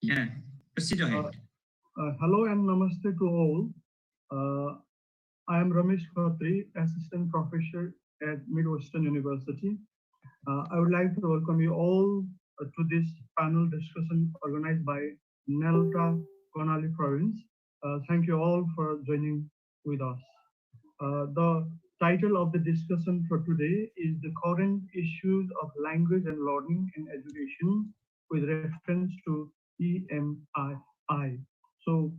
Yeah, proceed Uh, ahead. Hello and namaste to all. Uh, I am Ramesh Khatri, Assistant Professor at Midwestern University. I would like to welcome you all to this panel discussion organized by NELTA Karnali Province. Thank you all for joining with us. The title of the discussion for today is the current issues of language and learning in education with reference to EMII. So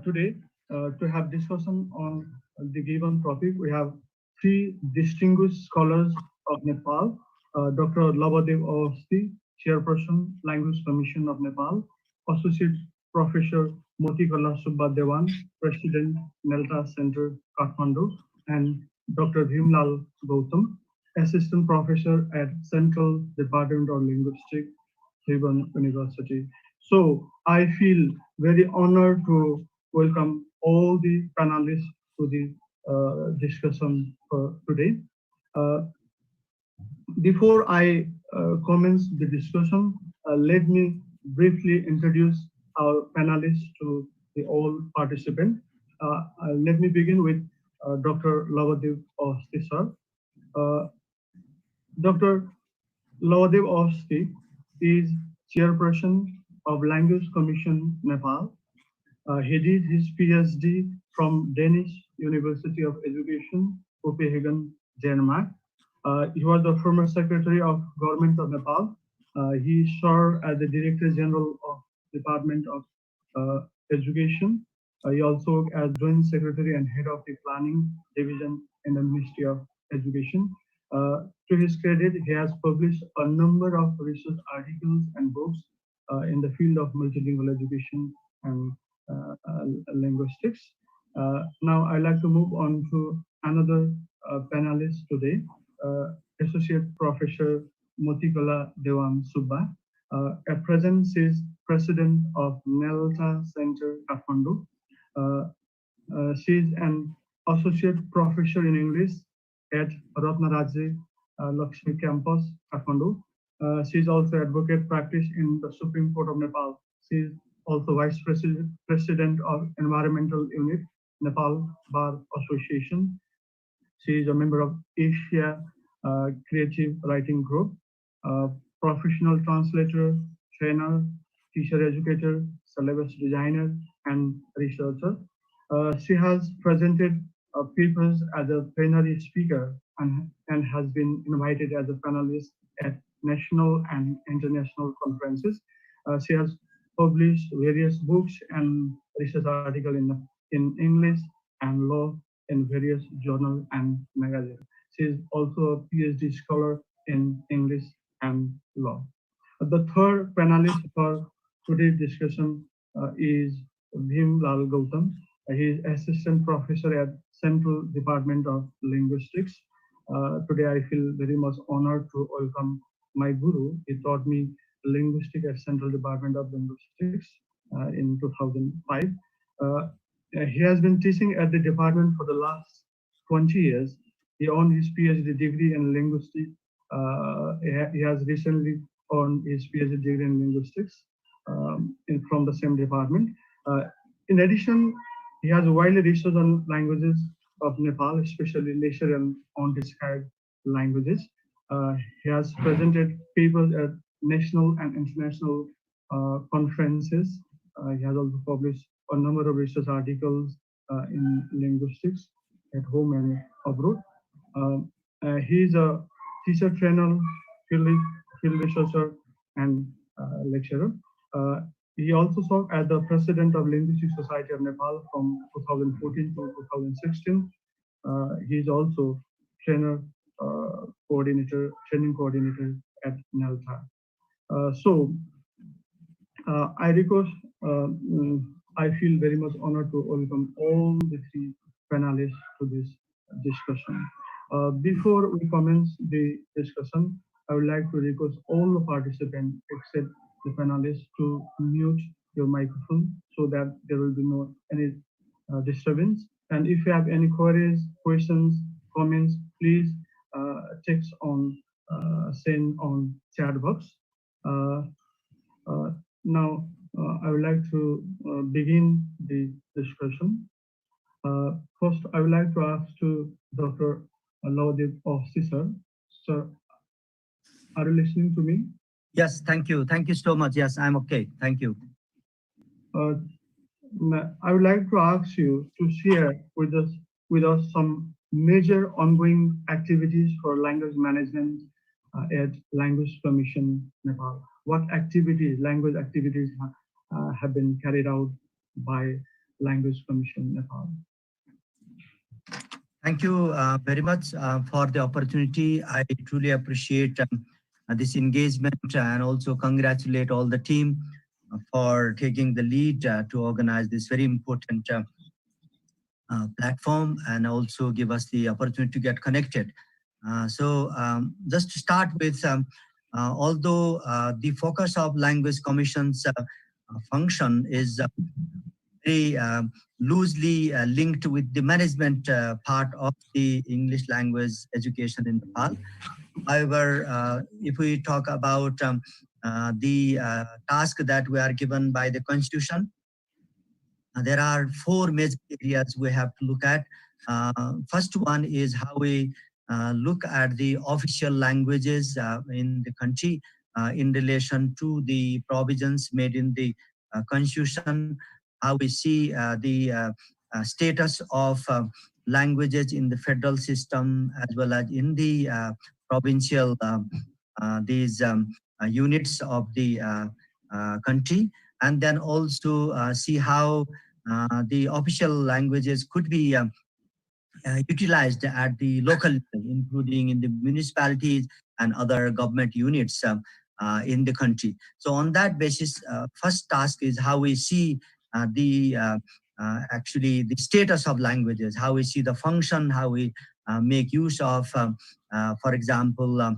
today, to have discussion on the given topic, we have three distinguished scholars of Nepal, Dr. Lavadev Awasthi, Chairperson, Language Commission of Nepal, Associate Professor Motikala Subba Dewan, President, NELTA Center, Kathmandu, and Dr. Bhimlal Gautam, Assistant Professor at Central Department of Linguistics, Tribhuvan University. So I feel very honored to welcome all the panelists to the discussion for today. Uh, Before I commence the discussion, let me briefly introduce our panelists to the all participants. Let me begin with Dr. Lavadev Awasthi, sir. Uh, Dr. Lavadev Awasthi is chairperson of Language Commission Nepal. He did his PhD from Danish University of Education, Copenhagen, Denmark. He was the former Secretary of Government of Nepal. He served as the Director General of Department of Education. He also worked as Joint Secretary and Head of the Planning Division in the Ministry of Education. To his credit, he has published a number of research articles and books in the field of multilingual education and linguistics. Now I'd like to move on to another panelist today, Associate Professor Motikala Dewan Subba. At present, she is President of NELTA Center, Kathmandu. Uh, she is an Associate Professor in English at Ratnaraje Lakshmi Campus, Kathmandu. She is also advocate practice in the Supreme Court of Nepal. She is also Vice President of Environmental Unit, Nepal Bar Association. She is a member of Asia Creative Writing Group, professional translator, trainer, teacher educator, syllabus designer, and researcher. She has presented papers as a plenary speaker and has been invited as a panelist at national and international conferences. She has published various books and research articles in English and law in various journals and magazines. She is also a PhD scholar in English and law. The third panelist for today's discussion is Bhim Lal Gautam. He is assistant professor at Central Department of Linguistics. Today I feel very much honored to welcome my guru. He taught me linguistics at Central Department of Linguistics in 2005. Uh, he has been teaching at the department for the last 20 years. He earned his PhD degree in linguistics. He has recently earned his PhD degree in linguistics from the same department. Uh, in addition, he has widely researched on languages of Nepal, especially lesser and undescribed languages. He has presented papers at national and international conferences. He has also published a number of research articles in linguistics at home and abroad. He is a teacher trainer, field, field researcher, and lecturer. Uh, he also served as the president of Linguistic Society of Nepal from 2014 to 2016. He is also trainer training coordinator at NELTA. So I request, I feel very much honored to welcome all the three panelists to this discussion. Before we commence the discussion, I would like to request all the participants except the panelists to mute your microphone so that there will be no any disturbance. And if you have any queries, questions, comments, please text on send on chat box. Uh, uh, Now, I would like to begin the discussion. First, I would like to ask to Dr. Laudip Officer. Sir, are you listening to me? Yes, thank you. Thank you so much. Yes, I'm okay. Thank you. Uh, I would like to ask you to share with us some major ongoing activities for language management at Language Commission Nepal. What activities, language activities, have been carried out by Language Commission Nepal? Thank you very much for the opportunity. I truly appreciate this engagement and also congratulate all the team for taking the lead to organize this very important platform and also give us the opportunity to get connected. Just to start with, although the focus of Language Commission's function is very loosely linked with the management part of the English language education in Nepal. However, if we talk about the task that we are given by the Constitution, there are four major areas we have to look at. First one is how we look at the official languages in the country in relation to the provisions made in the Constitution, how we see the status of languages in the federal system as well as in the provincial these units of the country, and then also see how the official languages could be utilized at the local level, including in the municipalities and other government units in the country. So on that basis, first task is how we see actually the status of languages, how we see the function, how we make use of, for example,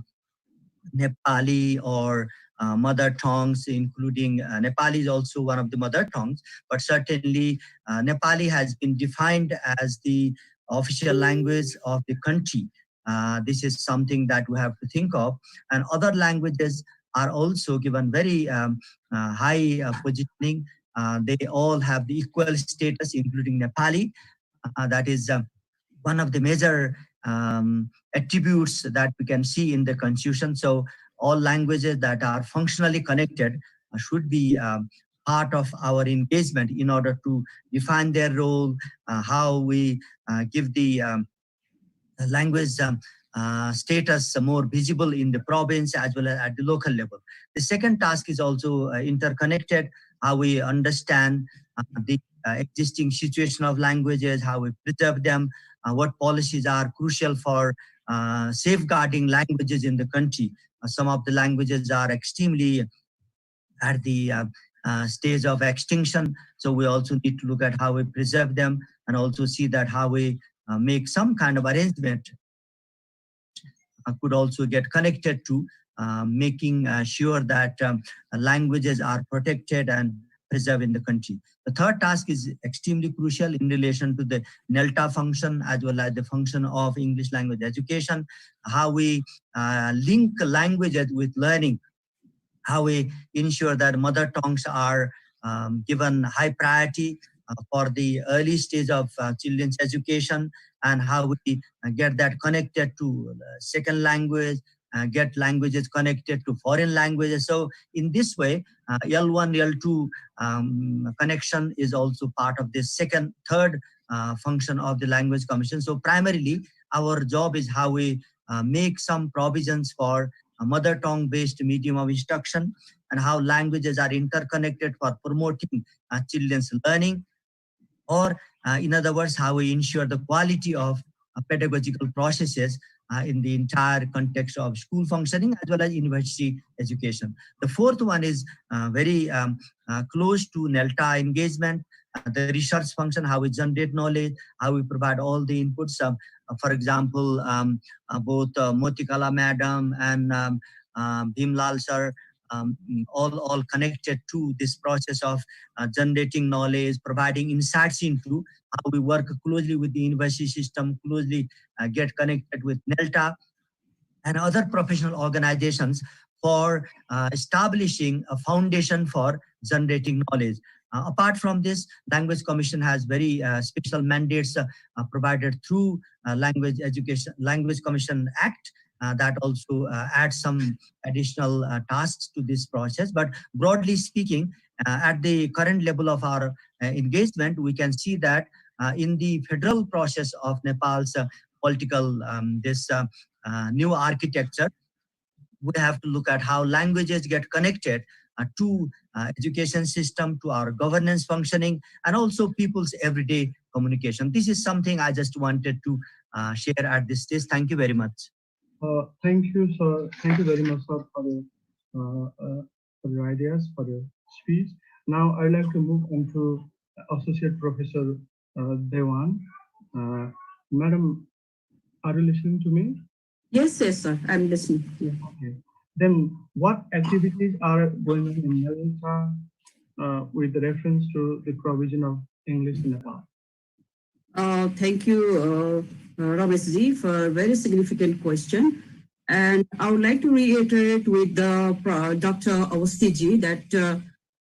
Nepali or mother tongues, including Nepali is also one of the mother tongues, but certainly Nepali has been defined as the official language of the country. This is something that we have to think of. And other languages are also given very high positioning. They all have the equal status, including Nepali. That is one of the major attributes that we can see in the Constitution. So all languages that are functionally connected should be part of our engagement in order to define their role, how we give the language status more visible in the province as well as at the local level. The second task is also interconnected, how we understand the existing situation of languages, how we preserve them, what policies are crucial for safeguarding languages in the country. Some of the languages are extremely at the stage of extinction, so we also need to look at how we preserve them and also see that how we make some kind of arrangement which could also get connected to making sure that languages are protected and preserved in the country. The third task is extremely crucial in relation to the NELTA function as well as the function of English language education, how we link languages with learning, how we ensure that mother tongues are given high priority for the early stage of children's education, and how we get that connected to second language, get languages connected to foreign languages. So in this way, L1, L2 connection is also part of this third function of the Language Commission. So primarily, our job is how we make some provisions for a mother tongue based medium of instruction and how languages are interconnected for promoting children's learning, or in other words, how we ensure the quality of pedagogical processes in the entire context of school functioning as well as university education. The fourth one is very close to NELTA engagement, the research function, how we generate knowledge, how we provide all the inputs. For example, both Motikala madam and Bhimlal sir, all connected to this process of generating knowledge, providing insights into how we work closely with the university system, closely get connected with NELTA and other professional organizations for establishing a foundation for generating knowledge. Apart from this, Language Commission has very special mandates provided through Language Commission Act that also adds some additional tasks to this process. But broadly speaking, at the current level of our engagement, we can see that in the federal process of Nepal's political new architecture, we have to look at how languages get connected to education system, to our governance functioning, and also people's everyday communication. This is something I just wanted to share at this stage. Thank you very much. Thank you, sir. Thank you very much, sir, for your ideas, for your speech. Now, I'd like to move on to Associate Professor Dewan. Madam, are you listening to me? Yes, yes, sir. I'm listening. Yeah. Okay. Then, what activities are going on in NELTA with reference to the provision of English in Nepal? Thank you, Rameshji, for a very significant question. And I would like to reiterate with Dr. Awasthiji that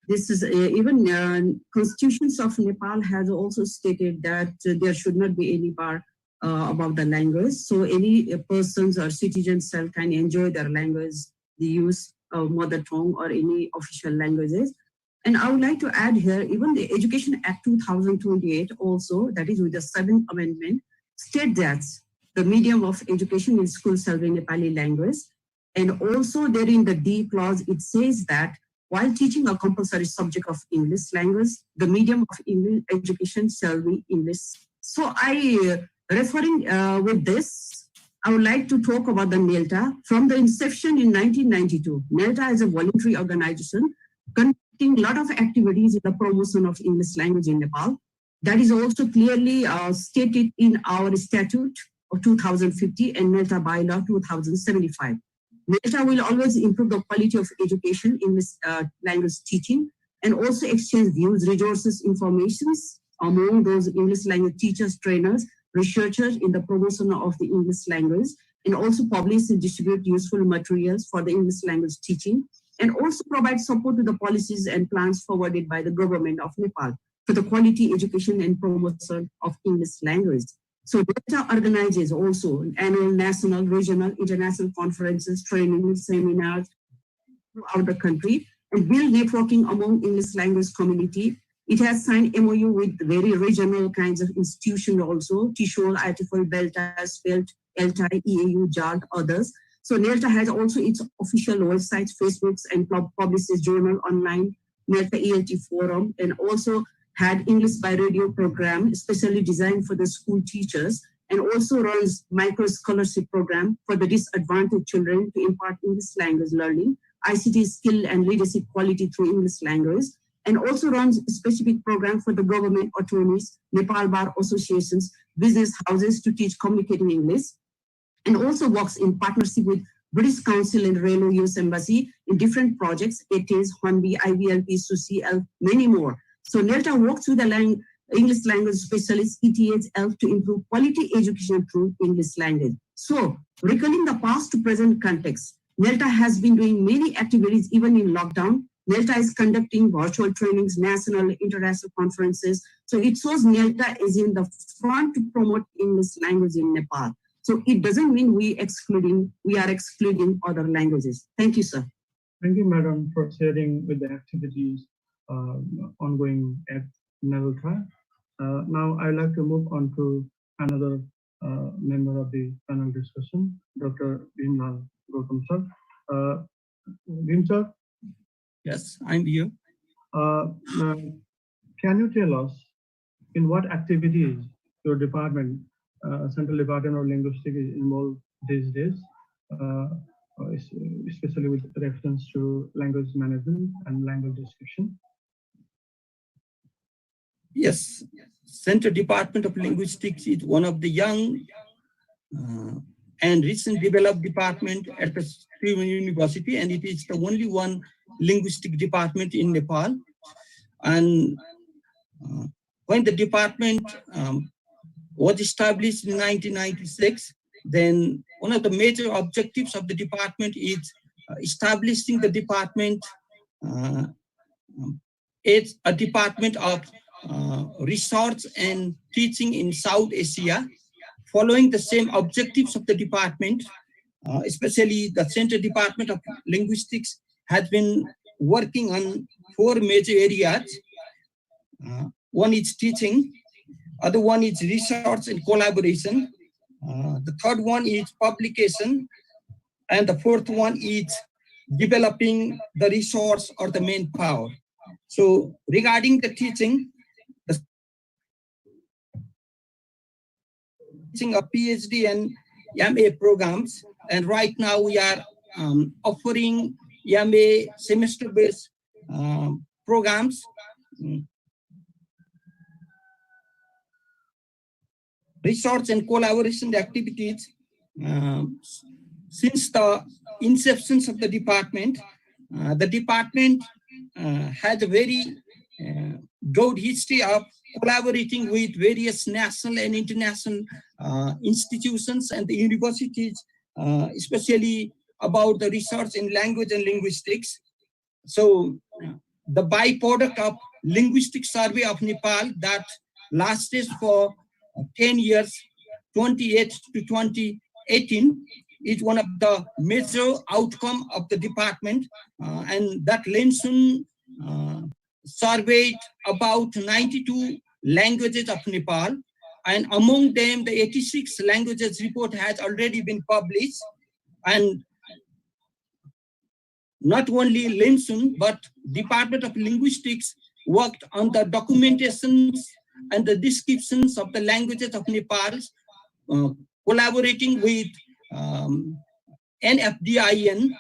this is even constitutions of Nepal has also stated that there should not be any bar about the language. So any persons or citizens can enjoy their language, the use of mother tongue or any official languages. And I would like to add here, even the Education Act 2028 also, that is with the 7th Amendment, state that the medium of education in schools shall be Nepali language. And also there in the D clause, it says that while teaching a compulsory subject of English language, the medium of English education shall be English. So referring with this, I would like to talk about the NELTA. From the inception in 1992, NELTA is a voluntary organization conducting a lot of activities in the promotion of English language in Nepal. That is also clearly stated in our statute of 2050 and NELTA bylaw 2075. NELTA will always improve the quality of education in this language teaching and also exchange views, resources, informations among those English language teachers, trainers, researchers in the promotion of the English language, and also publish and distribute useful materials for the English language teaching, and also provide support to the policies and plans forwarded by the government of Nepal for the quality education and promotion of English language. So NELTA organizes also annual national, regional, international conferences, training, seminars throughout the country and build networking among English language community. It has signed MOU with very regional kinds of institutions also, Tishol, ITFL, Belta, Spelt, ELTA, EAU, JART, others. So NELTA has also its official websites, Facebooks, and publishes journal online, NELTA ELT forum, and also had English by radio program, especially designed for the school teachers, and also runs micro scholarship program for the disadvantaged children to impart English language learning, ICT skill and leadership quality through English language, and also runs a specific program for the government authorities, Nepal Bar Associations, business houses to teach communicating English, and also works in partnership with British Council and Reno US Embassy in different projects, ETIS, HONBI, IBLP, SUCL, many more. So NELTA works with the English language specialists, ETH, ELF to improve quality education through English language. So recalling the past to present context, NELTA has been doing many activities even in lockdown. NELTA is conducting virtual trainings, national, international conferences. So it shows NELTA is in the front to promote English language in Nepal. So it doesn't mean we are excluding other languages. Thank you, sir. Thank you, madam, for sharing with the activities ongoing at NELTA. Now I'd like to move on to another member of the panel discussion, Dr. Bhimlal Gautam sir. Bhim sir? Yes, I'm here. Can you tell us in what activities your department, Central Department of Linguistics, is involved these days, especially with reference to language management and language description? Yes, Central Department of Linguistics is one of the young and recent developed department at the Sriman University, and it is the only one linguistic department in Nepal. And when the department was established in 1996, then one of the major objectives of the department is establishing the department uh, it's a department of research and teaching in South Asia, following the same objectives of the department, especially the Central Department of Linguistics has been working on 4 major areas. One is teaching, other one is research and collaboration, the third one is publication, and the fourth one is developing the resource or the manpower. So regarding the teaching of PhD and MA programs, and right now we are offering MA semester-based programs. Research and collaboration activities since the inception of the department. The department has a very broad history of collaborating with various national and international institutions and the universities, especially about the research in language and linguistics. So the byproduct of Linguistic Survey of Nepal that lasted for 10 years, 28 to 2018, is one of the major outcome of the department, and that Lensun surveyed about 92 languages of Nepal, and among them the 86 languages report has already been published. And not only Lensun, but Department of Linguistics worked on the documentations and the descriptions of the languages of Nepal, collaborating with NFDIN,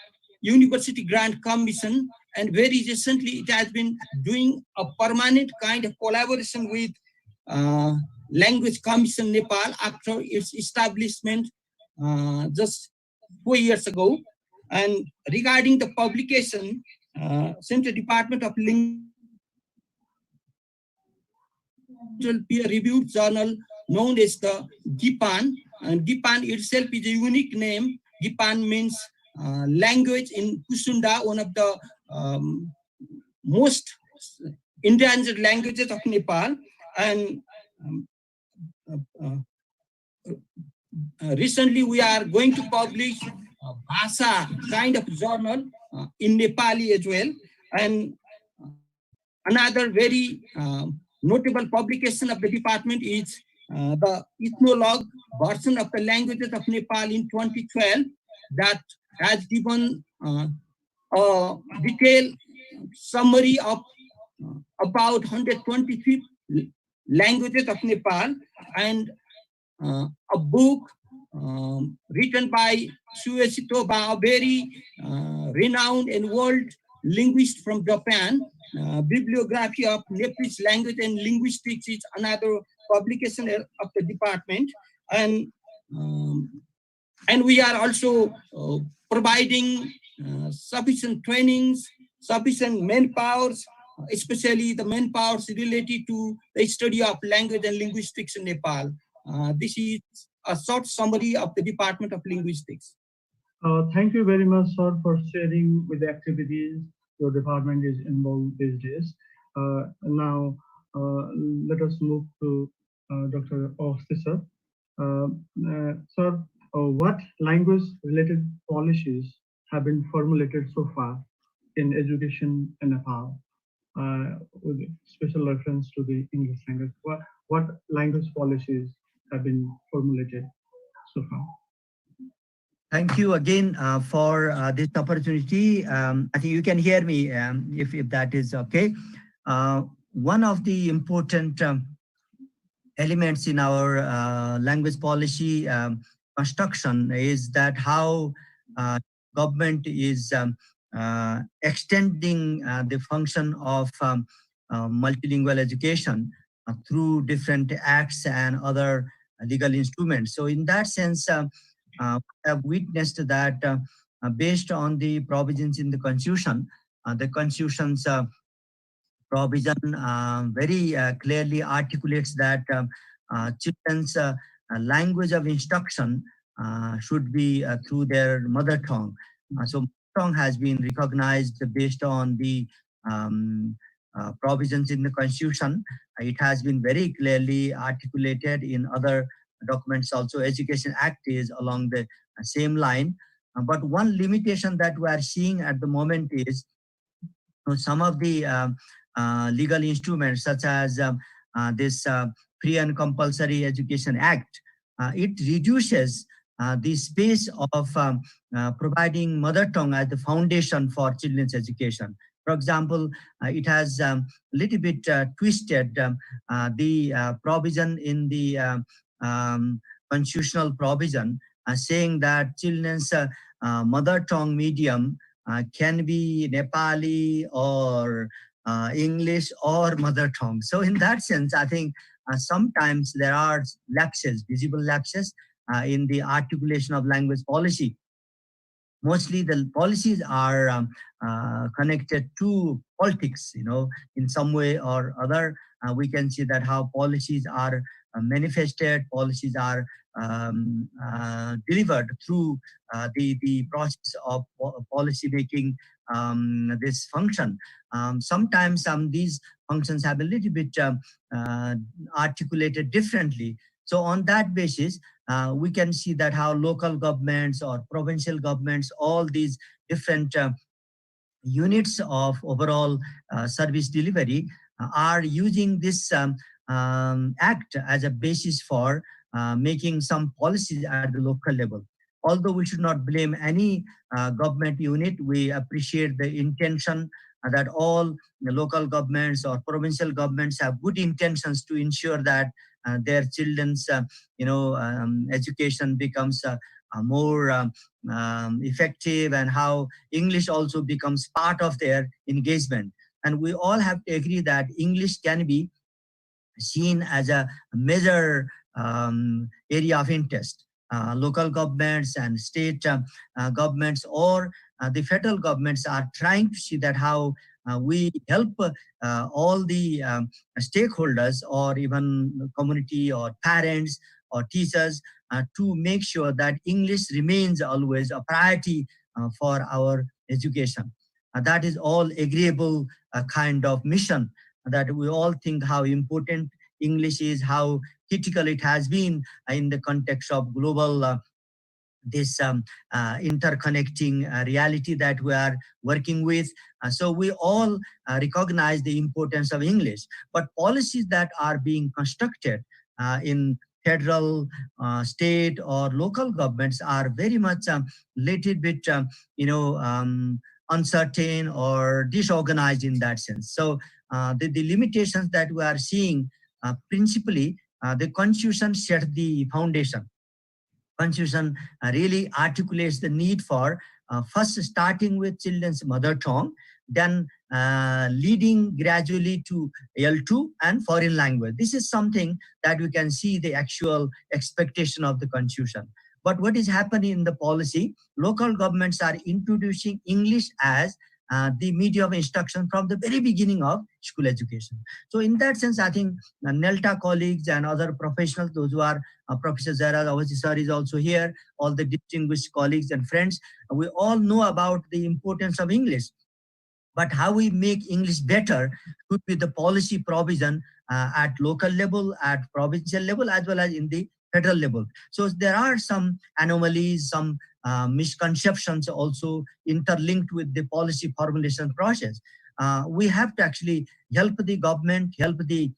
University Grant Commission, and very recently it has been doing a permanent kind of collaboration with Language Commission Nepal after its establishment just 4 years ago. And regarding the publication, Central Department of peer-reviewed journal known as the GIPAN, and GIPAN itself is a unique name. GIPAN means language in Kusunda, one of the most endangered languages of Nepal. And recently we are going to publish Bhasa kind of journal in Nepali as well. And another very notable publication of the department is the ethnologue version of the languages of Nepal in 2012 that has given a detailed summary of about 125 languages of Nepal, and a book written by Suesi Toba, a very renowned and world linguist from Japan. Bibliography of Nepalese language and linguistics is another publication of the department, and we are also providing sufficient trainings, sufficient manpowers, especially the manpowers related to the study of language and linguistics in Nepal. This is a short summary of the Department of Linguistics. Thank you very much, sir, for sharing with the activities your department is involved these days. Now, let us move to Dr. Awasthi, sir. Sir, what language-related policies have been formulated so far in education in Nepal, with special reference to the English language? What language policies have been formulated so far? Thank you again for this opportunity. I think you can hear me if that is okay. One of the important elements in our language policy construction is that how government is extending the function of multilingual education through different acts and other legal instruments. So in that sense, I have witnessed that based on the provisions in the Constitution's provision very clearly articulates that children's language of instruction should be through their mother tongue. So tongue has been recognized based on the provisions in the Constitution. It has been very clearly articulated in other documents also. Education Act is along the same line. But one limitation that we are seeing at the moment is some of the legal instruments, such as this Free and Compulsory Education Act, it reduces the space of providing mother tongue as the foundation for children's education. For example, it has little bit twisted the provision in the constitutional provision, saying that children's mother tongue medium can be Nepali or English or mother tongue. So in that sense, I think sometimes there are lapses, visible lapses in the articulation of language policy. Mostly the policies are connected to politics, in some way or other. We can see that how policies are manifested, policies are delivered through the process of policy making, this function. Sometimes these functions have a little bit articulated differently. So on that basis, we can see that how local governments or provincial governments, all these different units of overall service delivery are using this act as a basis for making some policies at the local level. Although we should not blame any government unit, we appreciate the intention that all the local governments or provincial governments have good intentions to ensure that their children's education becomes more effective, and how English also becomes part of their engagement. And we all have to agree that English can be seen as a major area of interest. Local governments and state governments or the federal governments are trying to see that how we help all the stakeholders or even community or parents or teachers to make sure that English remains always a priority for our education. That is all agreeable kind of mission, that we all think how important English is, how critical it has been in the context of global this interconnecting reality that we are working with. So we all recognize the importance of English, but policies that are being constructed in federal, state or local governments are very much little bit, uncertain or disorganized in that sense. So the limitations that we are seeing, principally, the Constitution set the foundation. Constitution really articulates the need for first starting with children's mother tongue, then leading gradually to L2 and foreign language. This is something that we can see the actual expectation of the Constitution. But what is happening in the policy, local governments are introducing English as the medium of instruction from the very beginning of school education. So in that sense, I think NELTA colleagues and other professionals, those who are Professor Zara Awasi sir is also here, all the distinguished colleagues and friends, we all know about the importance of English. But how we make English better could be the policy provision at local level, at provincial level, as well as in the federal level. So there are some anomalies, some misconceptions also interlinked with the policy formulation process. We have to actually help the government, help the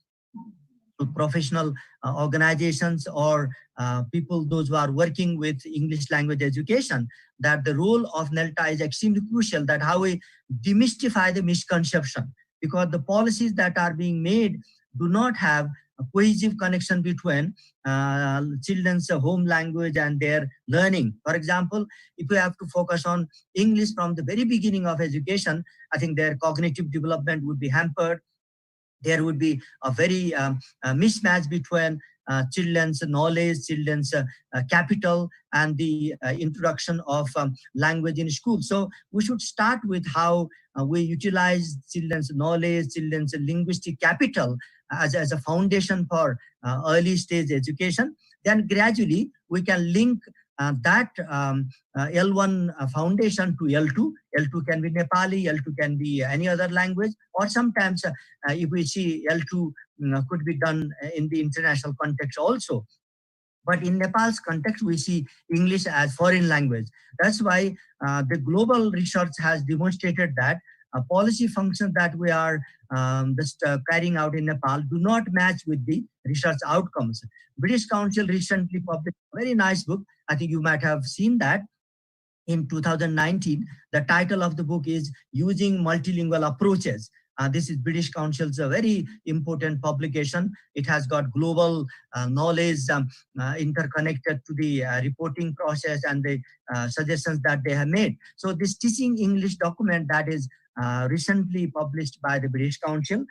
professional organizations or people, those who are working with English language education, that the role of NELTA is extremely crucial, that how we demystify the misconception, because the policies that are being made do not have a cohesive connection between children's home language and their learning. For example, if we have to focus on English from the very beginning of education, I think their cognitive development would be hampered. There would be a very mismatch between children's knowledge, children's capital, and the introduction of language in school. So we should start with how we utilize children's knowledge, children's linguistic capital as a foundation for early stage education. Then gradually we can link that L1 foundation to L2. L2 can be Nepali, L2 can be any other language, or sometimes if we see L2 could be done in the international context also. But in Nepal's context, we see English as foreign language. That's why the global research has demonstrated that policy functions that we are just carrying out in Nepal do not match with the research outcomes. British Council recently published a very nice book. I think you might have seen that in 2019. The title of the book is Using Multilingual Approaches. This is British Council's a very important publication. It has got global knowledge interconnected to the reporting process and the suggestions that they have made. So this teaching English document that is recently published by the British Council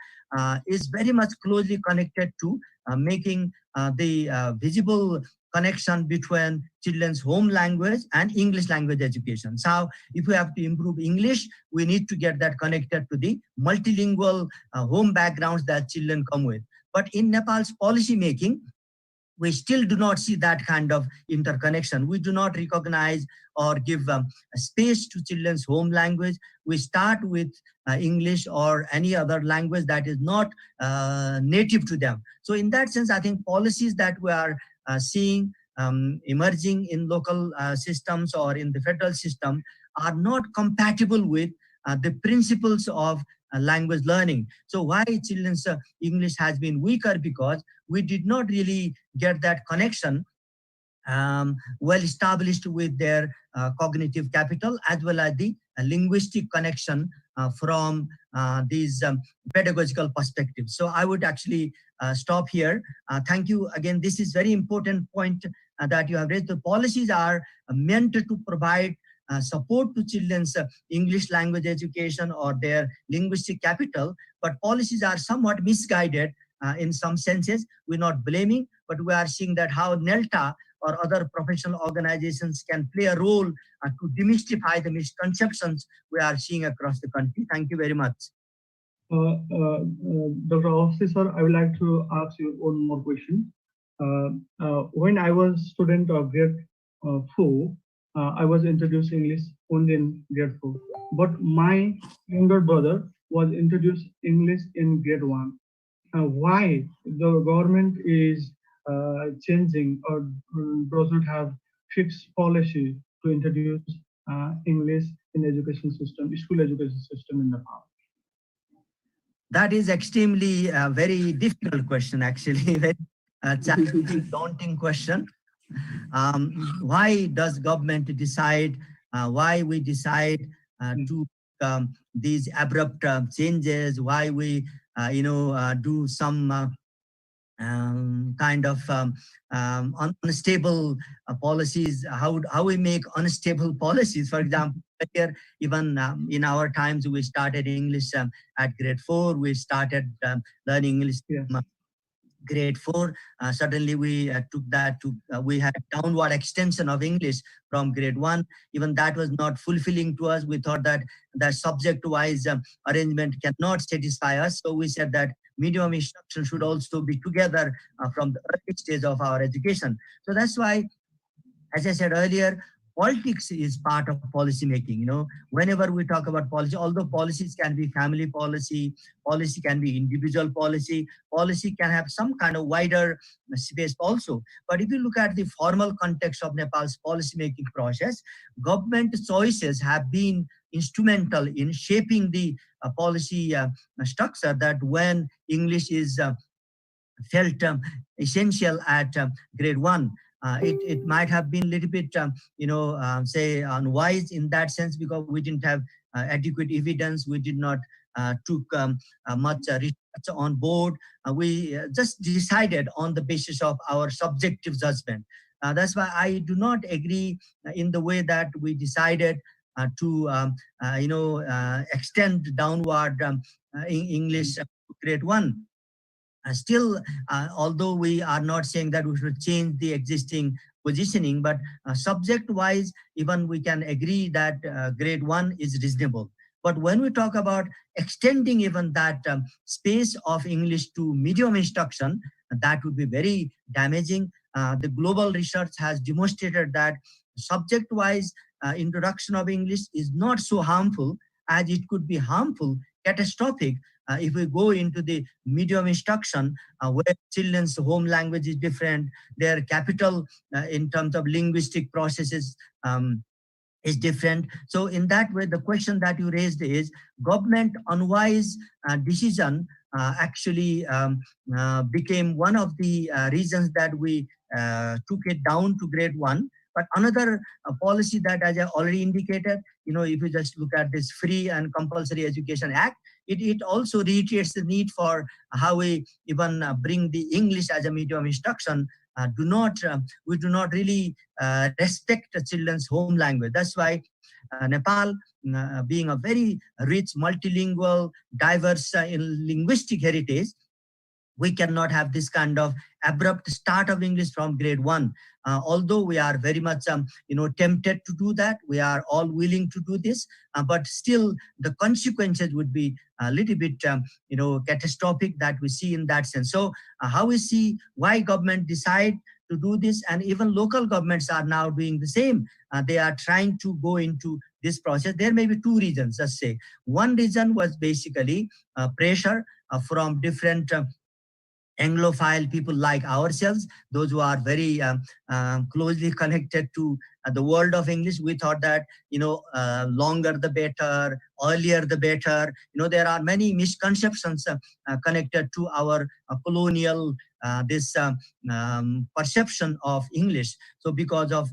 is very much closely connected to making the visible connection between children's home language and English language education. So if we have to improve English, we need to get that connected to the multilingual home backgrounds that children come with. But in Nepal's policy making, we still do not see that kind of interconnection. We do not recognize or give space to children's home language. We start with English or any other language that is not native to them. So in that sense, I think policies that we are seeing emerging in local systems or in the federal system are not compatible with the principles of language learning. So why children's English has been weaker? Because we did not really get that connection well established with their cognitive capital, as well as the linguistic connection from these pedagogical perspectives. So I would actually stop here. Thank you again. This is very important point that you have raised. The policies are meant to provide support to children's English language education or their linguistic capital, but policies are somewhat misguided in some senses. We're not blaming, but we are seeing that how NELTA or other professional organizations can play a role to demystify the misconceptions we are seeing across the country. Thank you very much. Dr. Awasthi sir, I would like to ask you one more question. When I was student of grade 4, I was introduced English only in grade 4. But my younger brother was introduced English in grade 1. Why the government is changing or does not have fixed policy to introduce English in education system, school education system in Nepal? That is extremely very difficult question, actually. Very challenging, daunting question. Why does government decide? Why we decide to these abrupt changes? Why we do some kind of unstable policies? How we make unstable policies? For example, here even in our times we started English at grade 4. We started learning English. Yes. Grade 4, suddenly we took that to, we had downward extension of English from grade 1. Even that was not fulfilling to us. We thought that the subject-wise arrangement cannot satisfy us. So we said that medium instruction should also be together from the early stage of our education. So that's why, as I said earlier, politics is part of policy making. Whenever we talk about policy, although policies can be family policy, policy can be individual policy, policy can have some kind of wider space also. But if you look at the formal context of Nepal's policy making process, government choices have been instrumental in shaping the policy structure, that when English is felt essential at grade 1, it might have been a little bit, say unwise in that sense, because we didn't have adequate evidence. We did not took much research on board. We just decided on the basis of our subjective judgment. That's why I do not agree in the way that we decided to, extend downward English to grade 1. Still, although we are not saying that we should change the existing positioning, but subject-wise, even we can agree that grade 1 is reasonable. But when we talk about extending even that space of English to medium instruction, that would be very damaging. the global research has demonstrated that subject-wise introduction of English is not so harmful as it could be harmful, catastrophic, if we go into the medium instruction where children's home language is different, their capital in terms of linguistic processes is different. So in that way, the question that you raised is government unwise decision actually became one of the reasons that we took it down to grade 1. But another policy that, as I already indicated, if you just look at this Free and Compulsory Education Act, it also reiterates the need for how we even bring the English as a medium instruction. We do not really respect the children's home language. That's why Nepal, being a very rich, multilingual, diverse in linguistic heritage, we cannot have this kind of abrupt start of English from grade 1. Although we are very much tempted to do that, we are all willing to do this, but still the consequences would be a little bit catastrophic that we see in that sense. So how we see why government decide to do this, and even local governments are now doing the same. They are trying to go into this process. There may be two reasons, let's say. One reason was basically pressure from different Anglophile people like ourselves, those who are very closely connected to the world of English. We thought that, longer the better, earlier the better. There are many misconceptions connected to our colonial perception of English. So because of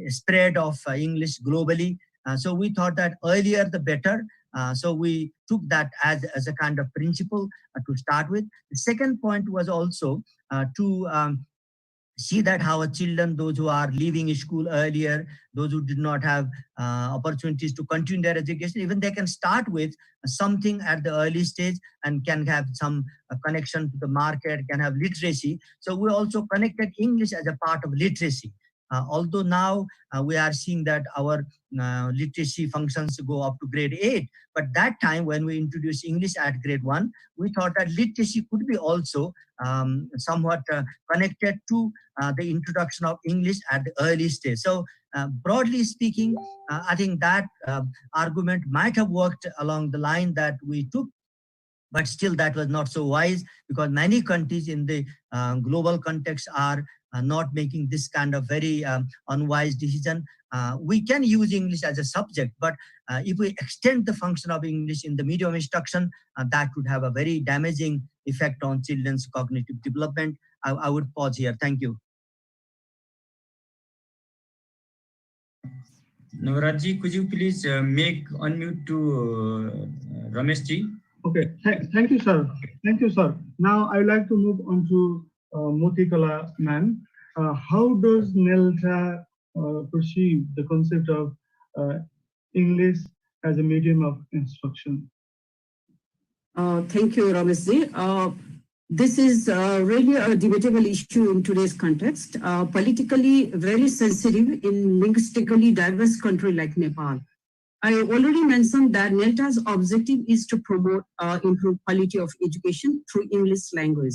spread of English globally, so we thought that earlier the better. So we took that as a kind of principle to start with. The second point was also to see that how children, those who are leaving school earlier, those who did not have opportunities to continue their education, even they can start with something at the early stage and can have some connection to the market, can have literacy. So we also connected English as a part of literacy. Although now we are seeing that our literacy functions go up to grade 8, but that time when we introduced English at grade 1, we thought that literacy could be also somewhat connected to the introduction of English at the early stage. So broadly speaking, I think that argument might have worked along the line that we took, but still that was not so wise, because many countries in the global context are not making this kind of very unwise decision. We can use English as a subject, but if we extend the function of English in the medium instruction, that would have a very damaging effect on children's cognitive development. I would pause here. Thank you. Navrajji, could you please make unmute to Rameshji? Okay, thank you, sir. Thank you, sir. Now I would like to move on to Motikala ma'am. How does NELTA perceive the concept of English as a medium of instruction? Thank you, Rameshji. This is really a debatable issue in today's context, politically very sensitive in linguistically diverse country like Nepal. I already mentioned that NELTA's objective is to promote improve quality of education through English language.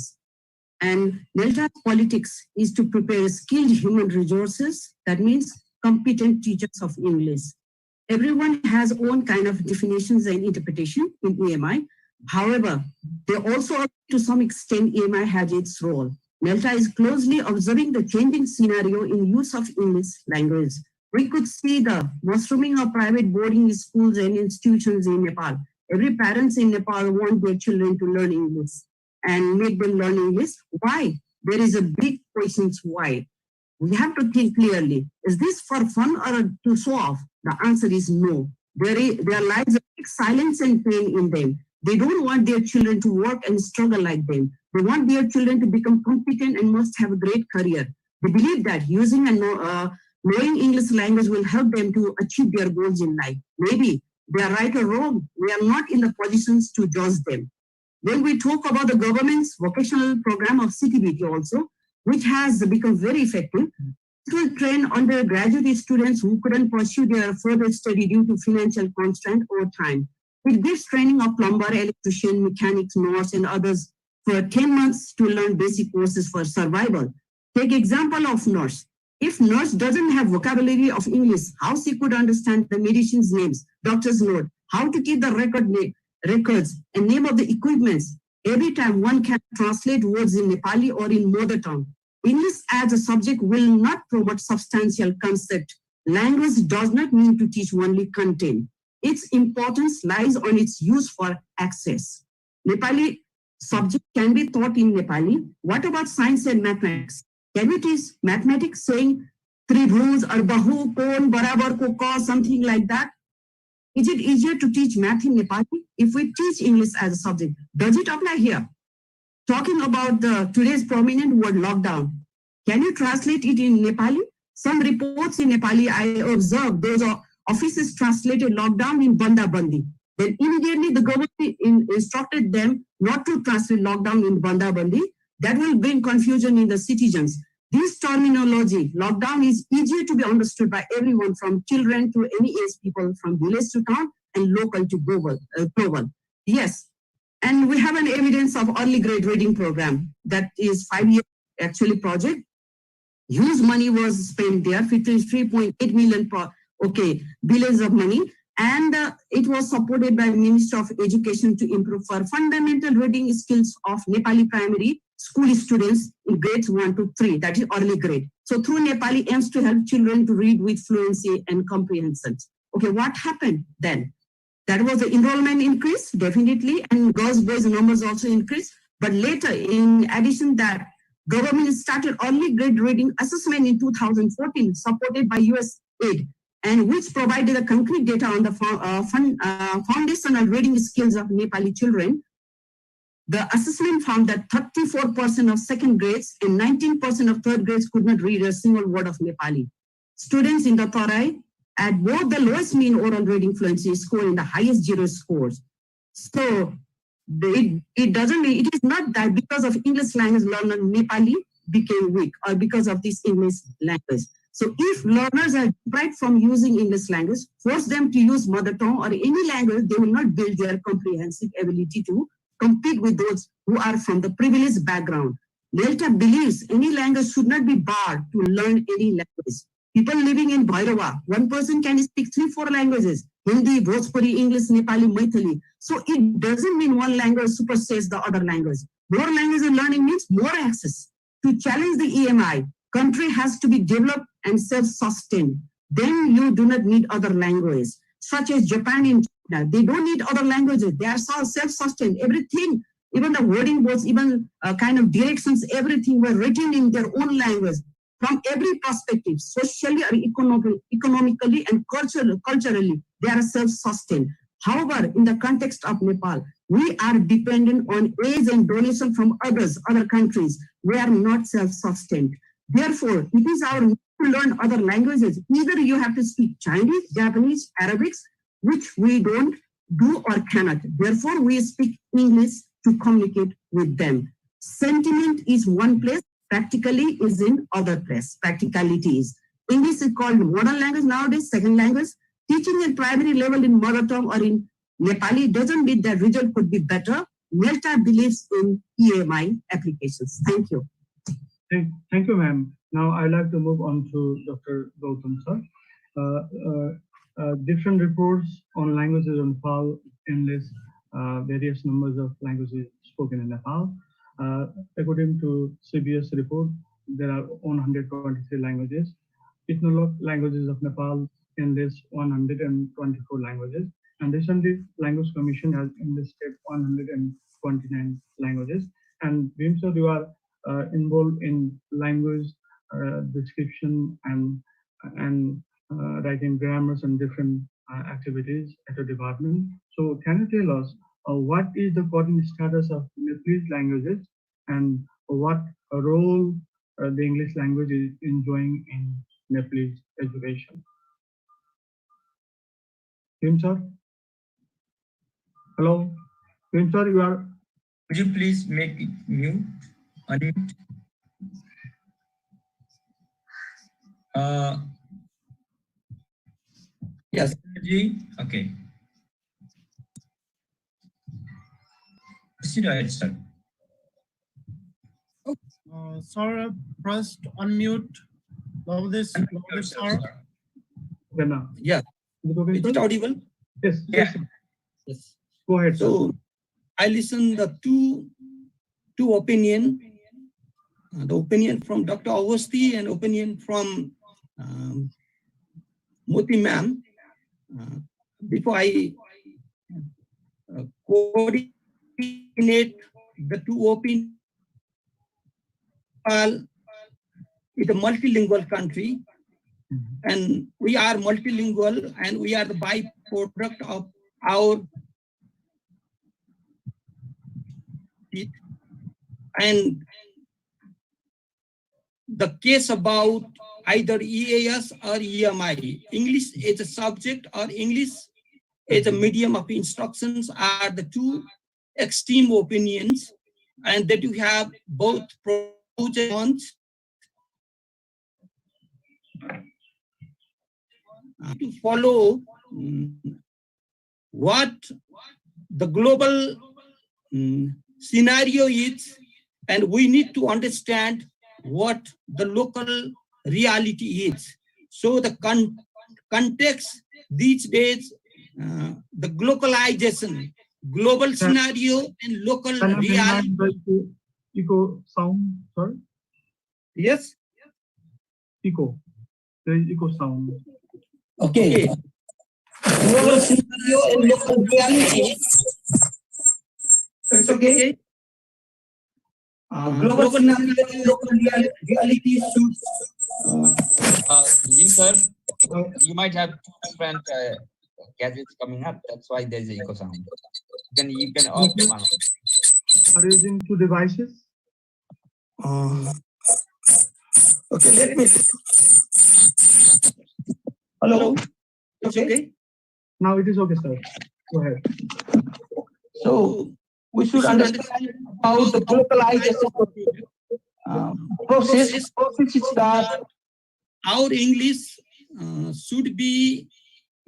And NELTA's politics is to prepare skilled human resources, that means competent teachers of English. Everyone has own kind of definitions and interpretation in EMI. However, they also, to some extent, EMI has its role. NELTA is closely observing the changing scenario in use of English language. We could see the mushrooming of private boarding schools and institutions in Nepal. Every parent in Nepal wants their children to learn English and make them learn English. Why? There is a big question why. We have to think clearly. Is this for fun or to show off? The answer is no. There lies a big silence and pain in them. They don't want their children to work and struggle like them. They want their children to become competent and must have a great career. They believe that using and knowing English language will help them to achieve their goals in life. Maybe they are right or wrong. We are not in the positions to judge them. When we talk about the government's vocational program of CTBT also, which has become very effective, it will train undergraduate students who couldn't pursue their further study due to financial constraint or time. It gives training of plumber, electrician, mechanics, nurse, and others for 10 months to learn basic courses for survival. Take example of nurse. If nurse doesn't have vocabulary of English, how she could understand the medicine's names, doctor's note, how to keep the records and name of the equipments. Every time one can translate words in Nepali or in mother tongue. English as a subject will not promote substantial concept. Language does not mean to teach only content. Its importance lies on its use for access. Nepali subject can be taught in Nepali. What about science and mathematics? Can we teach mathematics saying tribhuj or bahu, kon, barabar, ko, ka, something like that? Is it easier to teach math in Nepali if we teach English as a subject? Does it apply here? Talking about today's prominent word lockdown, can you translate it in Nepali? Some reports in Nepali, I observed those offices translated lockdown in Banda Bandi. Then immediately the government instructed them not to translate lockdown in Banda Bandi. That will bring confusion in the citizens. This terminology, lockdown, is easier to be understood by everyone from children to any age people, from village to town and local to global. Yes, and we have an evidence of early grade reading program that is 5-year actually project. Huge money was spent there, 53.8 million billions of money, and it was supported by Minister of Education to improve for fundamental reading skills of Nepali primary school students in grades 1 to 3, that is early grade. So through Nepali aims to help children to read with fluency and comprehension. Okay, what happened then? That was the enrollment increase, definitely, and girls, boys numbers also increased. But later, in addition that, government started early grade reading assessment in 2014, supported by US aid, and which provided a concrete data on the foundational reading skills of Nepali children. The assessment found that 34% of second grades and 19% of third grades could not read a single word of Nepali. Students in the Tarai had both the lowest mean oral reading fluency score and the highest zero scores. So it is not that because of English language learner Nepali became weak or because of this English language. So if learners are deprived from using English language, force them to use mother tongue or any language, they will not build their comprehensive ability to compete with those who are from the privileged background. NELTA believes any language should not be barred to learn any language. People living in Bhairava, one person can speak 3-4 languages: Hindi, Bhojpuri, English, Nepali, Maithili. So it doesn't mean one language supersedes the other language. More language learning means more access. To challenge the EMI, country has to be developed and self-sustained. Then you do not need other languages, such as Japan and China. They don't need other languages. They are self-sustained. Everything, even the wording boards, even kind of directions, everything were written in their own language. From every perspective, socially or economically and culturally, they are self-sustained. However, in the context of Nepal, we are dependent on aid and donation from other countries. We are not self-sustained. Therefore, it is our need to learn other languages. Either you have to speak Chinese, Japanese, Arabic, which we don't do or cannot. Therefore, we speak English to communicate with them. Sentiment is one place, practically is in other place. Practicalities. English is called modern language nowadays, second language. Teaching at primary level in mother tongue or in Nepali doesn't mean that result could be better. NELTA believes in EMI applications. Thank you. Thank you, ma'am. Now I'd like to move on to Dr. Gautam sir. Different reports on languages in Nepal enlist various numbers of languages spoken in Nepal. According to CBS report, there are 123 languages. Ethnologue languages of Nepal enlist 124 languages. And recently, Language Commission has enlisted 129 languages. And Bhim sir, you are involved in language description and writing grammars and different activities at the department. So can you tell us what is the current status of Nepalese languages and what role the English language is enjoying in Nepalese education? Bhim sir? Hello? Bhim sir, you are... Could you please make it mute? Unmute? Yes. Okay. Proceed ahead, sir. Sir, press unmute. Love this, sir. Okay, now. Yeah. Is it audible? Yes. Yeah. Yes. Go ahead. So I listened the two opinion, the opinion from Dr. Awasthi and opinion from Moti ma'am. Before I coordinate the two opinions, it's a multilingual country, and we are multilingual, and we are the byproduct of our and the case about either EAS or EMI, English as a subject or English as a medium of instructions are the two extreme opinions, and that you have both pros and cons. To follow what the global scenario is, and we need to understand what the local reality is. So the context these days, the globalization, global scenario and local reality. Echo sound, sorry? Yes? Echo. There is echo sound. Okay. Global scenario and local reality. It's okay. Global scenario and local reality should. Jim sir, you might have different gadgets coming up. That's why there's an echo sound. You can off them out. Are you using two devices? Okay, let me. Hello. It's okay. Now it is okay, sir. Go ahead. So we should understand about the globalization process. Process is that our English should be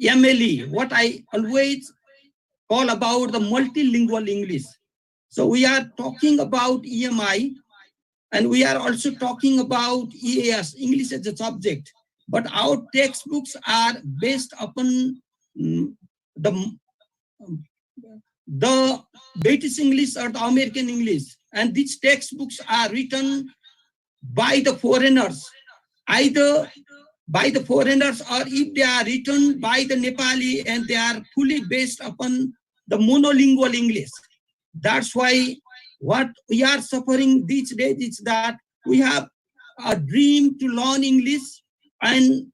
MLE, what I always call about the multilingual English. So we are talking about EMI, and we are also talking about EAS, English as a subject. But our textbooks are based upon the British English or the American English. And these textbooks are written by the foreigners, either by the foreigners, or if they are written by the Nepali, and they are fully based upon the monolingual English. That's why what we are suffering these days is that we have a dream to learn English, and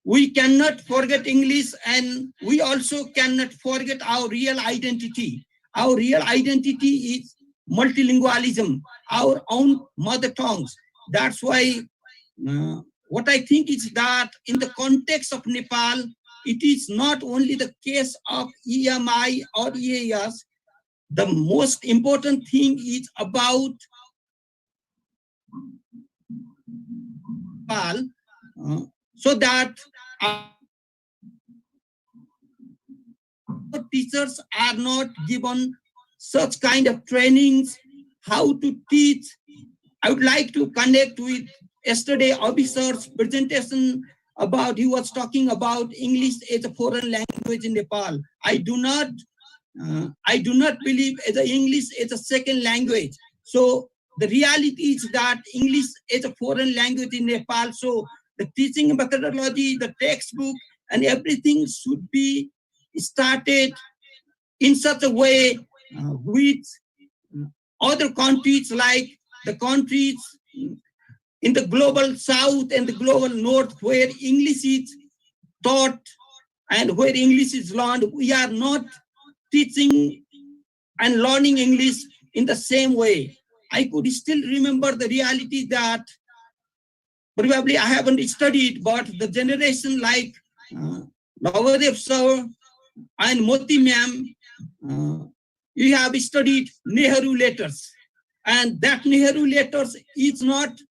we cannot forget English, and we also cannot forget our real identity. Our real identity is multilingualism, our own mother tongues. That's why what I think is that in the context of Nepal, it is not only the case of EMI or EAS. The most important thing is about Nepal, so that our teachers are not given such kind of trainings, how to teach. I would like to connect with yesterday officer's presentation about, he was talking about English as a foreign language in Nepal. I do not believe as English as a second language. So the reality is that English is a foreign language in Nepal. So the teaching methodology, the textbook, and everything should be started in such a way with other countries, like the countries in the global south and the global north, where English is taught and where English is learned. We are not teaching and learning English in the same way. I could still remember the reality that probably I haven't studied, but the generation like Navadev sir and Moti ma'am, you have studied Nehru letters, and that Nehru letters is not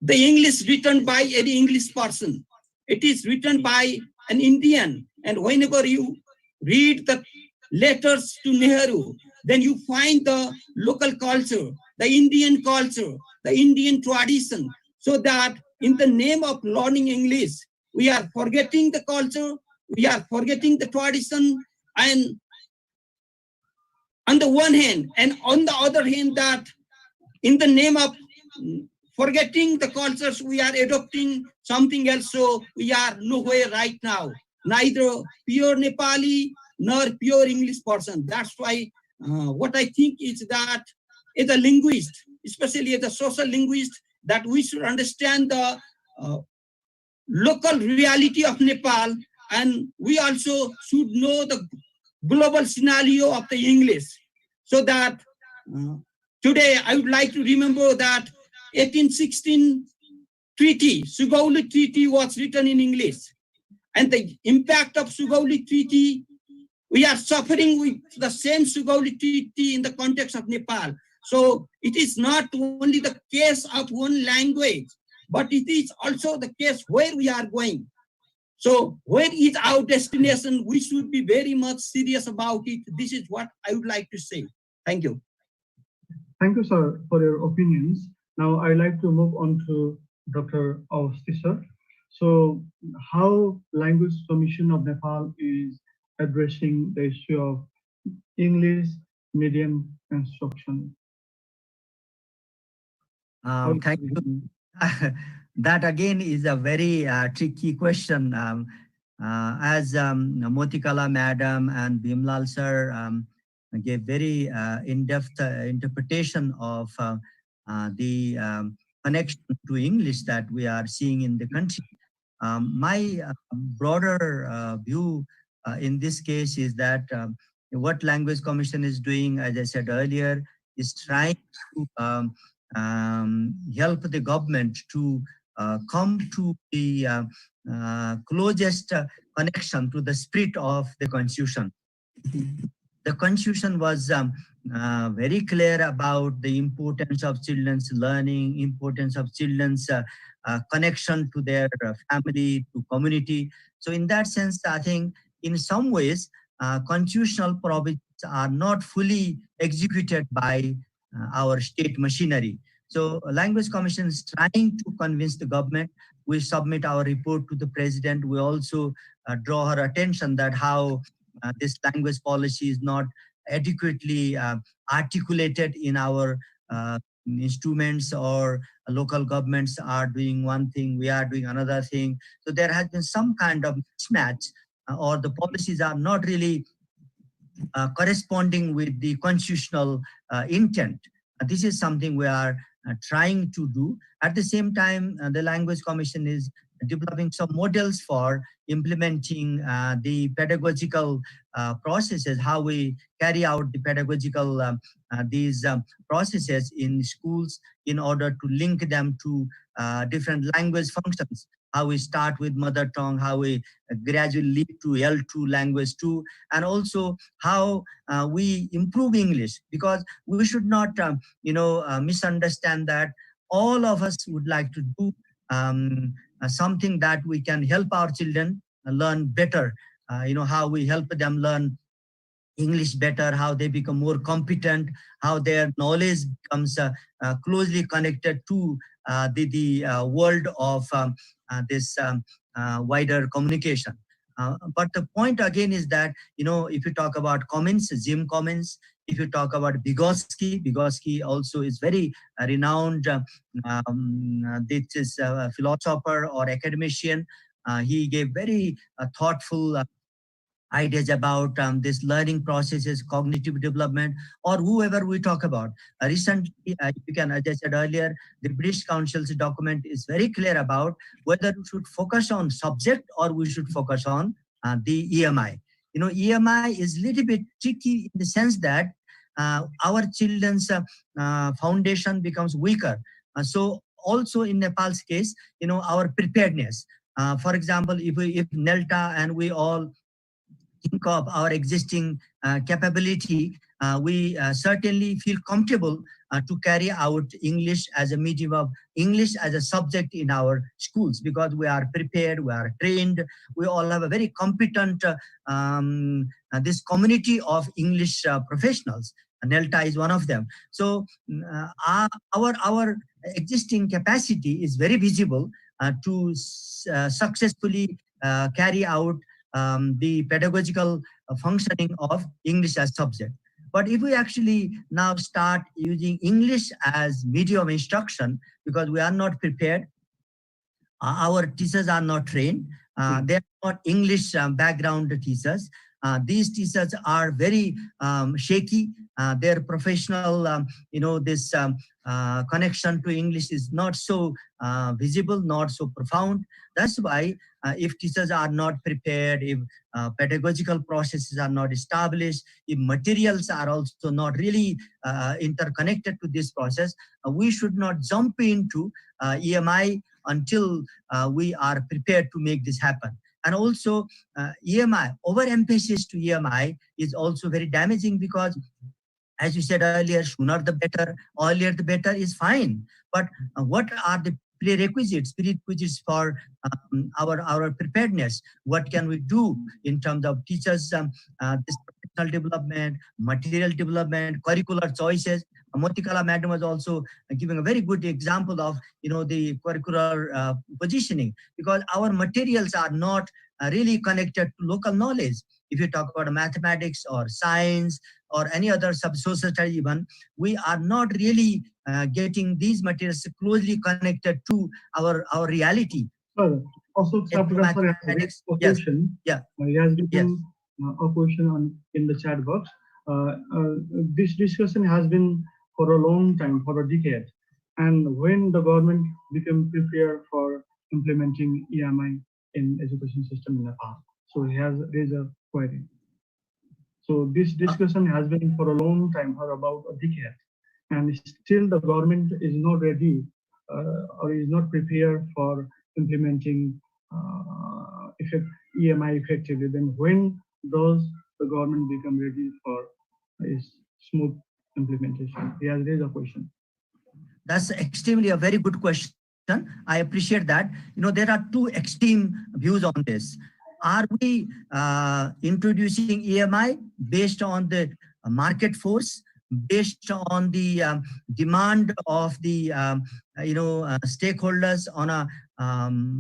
the English written by any English person. It is written by an Indian, and whenever you read the letters to Nehru, then you find the local culture, the Indian tradition, so that in the name of learning English, we are forgetting the culture, we are forgetting the tradition, and on the one hand, and on the other hand, that in the name of forgetting the cultures, we are adopting something else. So we are nowhere right now, neither pure Nepali nor pure English person. That's why what I think is that as a linguist, especially as a social linguist, that we should understand the local reality of Nepal, and we also should know the global scenario of the English, so that today I would like to remember that 1816 treaty, Sugauli Treaty, was written in English, and the impact of Sugauli Treaty, we are suffering with the same Sugauli Treaty in the context of Nepal. So it is not only the case of one language, but it is also the case where we are going. So where is our destination? We should be very much serious about it. This is what I would like to say. Thank you. Thank you, sir, for your opinions. Now I'd like to move on to Dr. Awasthi, sir. So how Language Commission of Nepal is addressing the issue of English medium instruction? Thank you. That again is a very tricky question. As Motikala madam and Bimlal sir gave very in-depth interpretation of the connection to English that we are seeing in the country. My broader view in this case is that what Language Commission is doing, as I said earlier, is trying to help the government to come to the closest connection to the spirit of the Constitution. The Constitution was very clear about the importance of children's learning, importance of children's connection to their family, to community. So in that sense, I think in some ways, constitutional provisions are not fully executed by our state machinery. So Language Commission is trying to convince the government. We submit our report to the president. We also draw her attention that how this language policy is not adequately articulated in our instruments, or local governments are doing one thing, we are doing another thing. So there has been some kind of mismatch, or the policies are not really corresponding with the constitutional intent. This is something we are trying to do. At the same time, the Language Commission is developing some models for implementing the pedagogical processes, how we carry out the pedagogical these processes in schools in order to link them to different language functions. How we start with mother tongue, how we gradually lead to L2 language 2, and also how we improve English, because we should not, misunderstand that all of us would like to do something that we can help our children learn better. How we help them learn English better, how they become more competent, how their knowledge becomes closely connected to the world of this wider communication. But the point again is that, if you talk about Commons, Jim Commons, if you talk about Vygotsky also is very renowned. This is a philosopher or academician. He gave very thoughtful ideas about this learning processes, cognitive development, or whoever we talk about. Recently, you can, as I said earlier, the British Council's document is very clear about whether we should focus on subject or we should focus on the EMI. EMI is a little bit tricky in the sense that our children's foundation becomes weaker. So also in Nepal's case, our preparedness. For example, if NELTA and we all think of our existing capability, we certainly feel comfortable to carry out English as a medium of English as a subject in our schools, because we are prepared, we are trained, we all have a very competent this community of English professionals. NELTA is one of them. So our existing capacity is very visible to successfully carry out the pedagogical functioning of English as subject. But if we actually now start using English as medium instruction, because we are not prepared, our teachers are not trained, they are not English background teachers. These teachers are very shaky. Their professional, this connection to English is not so visible, not so profound. That's why if teachers are not prepared, if pedagogical processes are not established, if materials are also not really interconnected to this process, we should not jump into EMI until we are prepared to make this happen. And also EMI, overemphasis to EMI is also very damaging, because as you said earlier, sooner the better, earlier the better is fine. But what are the prerequisites for our preparedness? What can we do in terms of teachers, this professional development, material development, curricular choices? Motikala madam was also giving a very good example of the curricular positioning, because our materials are not really connected to local knowledge. If you talk about mathematics or science or any other social study even, we are not really getting these materials closely connected to our reality. Also, Professor has a question. Yeah. He has written a question in the chat box. This discussion has been for a long time, for a decade. And when the government became prepared for implementing EMI in education system in Nepal, so he has raised a query. So this discussion has been for a long time, for about a decade, and still the government is not ready or is not prepared for implementing EMI effectively. Then when does the government become ready for its smooth implementation? He has raised a question. That's extremely a very good question. I appreciate that. There are two extreme views on this. Are we introducing EMI based on the market force, based on the demand of the stakeholders on a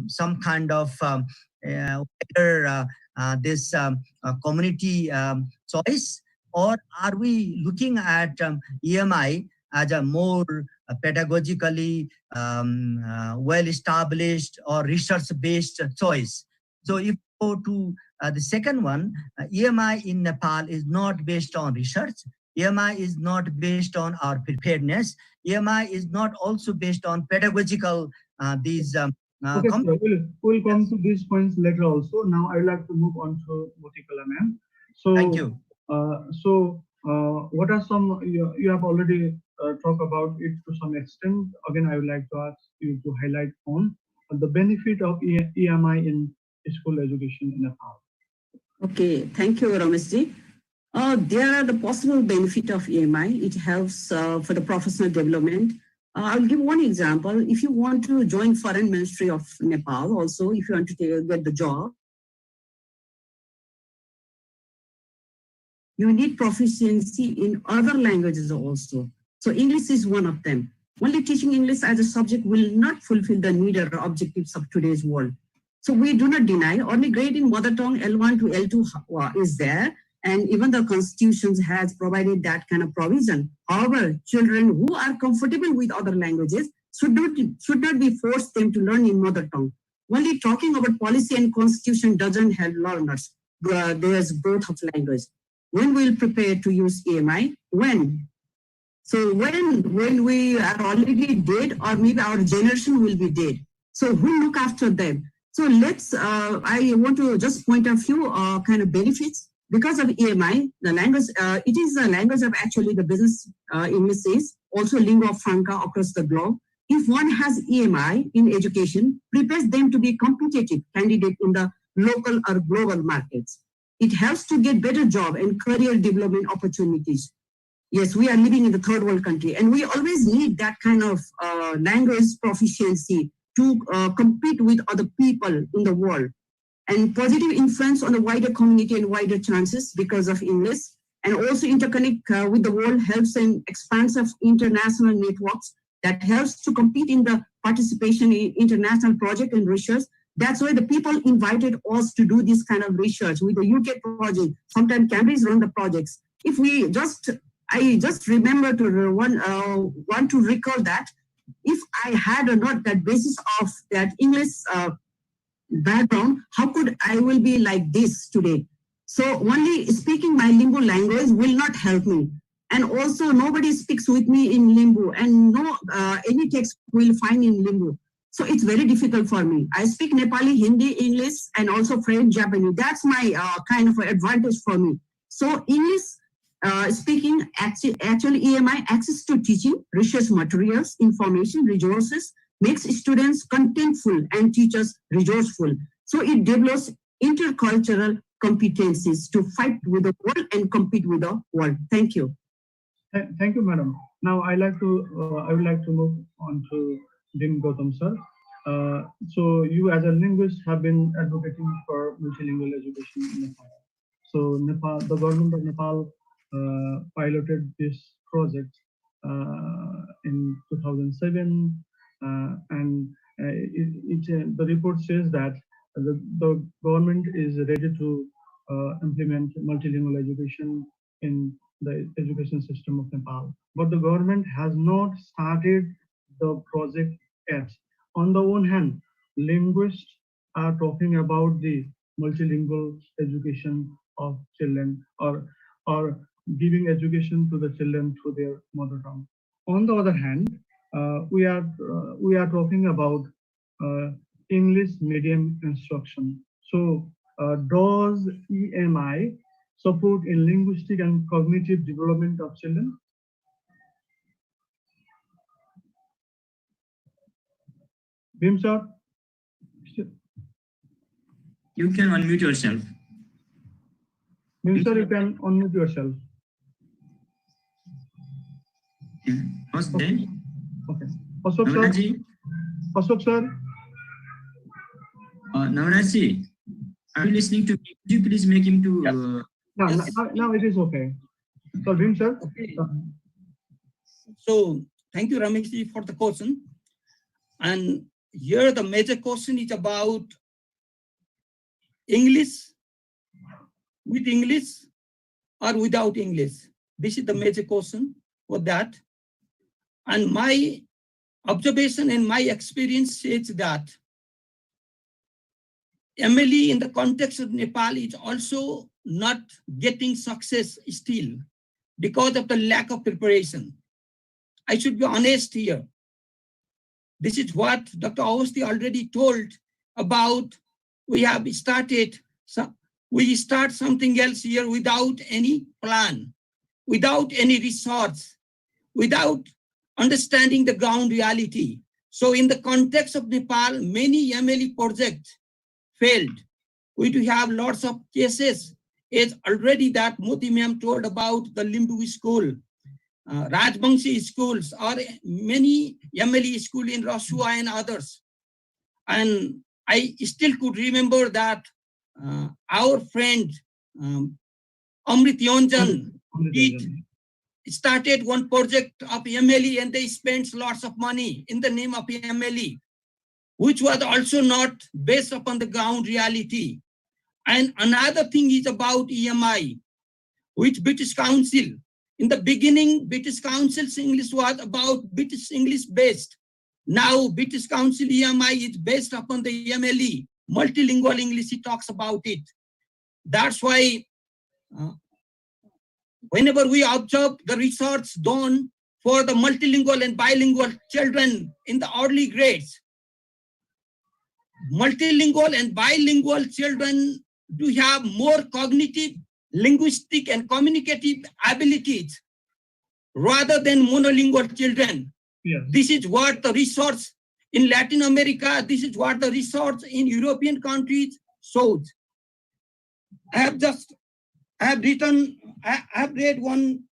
some kind of this community choice, or are we looking at EMI as a more pedagogically well-established or research-based choice? So if we go to the second one, EMI in Nepal is not based on research. EMI is not based on our preparedness. EMI is not also based on pedagogical these. Okay, we'll come to these points later also. Now I would like to move on to Motikala ma'am. So thank you. What are some, you have already talked about it to some extent. Again, I would like to ask you to highlight on the benefit of EMI in school education in Nepal. Okay, thank you, Rameshji. There are the possible benefit of EMI. It helps for the professional development. I'll give one example. If you want to join Foreign Ministry of Nepal, also, if you want to get the job, you need proficiency in other languages also. So English is one of them. Only teaching English as a subject will not fulfill the need or objectives of today's world. So we do not deny, only grade in mother tongue L1 to L2 is there, and even the constitution has provided that kind of provision. However, children who are comfortable with other languages should not be forced them to learn in mother tongue. Only talking about policy and constitution doesn't help learners. There's both of language. When we'll prepare to use EMI? When? So when we are already dead, or maybe our generation will be dead. So who look after them? So I want to just point a few kind of benefits. Because of EMI, the language, it is a language of actually the business English is, also lingua franca across the globe. If one has EMI in education, prepares them to be competitive candidate in the local or global markets. It helps to get better job and career development opportunities. Yes, we are living in the third world country, and we always need that kind of language proficiency to compete with other people in the world. And positive influence on the wider community and wider chances because of English. and also interconnect with the world helps in expansive international networks that helps to compete in the participation in international project and research. That's why the people invited us to do this kind of research with the UK project. Sometimes Cambridge run the projects. If we just, I just remember to want to recall that if I had or not that basis of that English background, how could I will be like this today? So only speaking my Limbu language will not help me. And also nobody speaks with me in Limbu, and no any text will find in Limbu. So it's very difficult for me. I speak Nepali, Hindi, English, and also French, Japanese. That's my kind of advantage for me. So English speaking, actually EMI, access to teaching, research materials, information, resources, makes students contentful and teachers resourceful. So it develops intercultural competencies to fight with the world and compete with the world. Thank you. Thank you, madam. Now I would like to move on to Dim Gautam sir. So you as a linguist have been advocating for multilingual education in Nepal. So Nepal, the government of Nepal piloted this project in 2007, and the report says that the government is ready to implement multilingual education in the education system of Nepal. But the government has not started the project yet. On the one hand, linguists are talking about the multilingual education of children, or giving education to the children through their mother tongue. On the other hand, we are talking about English medium instruction. So does EMI support in linguistic and cognitive development of children? Bhim sir? You can unmute yourself. Bhim sir, you can unmute yourself. Okay. Okay. Ashok sir? Ashok sir? Navraj, are you listening to me? Could you please make him to... Yes. Now it is okay. So Bhim sir? Okay. So thank you, Ramesh, for the question. And here the major question is about English, with English or without English. This is the major question for that. And my observation and my experience says that MLE in the context of Nepal is also not getting success still because of the lack of preparation. I should be honest here. This is what Dr. Awasthi already told about. We have started, we start something else here without any plan, without any research, without understanding the ground reality. So in the context of Nepal, many MLE projects failed. We do have lots of cases. It's already that Moti ma'am told about the Limbu school, Rajbangshi schools, or many MLE school in Rasua and others. And I still could remember that our friend Amrit Yonjan started one project of MLE, and they spent lots of money in the name of MLE, which was also not based upon the ground reality. And another thing is about EMI, which British Council, in the beginning, British Council's English was about British English based. Now British Council EMI is based upon the MLE, multilingual English, he talks about it. That's why whenever we observe the research done for the multilingual and bilingual children in the early grades, multilingual and bilingual children do have more cognitive, linguistic, and communicative abilities rather than monolingual children. Yes. This is what the research in Latin America, this is what the research in European countries shows. I have read one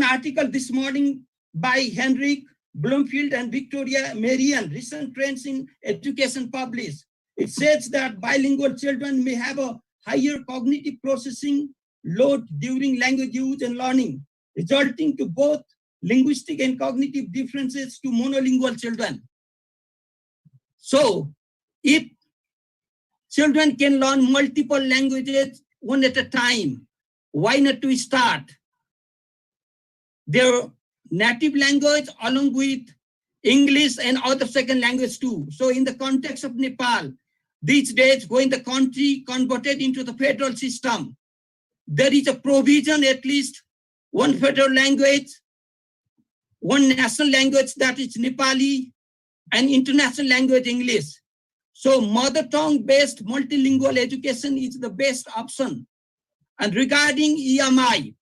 article this morning by Henrik Bloomfield and Victoria Marian, recent trends in education published. It says that bilingual children may have a higher cognitive processing, load during language use and learning, resulting to both linguistic and cognitive differences to monolingual children. So, if children can learn multiple languages one at a time, why not to start their native language along with English and other second language too? So in the context of Nepal, these days when the country converted into the federal system, there is a provision at least one federal language, one national language, that is Nepali, and international language English. So mother tongue based multilingual education is the best option. And regarding EMI,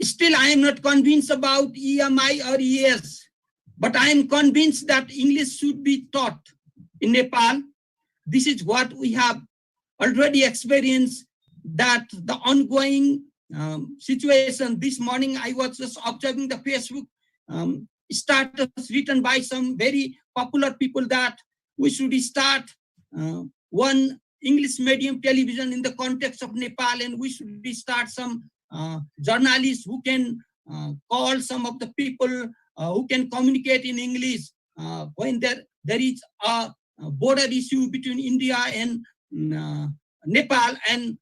still I am not convinced about EMI or ES, but I am convinced that English should be taught in Nepal. This is what we have already experienced, that the ongoing situation. This morning I was just observing the Facebook status written by some very popular people that we should start one English medium television in the context of Nepal, and we should start some journalists who can call some of the people who can communicate in English when there is a border issue between India and Nepal. And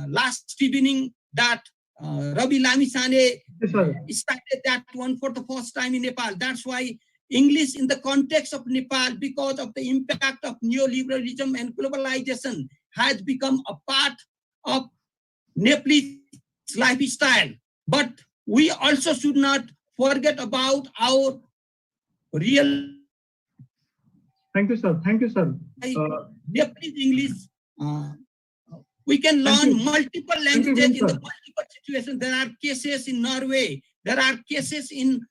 last evening that Ravi Lamisane started that one for the first time in Nepal. That's why English in the context of Nepal, because of the impact of neoliberalism and globalization, has become a part of Nepalese lifestyle. But we also should not forget about our real. Thank you, sir. Thank you, sir. Nepalese English. We can learn multiple languages in the multiple situations. There are cases in Norway. There are cases in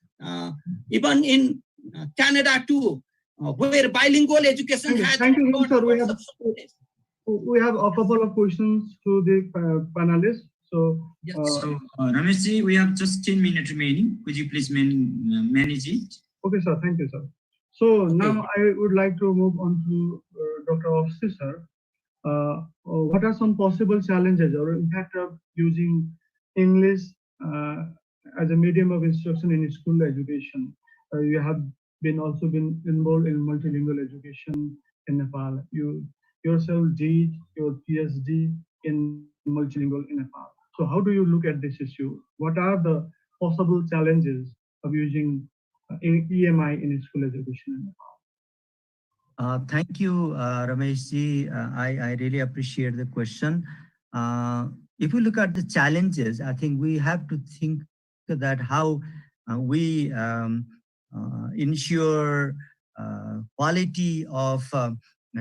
even in Canada too, where bilingual education has. Thank you, sir. We have a couple of questions to the panelists. So, yes. Rameshji, we have just 10 minutes remaining. Could you please manage it? Okay, sir. Thank you, sir. So now I would like to move on to Dr. Awasthi, sir. What are some possible challenges or impact of using English as a medium of instruction in school education? You have also been involved in multilingual education in Nepal. You yourself did your PhD in multilingual in Nepal. So how do you look at this issue? What are the possible challenges of using EMI in school education in Nepal? Thank you, Rameshji. I really appreciate the question. If we look at the challenges, I think we have to think that how we ensure quality of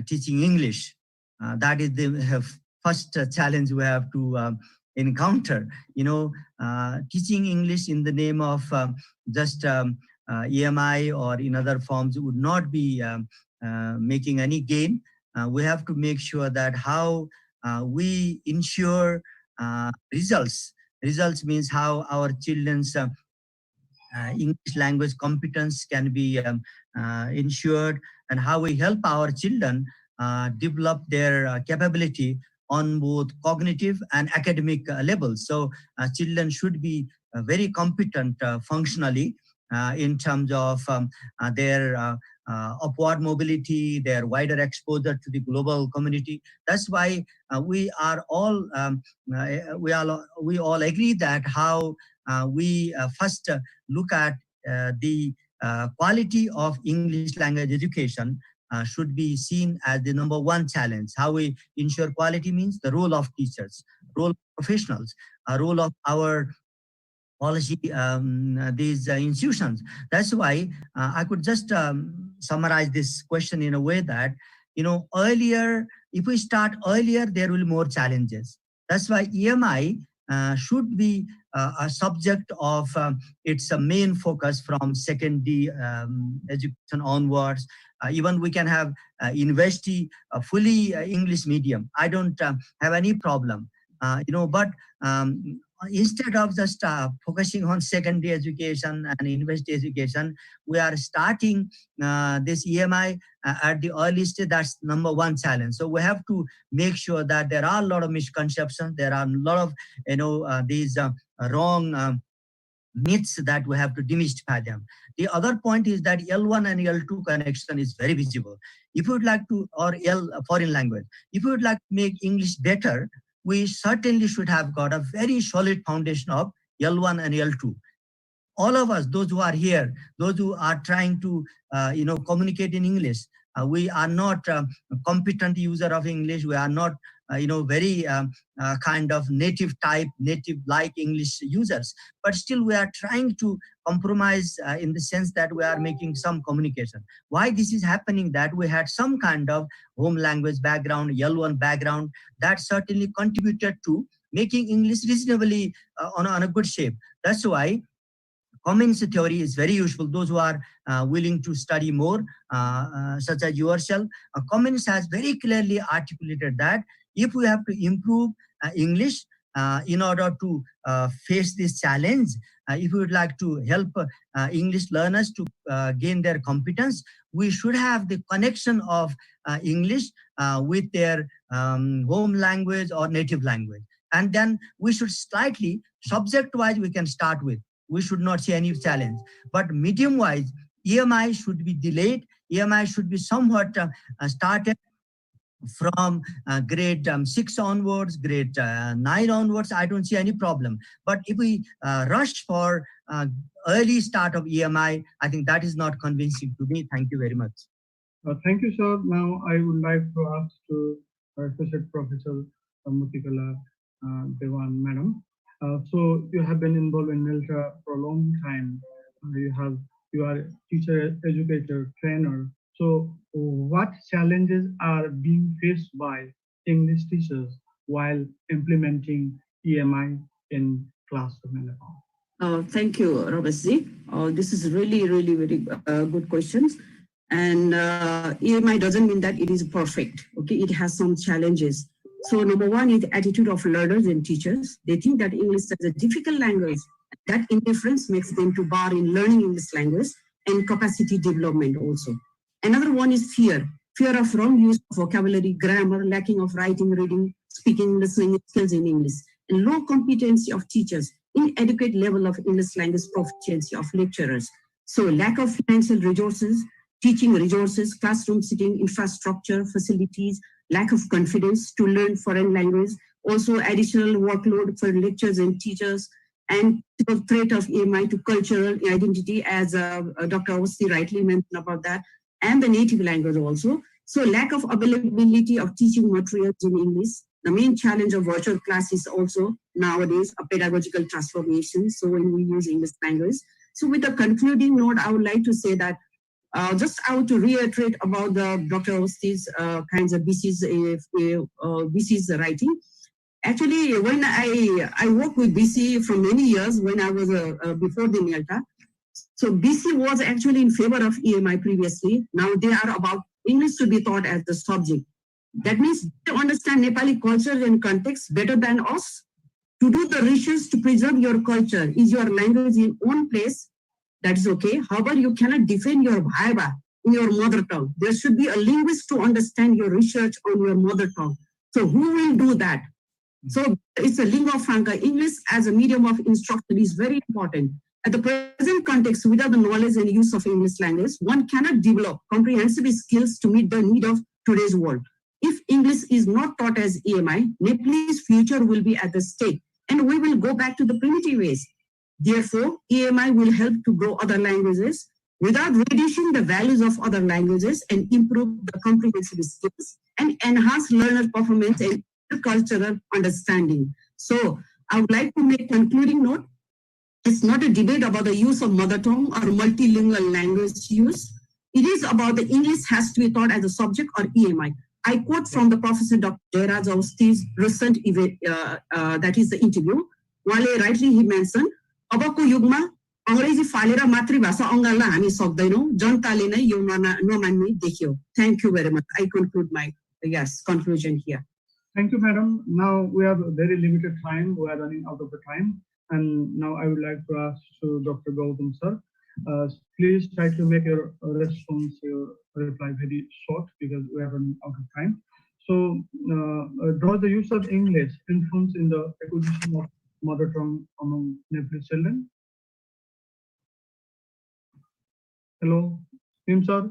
teaching English. That is the first challenge we have to encounter. You know, teaching English in the name of just EMI or in other forms would not be making any gain. We have to make sure that how we ensure results. Results means how our children's English language competence can be ensured, and how we help our children develop their capability on both cognitive and academic levels. So children should be very competent functionally in terms of their upward mobility, their wider exposure to the global community. That's why we all agree that how we first look at the quality of English language education should be seen as the #1 challenge. How we ensure quality means the role of teachers, role of professionals, role of our policy, these institutions. That's why I could just summarize this question in a way that, you know, earlier, if we start earlier, there will be more challenges. That's why EMI should be a subject of its main focus from secondary education onwards. Even we can have university fully English medium. I don't have any problem. You know, but instead of just focusing on secondary education and university education, we are starting this EMI at the early stage. That's number one challenge. So we have to make sure that there are a lot of misconceptions. There are a lot of, these wrong myths that we have to demystify them. The other point is that L1 and L2 connection is very visible. If you would like to, or L foreign language, if you would like to make English better, we certainly should have got a very solid foundation of L1 and L2. All of us, those who are here, those who are trying to, communicate in English, we are not a competent user of English. We are not, very kind of native-like English users. But still, we are trying to compromise in the sense that we are making some communication. Why this is happening? That we had some kind of home language background, L1 background, that certainly contributed to making English reasonably on a good shape. That's why comments theory is very useful. Those who are willing to study more, such as yourself, comments has very clearly articulated that if we have to improve English in order to face this challenge, if we would like to help English learners to gain their competence, we should have the connection of English with their home language or native language. And then we should slightly, subject-wise, we can start with. We should not see any challenge. But medium-wise, EMI should be delayed. EMI should be somewhat started from grade 6 onwards, grade 9 onwards. I don't see any problem. But if we rush for early start of EMI, I think that is not convincing to me. Thank you very much. Thank you, sir. Now I would like to ask to Associate Professor Mutikala Dewan, Madam. So you have been involved in NELTA for a long time. You are a teacher, educator, trainer. So what challenges are being faced by English teachers while implementing EMI in classroom in Nepal? Thank you, Robesji. This is really, really very good questions. And EMI doesn't mean that it is perfect. Okay, it has some challenges. So number one is the attitude of learners and teachers. They think that English is a difficult language. That indifference makes them to bar in learning English language and capacity development also. Another one is fear of wrong use of vocabulary, grammar, lacking of writing, reading, speaking, listening skills in English, and low competency of teachers, inadequate level of English language proficiency of lecturers. So lack of financial resources, teaching resources, classroom sitting, infrastructure, facilities, lack of confidence to learn foreign language, also additional workload for lecturers and teachers, and the threat of EMI to cultural identity, as Dr. Awasthi rightly mentioned about that, and the native language also. So lack of availability of teaching materials in English. The main challenge of virtual class is also nowadays a pedagogical transformation. So when we use English language. So with a concluding note, I would like to say that just I want to reiterate about the Dr. Awasthi's kinds of BC's writing. Actually, when I worked with BC for many years when I was before the NELTA. So BC was actually in favor of EMI previously. Now they are about English to be taught as the subject. That means they understand Nepali culture and context better than us. To do the research to preserve your culture, is your language in own place? That is okay. However, you cannot defend your bhaiba in your mother tongue. There should be a linguist to understand your research on your mother tongue. So who will do that? So it's a lingua franca. English as a medium of instruction is very important. At the present context, without the knowledge and use of English language, one cannot develop comprehensive skills to meet the need of today's world. If English is not taught as EMI, Nepalese future will be at the stake, and we will go back to the primitive ways. Therefore, EMI will help to grow other languages without reducing the values of other languages and improve the comprehensive skills and enhance learner performance and cultural understanding. So I would like to make a concluding note. It's not a debate about the use of mother tongue or multilingual language use. It is about the English has to be taught as a subject or EMI. I quote from the Professor Dr. Jairaj Awasthi's recent event, that is the interview. Wale rightly he mentioned, अबको युगमा अंग्रेजी फालेर मातृभाषा अङ्गाल्न हामी सक्दैनौं जनताले नै यो नमान्ने देखियो. Thank you very much. I conclude my conclusion here. Thank you, madam. Now we have a very limited time. We are running out of the time. And now I would like to ask to Dr. Gautam sir, please try to make your response, your reply very short because we are running out of time. So, does the use of English influence in the acquisition of mother tongue among Nepalese children? Hello, Tim sir,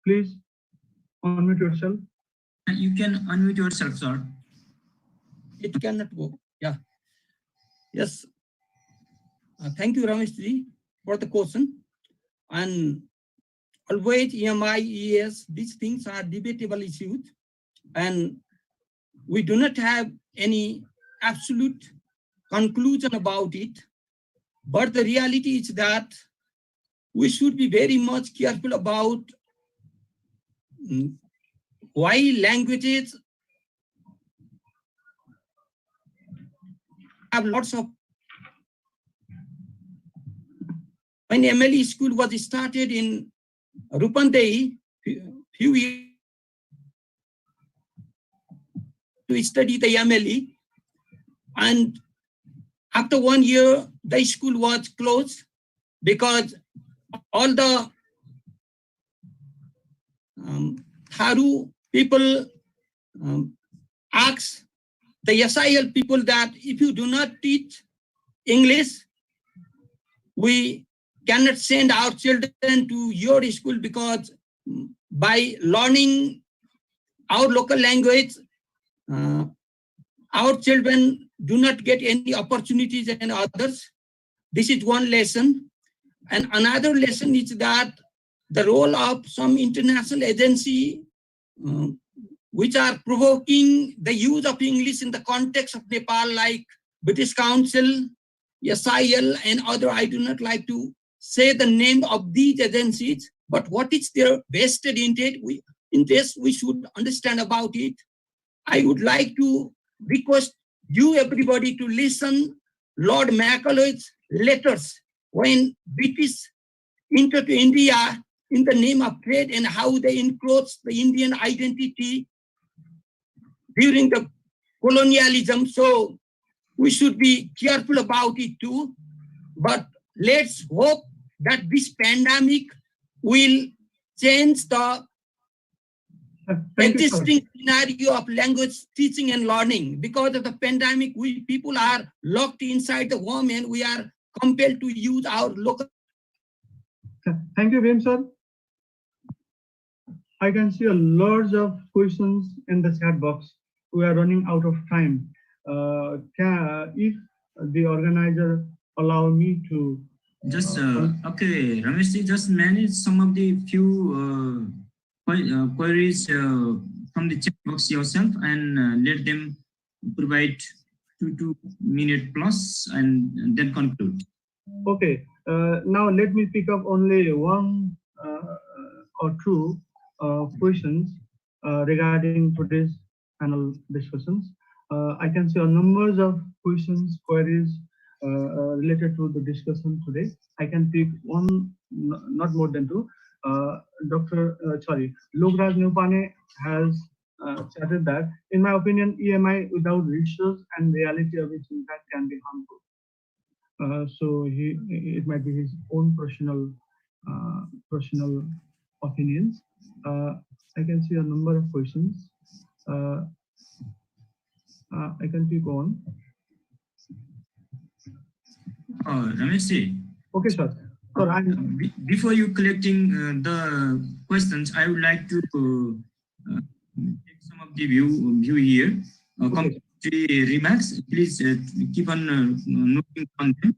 please unmute yourself. You can unmute yourself, sir. It cannot go. Yeah. Yes. Thank you, Rameshji, for the question. And always EMI, ES, these things are debatable issues. And we do not have any absolute conclusion about it. But the reality is that we should be very much careful about why languages have lots of. When MLE school was started in Rupandei, few years to study the MLE, and after 1 year, the school was closed because all the Tharu people asked the SIL people that if you do not teach English, we cannot send our children to your school because by learning our local language, our children do not get any opportunities and others. This is one lesson. And another lesson is that the role of some international agency which are provoking the use of English in the context of Nepal, like British Council, SIL, and other. I do not like to say the name of these agencies, but what is their vested intent? We should understand about it. I would like to request you everybody to listen Lord Macaulay's letters when British entered India in the name of trade and how they encroached the Indian identity during the colonialism. So we should be careful about it too. But let's hope that this pandemic will change the existing scenario of language teaching and learning. Because of the pandemic, people are locked inside the home and we are compelled to use our local. Thank you, Vim sir. I can see a lot of questions in the chat box. We are running out of time. If the organizer allow me to just okay, Rameshji, just manage some of the few queries from the chat box yourself and let them provide 2 minute plus and then conclude. Okay, now let me pick up only one or two questions regarding today's panel discussions. I can see a numbers of questions, queries related to the discussion today. I can pick one, not more than two. Lograj Nupane has stated that, in my opinion, EMI without research and reality of its impact can be harmful. So it might be his own personal opinions. I can see a number of questions. I can keep on. Rameshji. Okay, sir. Before you collecting the questions, I would like to take some of the view here. Remarks. Please keep on noting on them.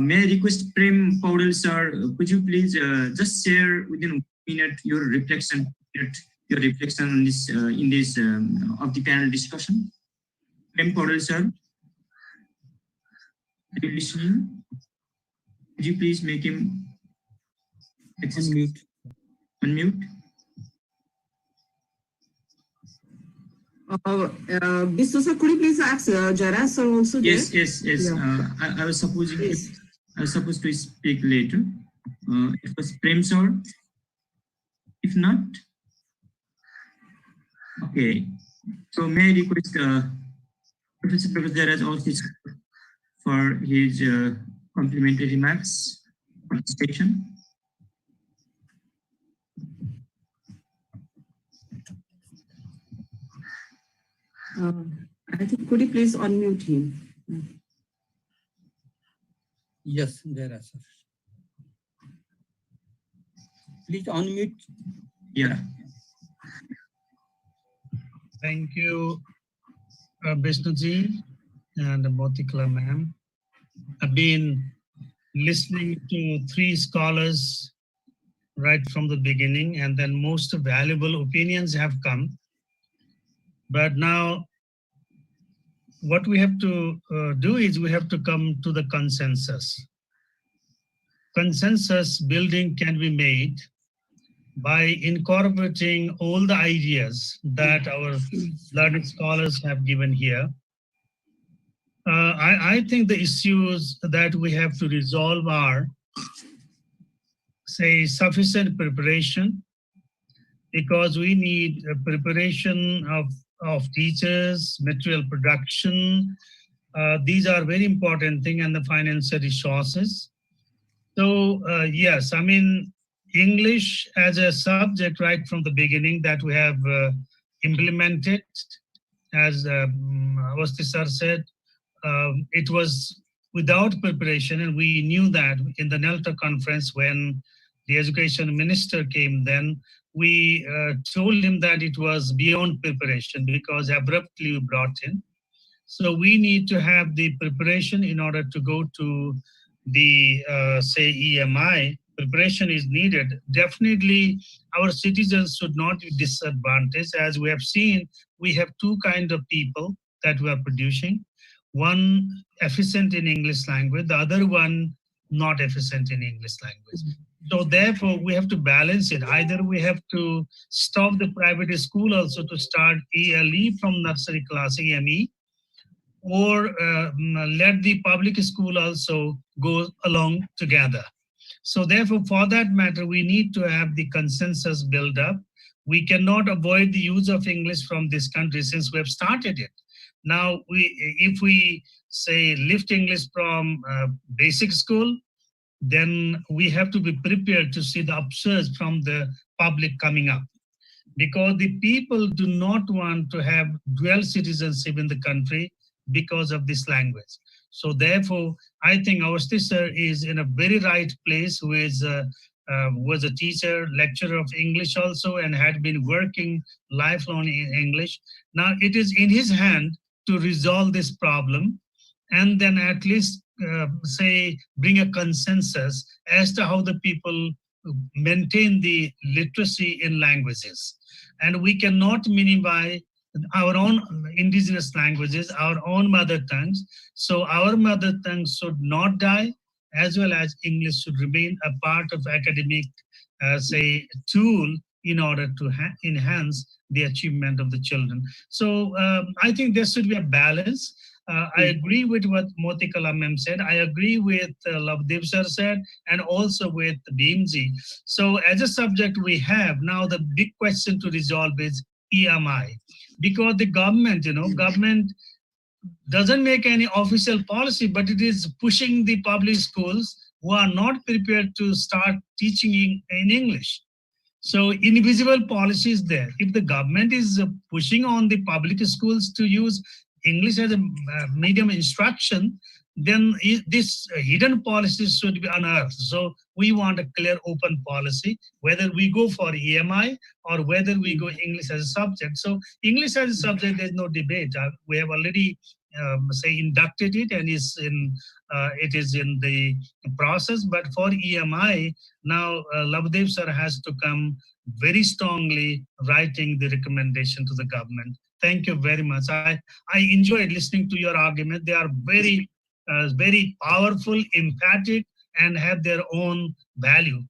May I request Prem Paudel sir, could you please just share within 1 minute your reflection on this in this of the panel discussion? Prem Paudel sir, are you listening? Could you please make him unmute? Unmute. Mr. Sir, could you please ask Jaras sir also? Yes. Yeah. I was supposed to speak later. It was Prem sir. If not, okay. So may I request Professor Jairaj also for his complimentary remarks participation. I think, could you please unmute him? Yes, there are, sir. Please unmute. Yeah. Thank you, Vishnuji and Motikala ma'am. I've been listening to three scholars right from the beginning, and then most valuable opinions have come. But now what we have to do is we have to come to the consensus. Consensus building can be made by incorporating all the ideas that our learned scholars have given here. I think the issues that we have to resolve are, say, sufficient preparation, because we need a preparation of teachers, material production. These are very important things, and the financial resources. So yes, I mean, English as a subject right from the beginning that we have implemented, as Awasthi sir said, it was without preparation, and we knew that in the NELTA conference when the education minister came then, we told him that it was beyond preparation because abruptly brought in. So we need to have the preparation in order to go to the, say, EMI. Preparation is needed. Definitely, our citizens should not be disadvantaged. As we have seen, we have two kinds of people that we are producing. One efficient in English language, the other one not efficient in English language. So therefore, we have to balance it. Either we have to stop the private school also to start ELE from nursery class, EME, or let the public school also go along together. So therefore, for that matter, we need to have the consensus build up. We cannot avoid the use of English from this country since we have started it. Now, if we say lift English from basic school, then we have to be prepared to see the upsurge from the public coming up, because the people do not want to have dual citizenship in the country because of this language. So therefore, I think our sister is in a very right place, who is was a teacher, lecturer of English also, and had been working lifelong in English. Now it is in his hand to resolve this problem, and then at least say bring a consensus as to how the people maintain the literacy in languages. And we cannot minimize our own indigenous languages, our own mother tongues. So our mother tongue should not die, as well as English should remain a part of academic, say, tool in order to enhance the achievement of the children. So I think there should be a balance. I agree with what Motikala ma'am said. I agree with Lavdev sir said, and also with Bhimji. So as a subject we have, now the big question to resolve is EMI. Because the government, government doesn't make any official policy, but it is pushing the public schools who are not prepared to start teaching in English. So invisible policy is there. If the government is pushing on the public schools to use English as a medium instruction, then this hidden policies should be unearthed. So we want a clear, open policy, whether we go for EMI or whether we go English as a subject. So English as a subject, there's no debate. We have already say inducted it, and it is in the process. But for EMI, now Lavdev sir has to come very strongly writing the recommendation to the government. Thank you very much. I enjoyed listening to your argument. They are very, very powerful, emphatic, and have their own value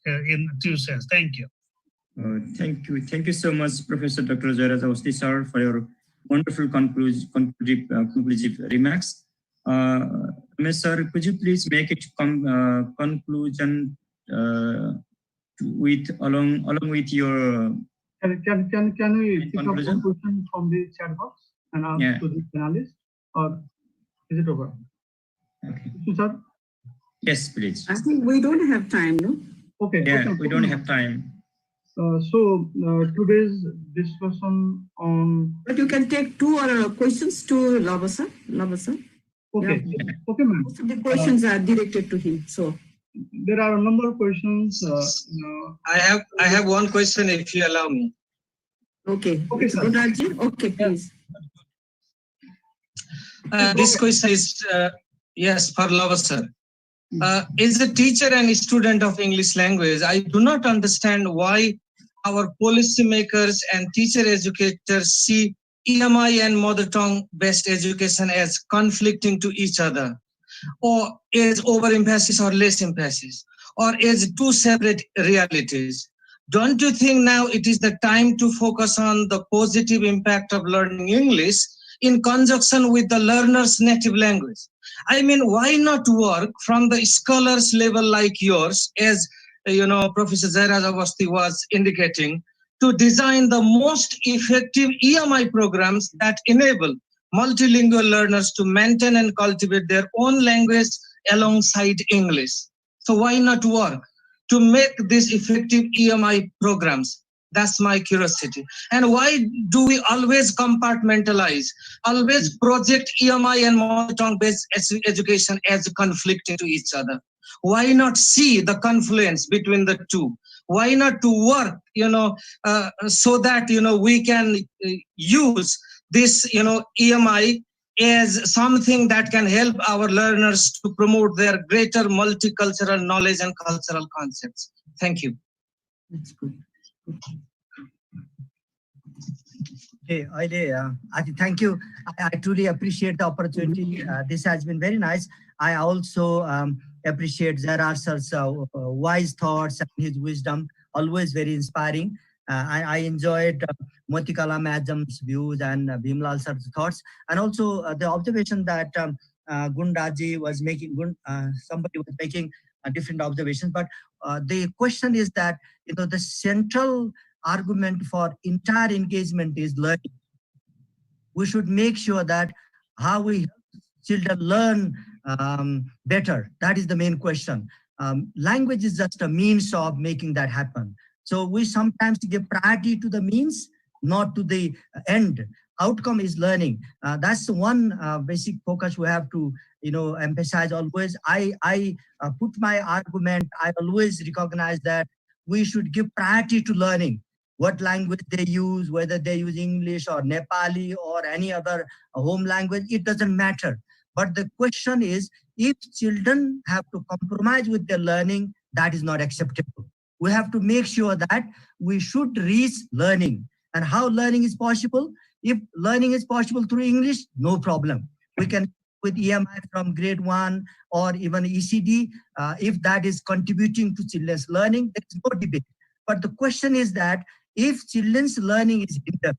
in two sense. Thank you. Thank you. Thank you so much, Professor Dr. Jairaj Awasthi sir, for your wonderful conclusive remarks. Ms. Sir, could you please make it conclusion along with your Can we In pick up conclusion? one question from the chat box and ask Yeah. to the panelists, or is it over? Okay. Sir? Yes, please. I think we don't have time, no? Okay. Yeah, okay. we don't have time. Today's discussion on. But you can take two questions to Labasa. Okay. Yeah. Okay, ma'am. Most of the questions are directed to him. So there are a number of questions. I have one question, if you allow me. okay. Okay, It's sir. good, Raji. Okay, please. This question is yes for Lava sir. As a teacher and a student of English language, I do not understand why our policymakers and teacher educators see EMI and mother tongue based education as conflicting to each other, or as over-emphasis or less emphasis, or as two separate realities. Don't you think now it is the time to focus on the positive impact of learning English in conjunction with the learner's native language? I mean, why not work from the scholars level like yours, as Professor Zairaj Awasthi was indicating, to design the most effective EMI programs that enable multilingual learners to maintain and cultivate their own language alongside English? So why not work to make these effective EMI programs? That's my curiosity. And why do we always compartmentalize, always project EMI and mother tongue based education as conflicting to each other? Why not see the confluence between the two? Why not to work, so that, we can use this, EMI as something that can help our learners to promote their greater multicultural knowledge and cultural concepts. Thank you. That's good. Okay, thank you. I truly appreciate the opportunity. This has been very nice. I also appreciate Zairaj sir's wise thoughts and his wisdom, always very inspiring. I enjoyed Motikala Madam's views and Bhimlal sir's thoughts, and also the observation that Gundaji was making. Somebody was making different observations, but the question is that the central argument for entire engagement is learning. We should make sure that how we help children learn better. That is the main question. Language is just a means of making that happen. So we sometimes give priority to the means, not to the end. Outcome is learning. That's the one basic focus we have to emphasize always. I put my argument, I always recognize that we should give priority to learning. What language they use, whether they use English or Nepali or any other home language, it doesn't matter. But the question is, if children have to compromise with their learning, that is not acceptable. We have to make sure that we should reach learning. And how learning is possible? If learning is possible through English, no problem. We can with EMI from grade 1 or even ECD, if that is contributing to children's learning, there is no debate. But the question is that if children's learning is hindered,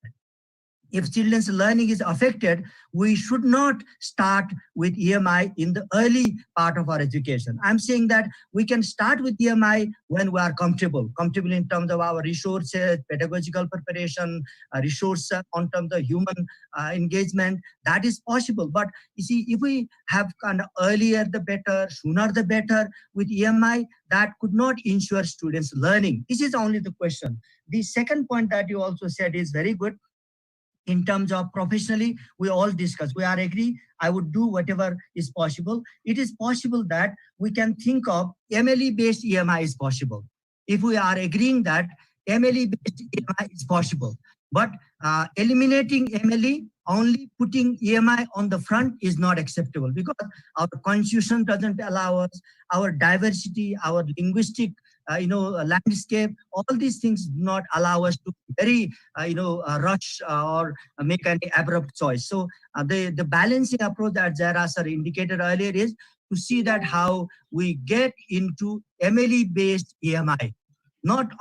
if children's learning is affected, we should not start with EMI in the early part of our education. I'm saying that we can start with EMI when we are comfortable in terms of our resources, pedagogical preparation, resource on terms of human engagement. That is possible. But you see, if we have kind of earlier the better, sooner the better with EMI, that could not ensure students' learning. This is only the question. The second point that you also said is very good. In terms of professionally, we all discuss, we are agree, I would do whatever is possible. It is possible that we can think of MLE-based EMI is possible. If we are agreeing that MLE-based EMI is possible, but eliminating MLE, only putting EMI on the front is not acceptable because our constitution doesn't allow us, our diversity, our linguistic landscape, all these things do not allow us to very, rush or make any abrupt choice. So the balancing approach that Zairaj sir indicated earlier is to see that how we get into MLE-based EMI. Not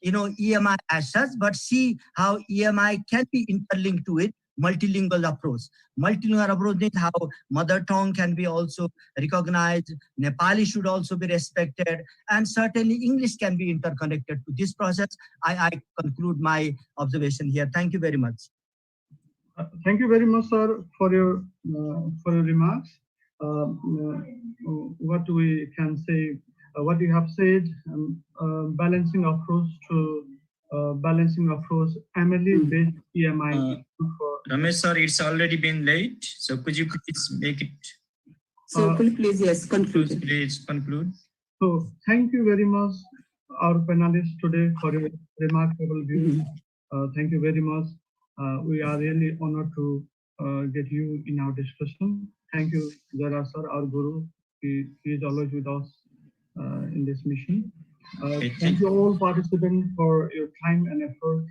EMI as such, but see how EMI can be interlinked to it multilingual approach. Multilingual approach means how mother tongue can be also recognized, Nepali should also be respected, and certainly English can be interconnected to this process. I conclude my observation here. Thank you very much. Thank you very much, sir, for your remarks. What we can say, what you have said, balancing approach to MLE based EMI. Ramesh sir, it's already been late, so could you please make it? So could you please, yes, conclude. Please conclude. So thank you very much, our panelists today, for your remarkable views. Thank you very much. We are really honored to get you in our discussion. Thank you, Jara sir, our guru. He is always with us in this mission. Thank you all participants for your time and effort.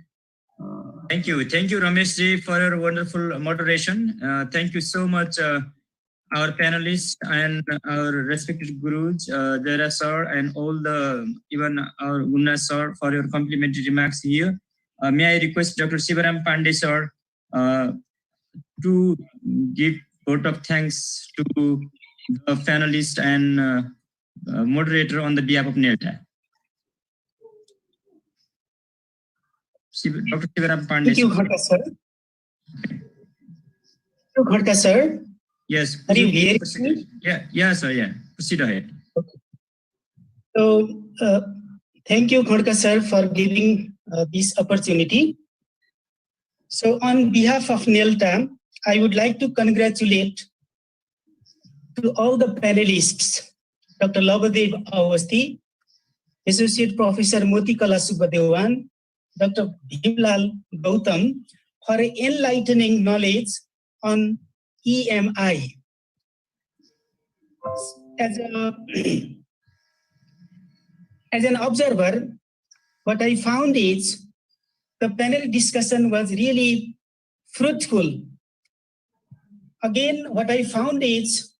Thank you, Ramesh ji, for your wonderful moderation. Thank you so much, our panelists and our respected gurus, Jara sir, and all the even our Gunna sir for your complimentary remarks here. May I request Dr. Sivaram Pandey sir to give vote of thanks to the panelist and moderator on the behalf of NELTA. Dr. Sivaram Pandey. Thank you, Kharka sir. Kharka sir. Yes. Are you hearing me? Yeah, sir. Yeah. Proceed ahead. Okay. So, thank you, Kharka sir, for giving this opportunity. So, on behalf of NELTA, I would like to congratulate to all the panelists, Dr. Lavadev Awasthi, Associate Professor Motikala Subbadewan, Dr. Bhimlal Gautam, for enlightening knowledge on EMI. As an observer, what I found is the panel discussion was really fruitful. Again, what I found is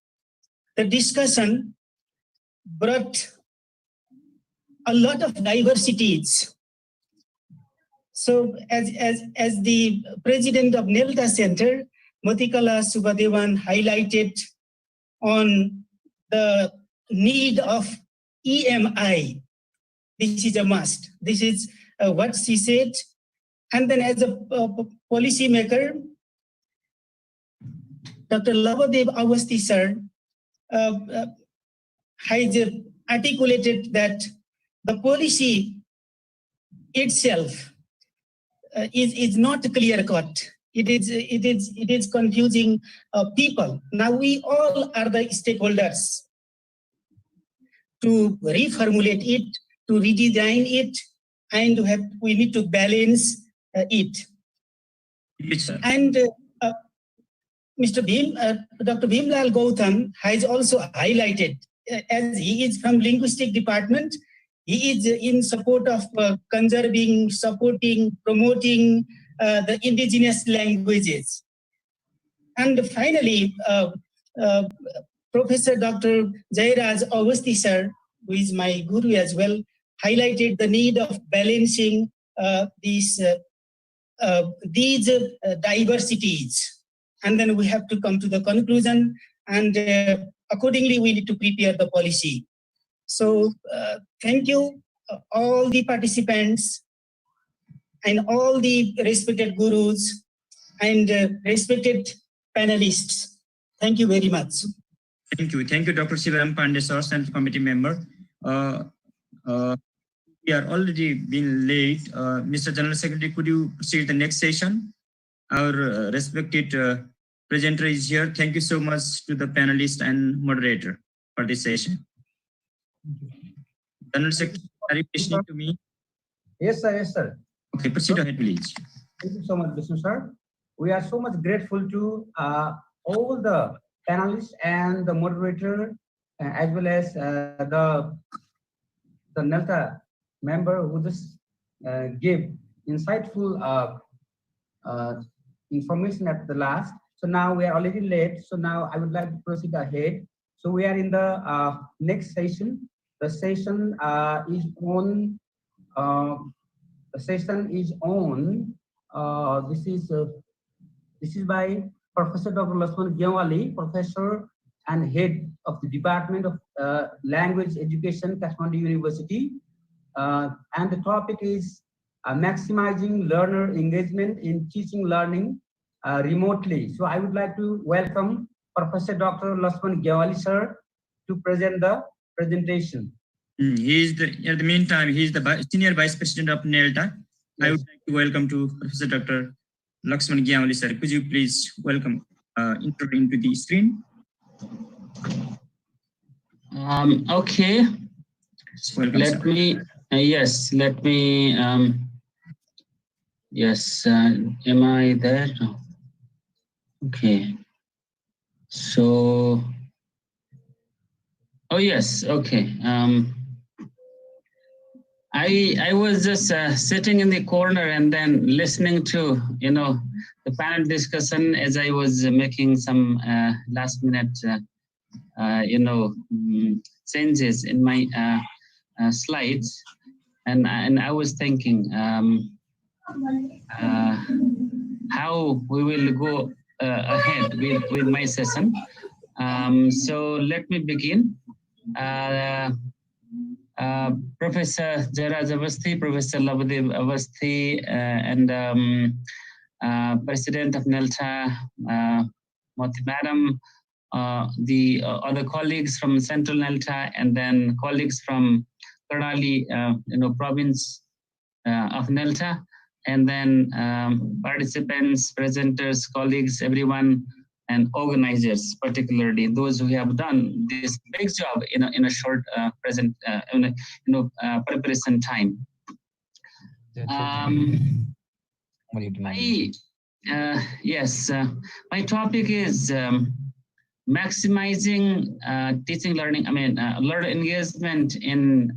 the discussion brought a lot of diversities. So as the president of NELTA Center, Motikala Subbadewan highlighted on the need of EMI. This is a must. This is what she said. And then as a policy maker, Dr. Lavadev Awasthi sir has articulated that the policy itself is not clear cut. It is confusing people. Now we all are the stakeholders to reformulate it, to redesign it, and we need to balance it. Yes, sir. And Dr. Bhimlal Gautam has also highlighted, as he is from linguistic department, he is in support of conserving, supporting, promoting the indigenous languages. And finally, Professor Dr. Jairaj Awasthi sir, who is my guru as well, highlighted the need of balancing these diversities. And then we have to come to the conclusion, and accordingly we need to prepare the policy. So thank you all the participants and all the respected gurus and respected panelists. Thank you very much. Thank you, Dr. Sivaram Pandey, sir, Central Committee member. We are already been late. Mr. General Secretary, could you proceed the next session? Our respected presenter is here. Thank you so much to the panelist and moderator for this session. General Secretary, are you listening to me? Yes, sir. Yes, sir. Okay, proceed ahead, please. Thank you so much, Vishnu sir. We are so much grateful to all the panelists and the moderator, as well as the NELTA member who just gave insightful information at the last. So now we are already late. So now I would like to proceed ahead. So we are in the next session. The session is on. This is This is by Professor Dr. Lakshman Gyawali, Professor and Head of the Department of Language Education, Kathmandu University. And the topic is maximizing learner engagement in teaching learning remotely. So I would like to welcome Professor Dr. Lakshman Gyawali, sir, to present the presentation. He is at the meantime, he is the Senior Vice President of NELTA. Yes. I would like to welcome to Professor Dr. Lakshman Gyawali, sir. Could you please welcome intro into the screen? Okay. Welcome, let sir. me, yes, let me, yes, am I there? No. Okay. So, oh yes, okay. I was just sitting in the corner and then listening to, the panel discussion as I was making some last minute, changes in my slides. And I was thinking how we will go ahead with my session. So let me begin. Professor Jairaj Avasthi, Professor Lavadev Avasthi, and President of NELTA, Moti Madam, the other colleagues from Central NELTA, and then colleagues from Karnali, province of NELTA, and then participants, presenters, colleagues, everyone, and organizers, particularly those who have done this big job in a short preparation time. My topic is maximizing teaching learning. Learner engagement in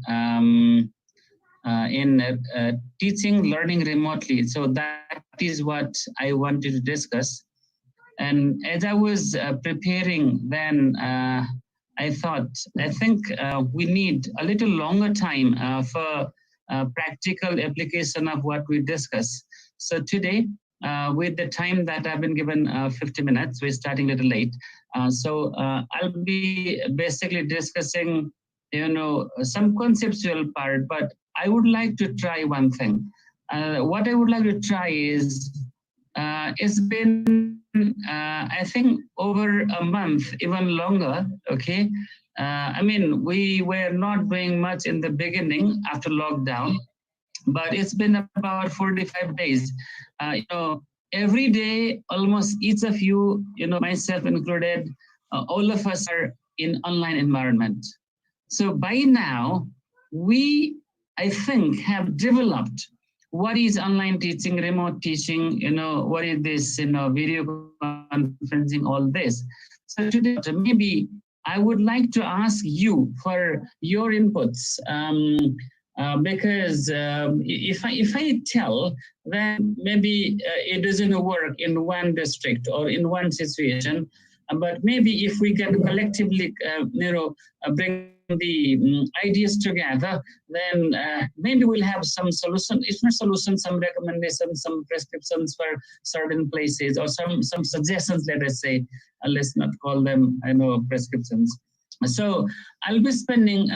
teaching learning remotely. So that is what I wanted to discuss. And as I was preparing, then I think we need a little longer time for practical application of what we discuss. So today, with the time that I've been given 50 minutes, we're starting a little late. So I'll be basically discussing, some conceptual part, but I would like to try one thing. What I would like to try is, it's been, I think, over a month, even longer, okay? We were not doing much in the beginning after lockdown, but it's been about 45 days. Every day, almost each of you, myself included, all of us are in online environment. So by now, we, I think, have developed what is online teaching, remote teaching, what is this, video conferencing, all this. So today, maybe I would like to ask you for your inputs, because if I tell, then maybe it doesn't work in one district or in one situation, but maybe if we can collectively, bring the ideas together, then maybe we'll have some solution, if not solution, some recommendations, some prescriptions for certain places, or some suggestions, let us say, let's not call them, prescriptions. So I'll be spending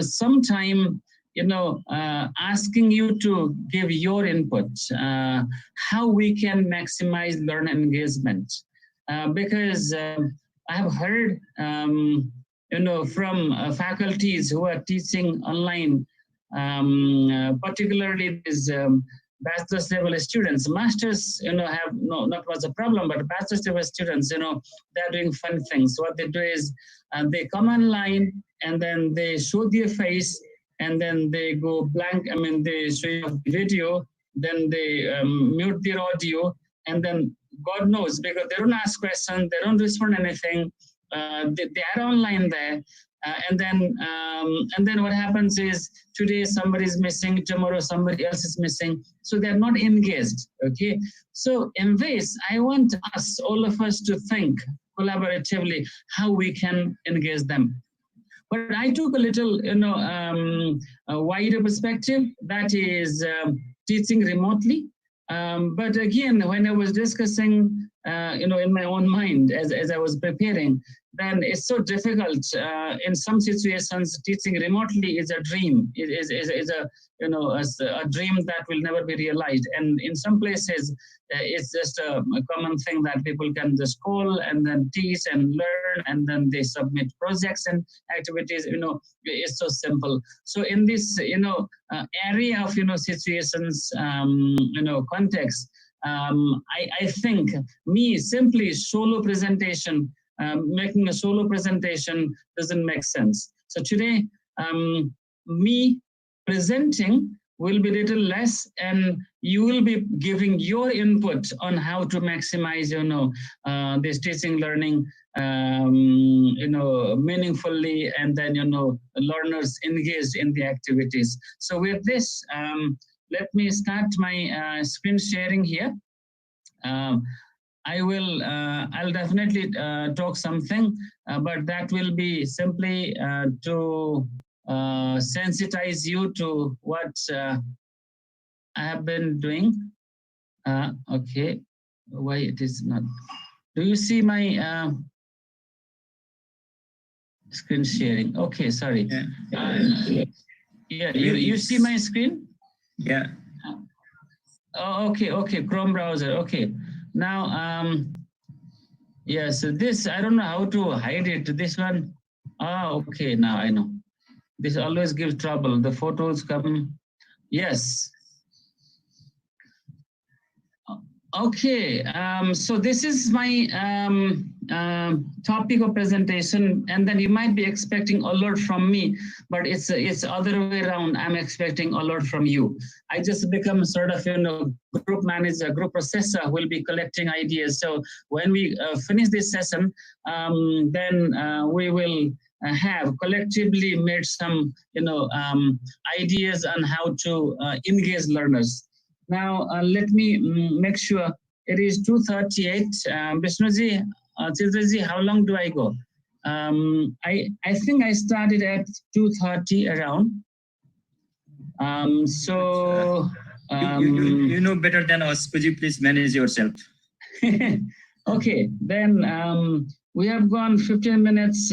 some time, asking you to give your input, how we can maximize learner engagement. Because I have heard, from faculties who are teaching online, particularly these bachelor's level students. Masters, have not much a problem, but bachelor's level students, they're doing fun things. What they do is they come online and then they show their face and then they go blank. They show the video, then they mute their audio, and then God knows, because they don't ask questions, they don't respond anything. They are online there, and then what happens is today somebody is missing, tomorrow somebody else is missing, so they're not engaged. Okay, so in this, I want us, all of us, to think collaboratively how we can engage them. But I took a little, a wider perspective, that is teaching remotely. But again, when I was discussing in my own mind as I was preparing, then it's so difficult. In some situations, teaching remotely is a dream. It is a dream that will never be realized. And in some places, it's just a common thing that people can just call and then teach and learn, and then they submit projects and activities. It's so simple. So in this area of situations, context, I think me simply solo presentation, making a solo presentation doesn't make sense. So today, me presenting will be little less, and you will be giving your input on how to maximize, this teaching learning, meaningfully, and then, learners engaged in the activities. So with this, let me start my screen sharing here. I'll definitely talk something, but that will be simply to sensitize you to what I have been doing. Okay, why it is not? Do you see my screen sharing? Okay, sorry. Yeah, you see my screen? Yeah. Oh, okay, Chrome browser. Okay. Now, yes, this, I don't know how to hide it. This one, okay, now I know. This always gives trouble. The photos come, yes. Okay, so this is my topic of presentation, and then you might be expecting a lot from me, but it's other way around. I'm expecting a lot from you. I just become sort of group manager, group processor, will be collecting ideas. So when we finish this session, then we will have collectively made some ideas on how to engage learners. Now, let me make sure it is 2:38. Vishnuji, Chitraji, how long do I go? I think I started at 2:30 around. You know better than us. Could you please manage yourself? Okay, then we have gone 15 minutes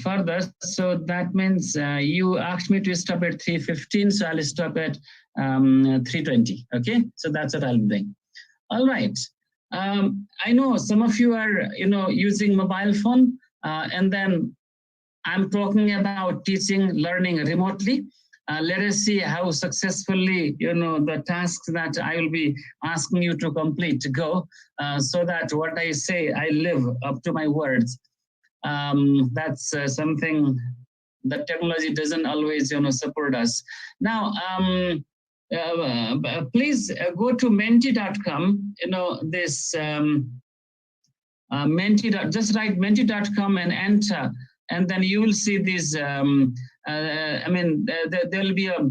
further. So that means you asked me to stop at 3:15, so I'll stop at 3:20. Okay, so that's what I'll be doing. All right. I know some of you are using mobile phone, and then I'm talking about teaching, learning remotely. Let us see how successfully the tasks that I will be asking you to complete go, so that what I say, I live up to my words. That's something that technology doesn't always support us. Now, please go to menti.com. This just write menti.com and enter, and then you will see this. There'll be a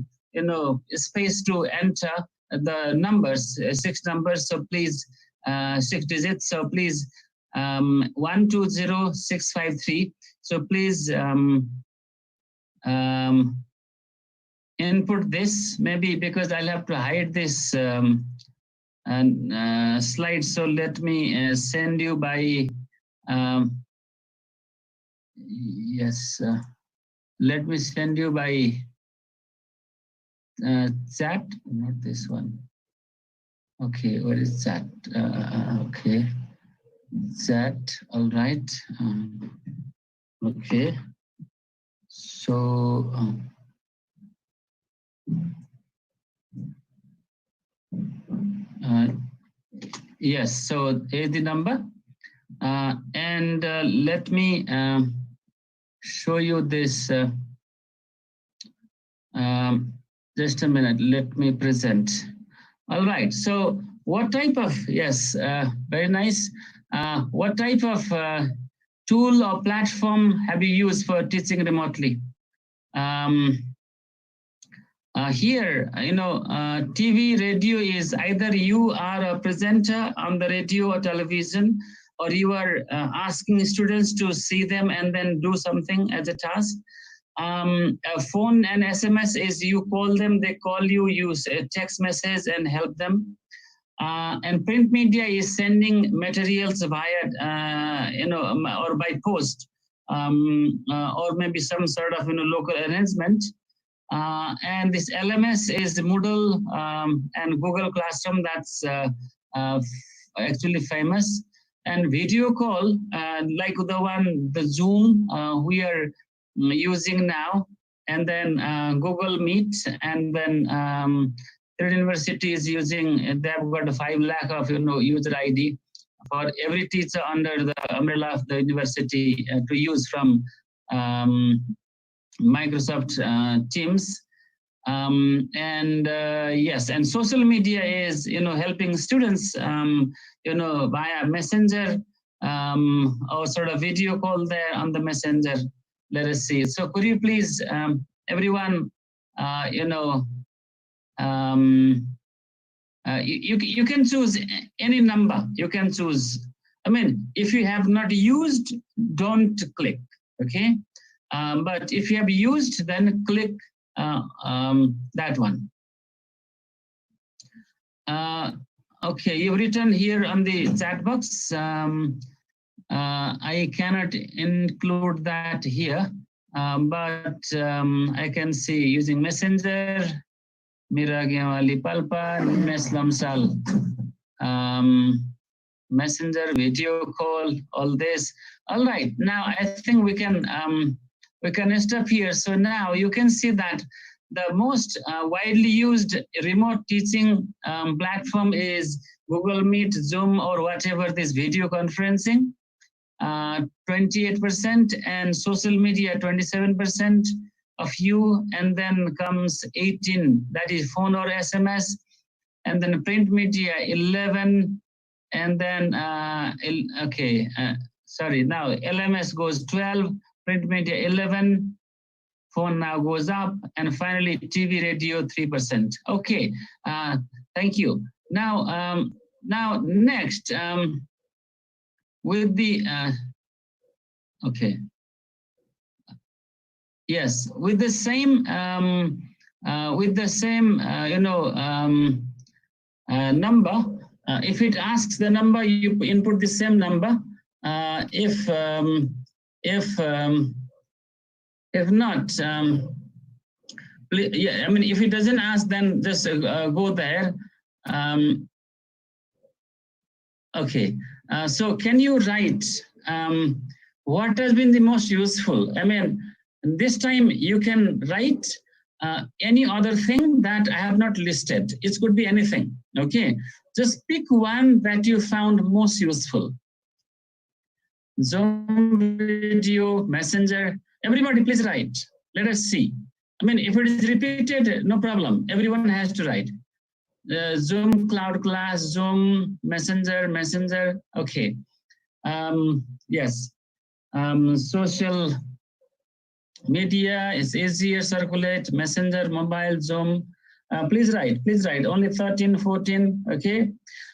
space to enter the numbers, 6 numbers. So please, 6 digits. So please, 120653. So please input this, maybe because I'll have to hide this slide. So let me send you by, yes, let me send you by chat, not this one. Okay, what is chat? Okay, chat, all right. Okay, so yes, so here's the number, and let me show you this. Just a minute, let me present. All right, so what type of, yes, very nice. What type of tool or platform have you used for teaching remotely? Here, TV, radio is either you are a presenter on the radio or television, or you are asking students to see them and then do something as a task. A phone and SMS is you call them, they call you, use a text message and help them. And print media is sending materials via, or by post, or maybe some sort of, local arrangement. And this LMS is Moodle and Google Classroom. That's actually famous. And video call, like the Zoom we are using now, and then Google Meet, and then Trade University is using, they've got 5 lakh of user ID for every teacher under the umbrella of the university to use from Microsoft Teams. Yes, and social media is helping students via Messenger or sort of video call there on the Messenger. Let us see. So could you please everyone you can choose any number. You can choose. I mean, if you have not used, don't click. Okay, but if you have used, then click that one. Okay, you've written here on the chat box. I cannot include that here, but I can see using Messenger. Miragewali Palpa, Meslamsal, Messenger, video call, all this. All right, now I think we can stop here. So now you can see that the most widely used remote teaching platform is Google Meet, Zoom, or whatever this video conferencing, 28%, and social media, 27% of you, and then comes 18, that is phone or SMS, and then print media, 11, and then, sorry, now LMS goes 12, print media 11, phone now goes up, and finally TV, radio 3%. Okay, thank you. Now, next, with the, okay. Yes, with the same, number. If it asks the number, you input the same number. If not, yeah, I mean, if it doesn't ask, then just go there. Okay, so can you write what has been the most useful? I mean, this time you can write any other thing that I have not listed. It could be anything, okay? Just pick one that you found most useful. Zoom video, Messenger, everybody please write. Let us see. I mean, if it is repeated, no problem. Everyone has to write. Zoom, Cloud Class, Zoom, Messenger, okay. Yes, social media is easier, circulate, Messenger, mobile, Zoom. Please write, only 13, 14, okay?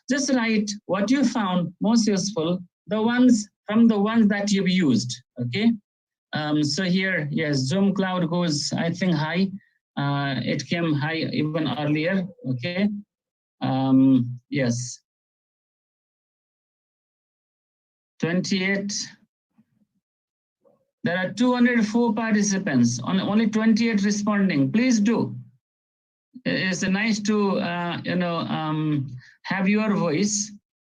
Just write what you found most useful, the ones that you've used, okay? So here, yes, Zoom Cloud goes, I think, high. It came high even earlier, okay? Yes. 28. There are 204 participants, only 28 responding. Please do. It's nice to, have your voice.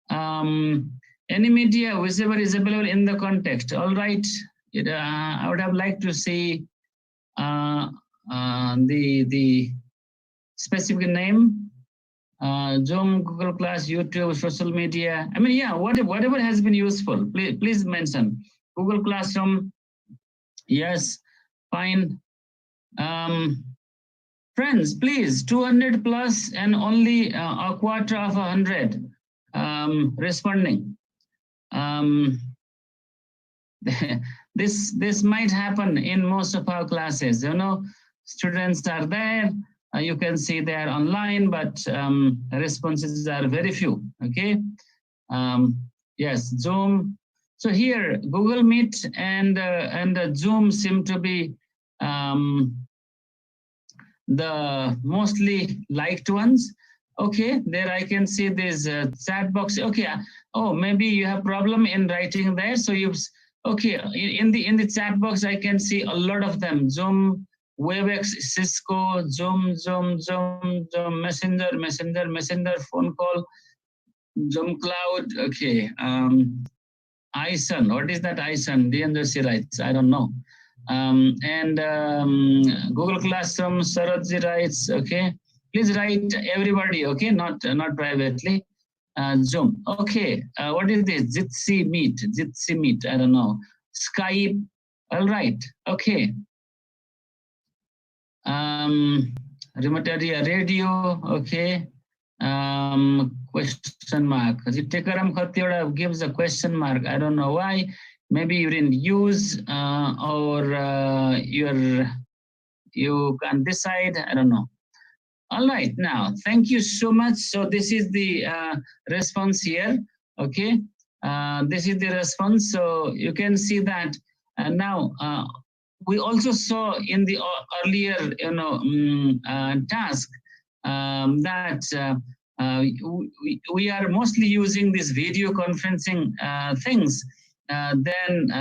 Any media, whichever is available in the context. All right. I would have liked to see the specific name, Zoom, Google Class, YouTube, social media. I mean, yeah, whatever has been useful, please mention. Google Classroom, yes, fine. Friends, please, 200 plus and only a quarter of 100 responding. This might happen in most of our classes. Students are there. You can see they are online, but responses are very few. Okay. Yes, Zoom. So here, Google Meet and Zoom seem to be the mostly liked ones. Okay, there I can see this chat box. Okay, oh, maybe you have problem in writing there. So you've, okay, in the chat box, I can see a lot of them. Zoom, Webex, Cisco, Zoom, Messenger, phone call, Zoom Cloud. Okay, ISON. What is that ISON? DNC writes. I don't know. And Google Classroom, Saratji writes. Okay, please write everybody. Okay, not privately. Zoom. Okay, what is this? Jitsi Meet. I don't know. Skype. All right. Okay. Remote area radio. Okay. Question mark. Tekaram Khatioda gives a question mark. I don't know why. Maybe you didn't use or you can decide. I don't know. All right. Now, thank you so much. So this is the response here. Okay. This is the response. So you can see that now we also saw in the earlier, task that we are mostly using these video conferencing things than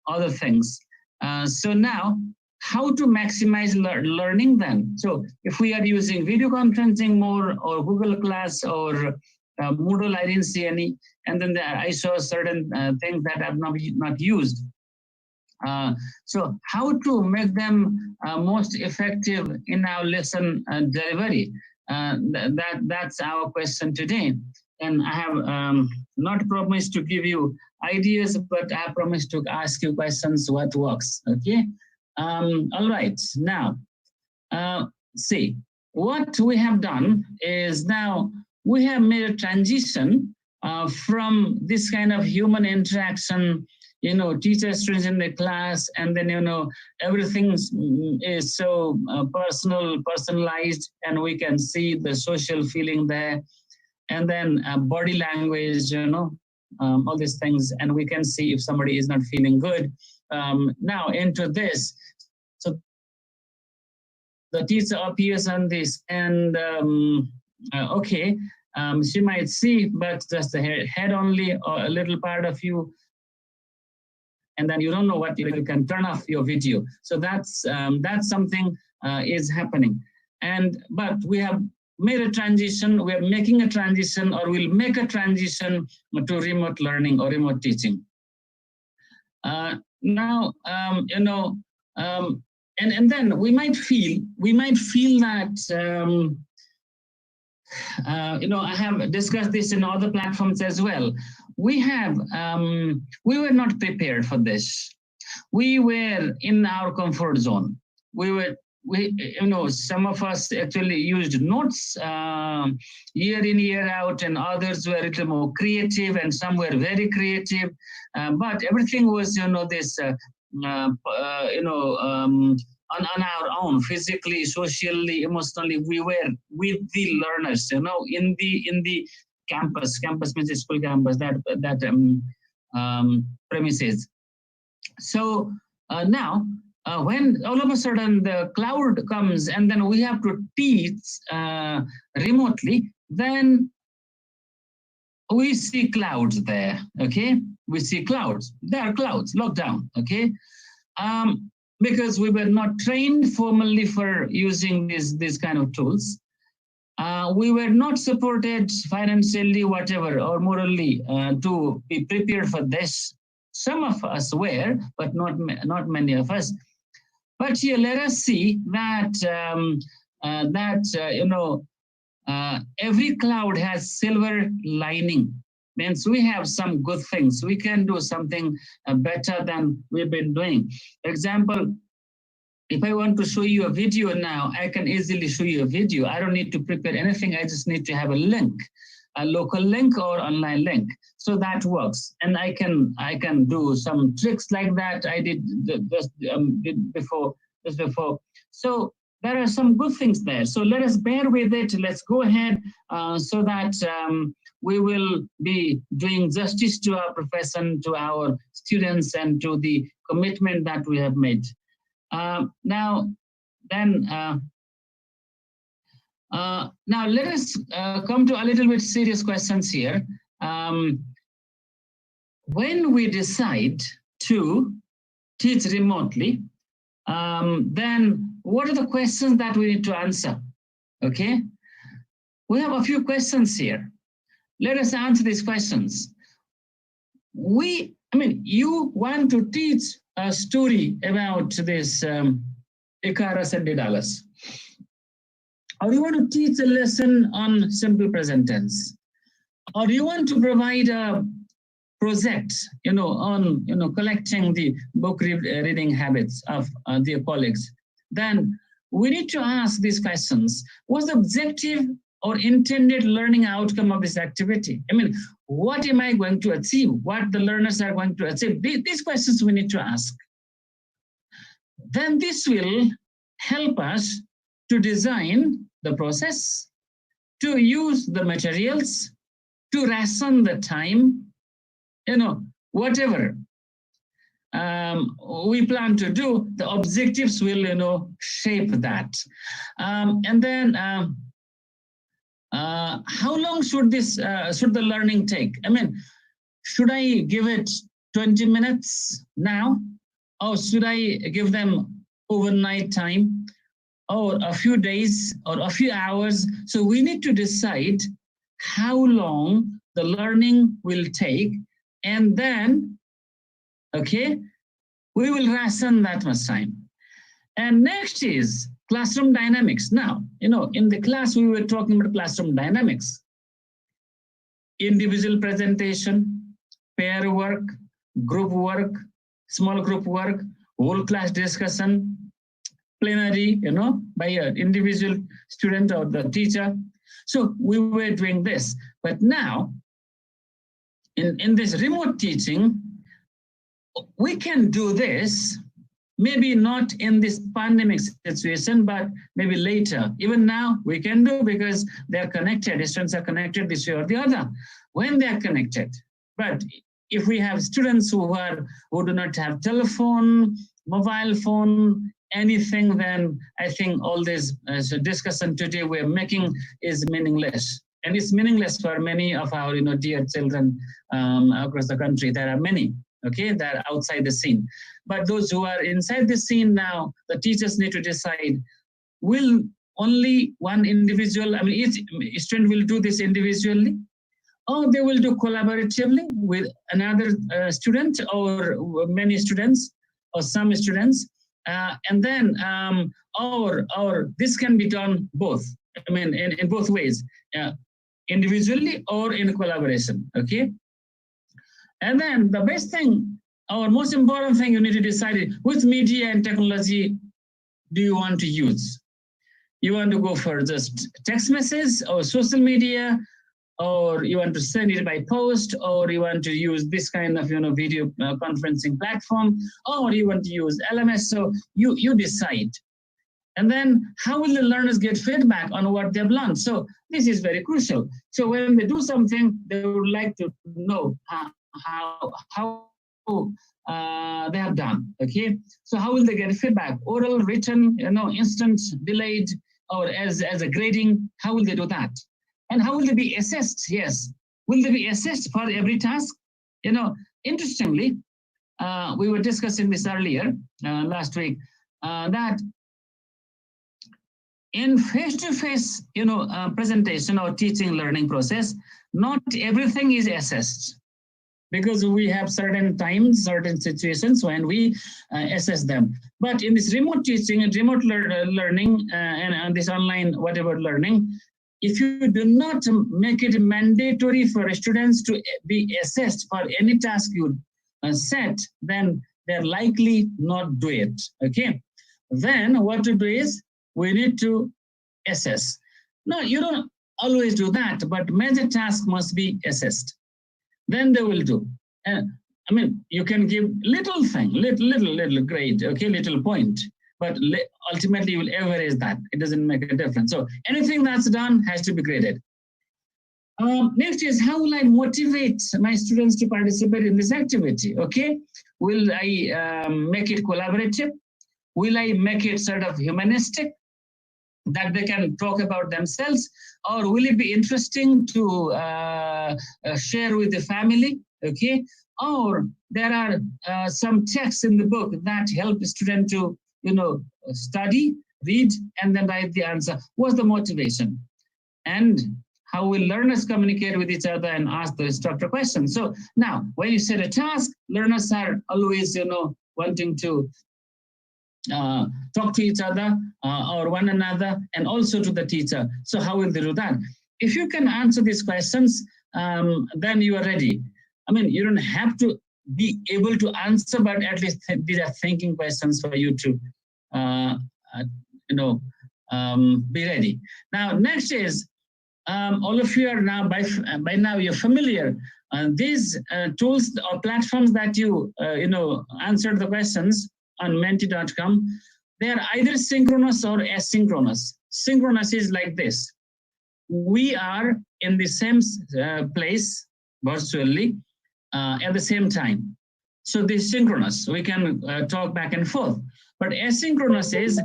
other things. So now, how to maximize learning then? So if we are using video conferencing more, or Google Class, or Moodle, I didn't see any, and then I saw certain things that I've not used. So how to make them most effective in our lesson delivery? That's our question today. And I have not promised to give you ideas, but I promised to ask you questions what works. Okay. All right. Now, see, what we have done is now we have made a transition from this kind of human interaction, teacher students in the class, and then, everything is so personalized, and we can see the social feeling there, and then body language, all these things, and we can see if somebody is not feeling good. Now into this, so the teacher appears on this, and okay, she might see, but just the head only, or a little part of you, and then you don't know what you can turn off your video. So that's something is happening, but we have made a transition. We are making a transition, or we'll make a transition to remote learning or remote teaching. Now, and then we might feel that I have discussed this in other platforms as well. We were not prepared for this. We were in our comfort zone. Some of us actually used notes year in, year out, and others were a little more creative, and some were very creative. But everything was, this, on our own, physically, socially, emotionally. We were with the learners, in the campus. Campus means school campus, that premises. So now, when all of a sudden the cloud comes, and then we have to teach remotely, then we see clouds there. Okay, we see clouds. There are clouds, lockdown. Okay. Because we were not trained formally for using these kind of tools. We were not supported financially, whatever, or morally to be prepared for this. Some of us were, but not many of us. But here, let us see that every cloud has silver lining. Means we have some good things. We can do something better than we've been doing. For example, if I want to show you a video now, I can easily show you a video. I don't need to prepare anything. I just need to have a link, a local link or online link. So that works. And I can do some tricks like that. I did just before. So there are some good things there. So let us bear with it. Let's go ahead so that we will be doing justice to our profession, to our students, and to the commitment that we have made. Now, then, Now let us come to a little bit serious questions here. When we decide to teach remotely, then what are the questions that we need to answer? Okay, we have a few questions here. Let us answer these questions. You want to teach a story about this Icarus and Daedalus, or you want to teach a lesson on simple present tense, or you want to provide a project, on collecting the book reading habits of their colleagues, then we need to ask these questions. What's the objective or intended learning outcome of this activity? What am I going to achieve? What the learners are going to achieve? These questions we need to ask. Then this will help us to design the process, to use the materials, to ration the time, whatever we plan to do, the objectives will, shape that. And then how long should the learning take? Should I give it 20 minutes now, or should I give them overnight time, or a few days, or a few hours? So we need to decide how long the learning will take, and then, okay, we will ration that much time. And next is classroom dynamics. Now, in the class, we were talking about classroom dynamics. Individual presentation, pair work, group work, small group work, whole class discussion, plenary, by an individual student or the teacher. So we were doing this. But now, in this remote teaching, we can do this, maybe not in this pandemic situation, but maybe later. Even now, we can do, because they're connected. Students are connected this way or the other when they're connected. But if we have students who do not have telephone, mobile phone, anything, then I think all this discussion today we're making is meaningless. And it's meaningless for many of our dear children across the country. There are many, okay, that are outside the scene. But those who are inside the scene now, the teachers need to decide, will only one individual, each student will do this individually, or they will do collaboratively with another student, or many students, or some students, and then, or this can be done both, in both ways, individually or in collaboration, okay? And then the best thing, or most important thing, you need to decide which media and technology do you want to use. You want to go for just text message or social media, or you want to send it by post, or you want to use this kind of video conferencing platform, or you want to use LMS. So you decide. And then how will the learners get feedback on what they've learned? So this is very crucial. So when they do something, they would like to know how they have done, okay? So how will they get feedback? Oral, written, instant, delayed, or as a grading, how will they do that? And how will they be assessed? Yes. Will they be assessed for every task? Interestingly, we were discussing this earlier, last week, that in face-to-face, presentation or teaching learning process, not everything is assessed, because we have certain times, certain situations when we assess them. But in this remote teaching and remote learning and this online whatever learning, if you do not make it mandatory for students to be assessed for any task you set, then they're likely not do it, okay? Then what to do is, we need to assess. No, you don't always do that, but major tasks must be assessed. Then they will do. You can give little thing, little grade, okay, little point, but ultimately you will average that. It doesn't make a difference. So anything that's done has to be graded. Next is, how will I motivate my students to participate in this activity? Okay, will I make it collaborative? Will I make it sort of humanistic? that they can talk about themselves, or will it be interesting to share with the family? Okay, or there are some texts in the book that help the student to study, read, and then write the answer. What's the motivation? And how will learners communicate with each other and ask the instructor questions? So now, when you set a task, learners are always, wanting to talk to each other or one another, and also to the teacher. So how will they do that? If you can answer these questions, then you are ready. I mean, you don't have to be able to answer, but at least these are thinking questions for you to, be ready. Now, next is, all of you are now, by now you're familiar. These tools or platforms that you, answered the questions on menti.com, they are either synchronous or asynchronous. Synchronous is like this. We are in the same place virtually at the same time. So this is synchronous. We can talk back and forth. But asynchronous is,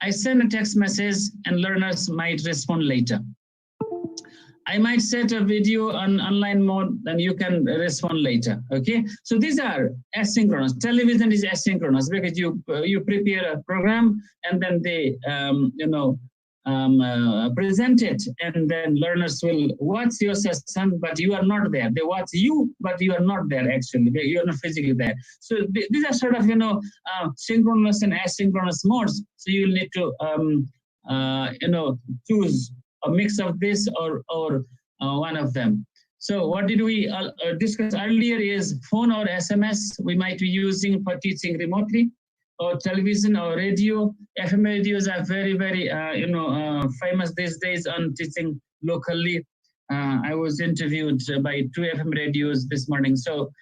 I send a text message and learners might respond later. I might set a video on online mode, then you can respond later. Okay, so these are asynchronous. Television is asynchronous because you prepare a program and then they present it, and then learners will watch your session, but you are not there. They watch you, but you are not there actually. You are not physically there. So these are sort of synchronous and asynchronous modes. So you need to choose a mix of this or one of them. So what did we discuss earlier is phone or SMS we might be using for teaching remotely, or television or radio. FM radios are very, very famous these days on teaching locally. I was interviewed by 2 FM radios this morning. So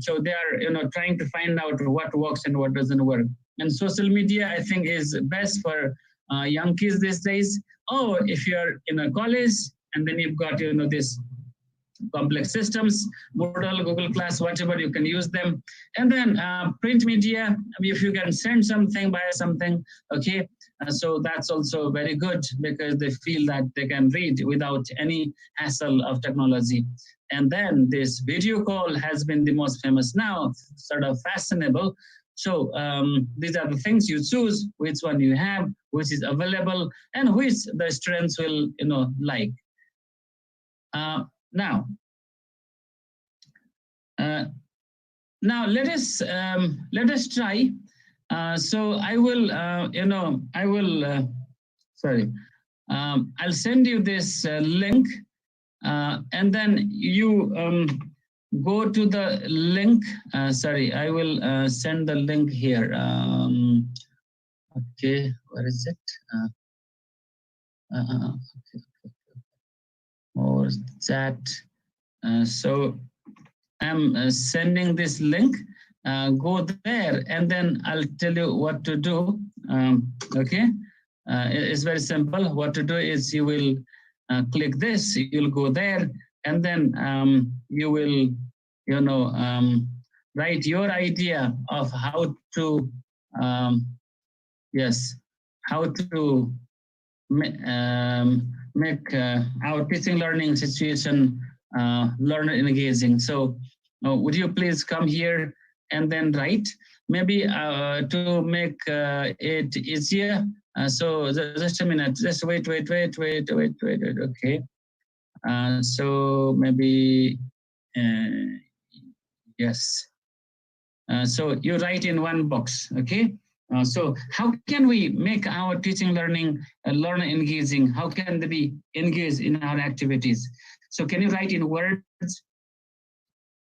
so they are trying to find out what works and what doesn't work. And social media, I think, is best for young kids these days. Or if you're in a college and then you've got this complex systems, Moodle, Google Class, whatever, you can use them. And then print media, I mean, if you can send something, buy something, okay. So that's also very good because they feel that they can read without any hassle of technology. And then this video call has been the most famous now, sort of fashionable. So these are the things you choose, which one you have, which is available, and which the students will, like. Now let us try. So I will, I'll send you this link, and then you go to the link. I will send the link here. Okay, where is it? Okay. Or chat. So I'm sending this link. Go there, and then I'll tell you what to do. Okay, it's very simple. What to do is you will click this. You'll go there, and then you will, write your idea of how to, how to make our teaching learning situation learner engaging. So would you please come here and then write, maybe to make it easier. So just a minute, just wait. Okay. So maybe, yes. So you write in one box, okay? So how can we make our teaching learning learner engaging? How can they be engaged in our activities? So can you write in words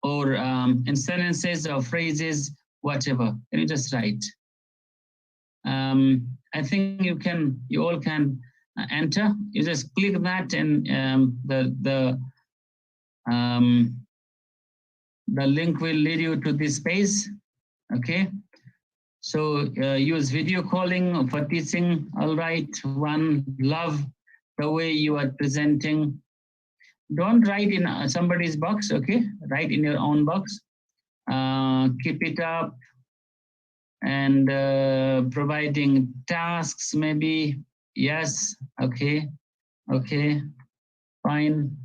or in sentences or phrases, whatever? Can you just write? I think you all can enter. You just click that, and the link will lead you to this page, okay? So use video calling for teaching. All right, one, love the way you are presenting. Don't write in somebody's box, okay? Write in your own box. Keep it up, and providing tasks, maybe Yes. Okay. Okay. Fine.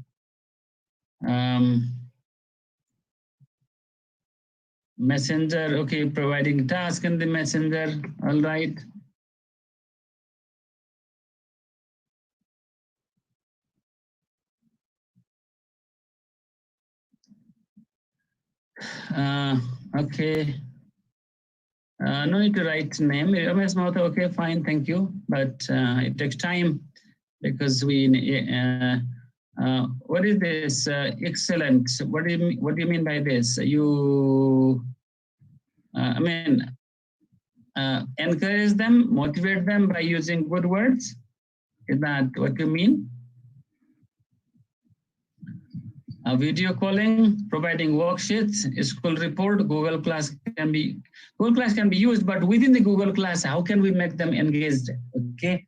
Messenger. Okay. Providing task in the messenger. All right. Okay. No need to write name. Okay, fine, thank you. But it takes time because we. What is this? Excellent. What do you mean by this? You. I mean, encourage them, motivate them by using good words. Is that what you mean? Video calling, providing worksheets, school report, Google Class can be used, but within the Google Class, how can we make them engaged? Okay,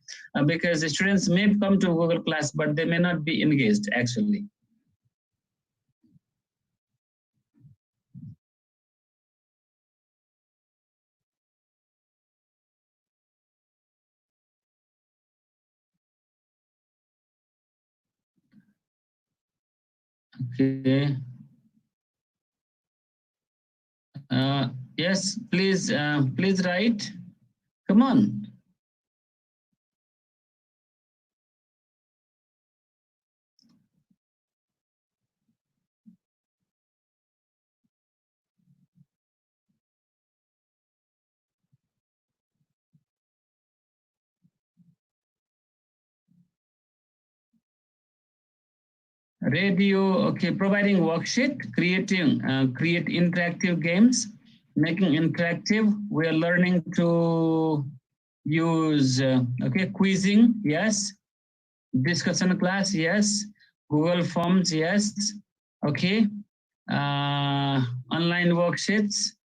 because the students may come to Google Class, but they may not be engaged actually. Okay. Yes, please, please write. Come on. Radio, okay, providing worksheet, create interactive games, making interactive. We are learning to use, okay, quizzing, yes. Discussion class, yes. Google Forms, yes. Okay. Online worksheets.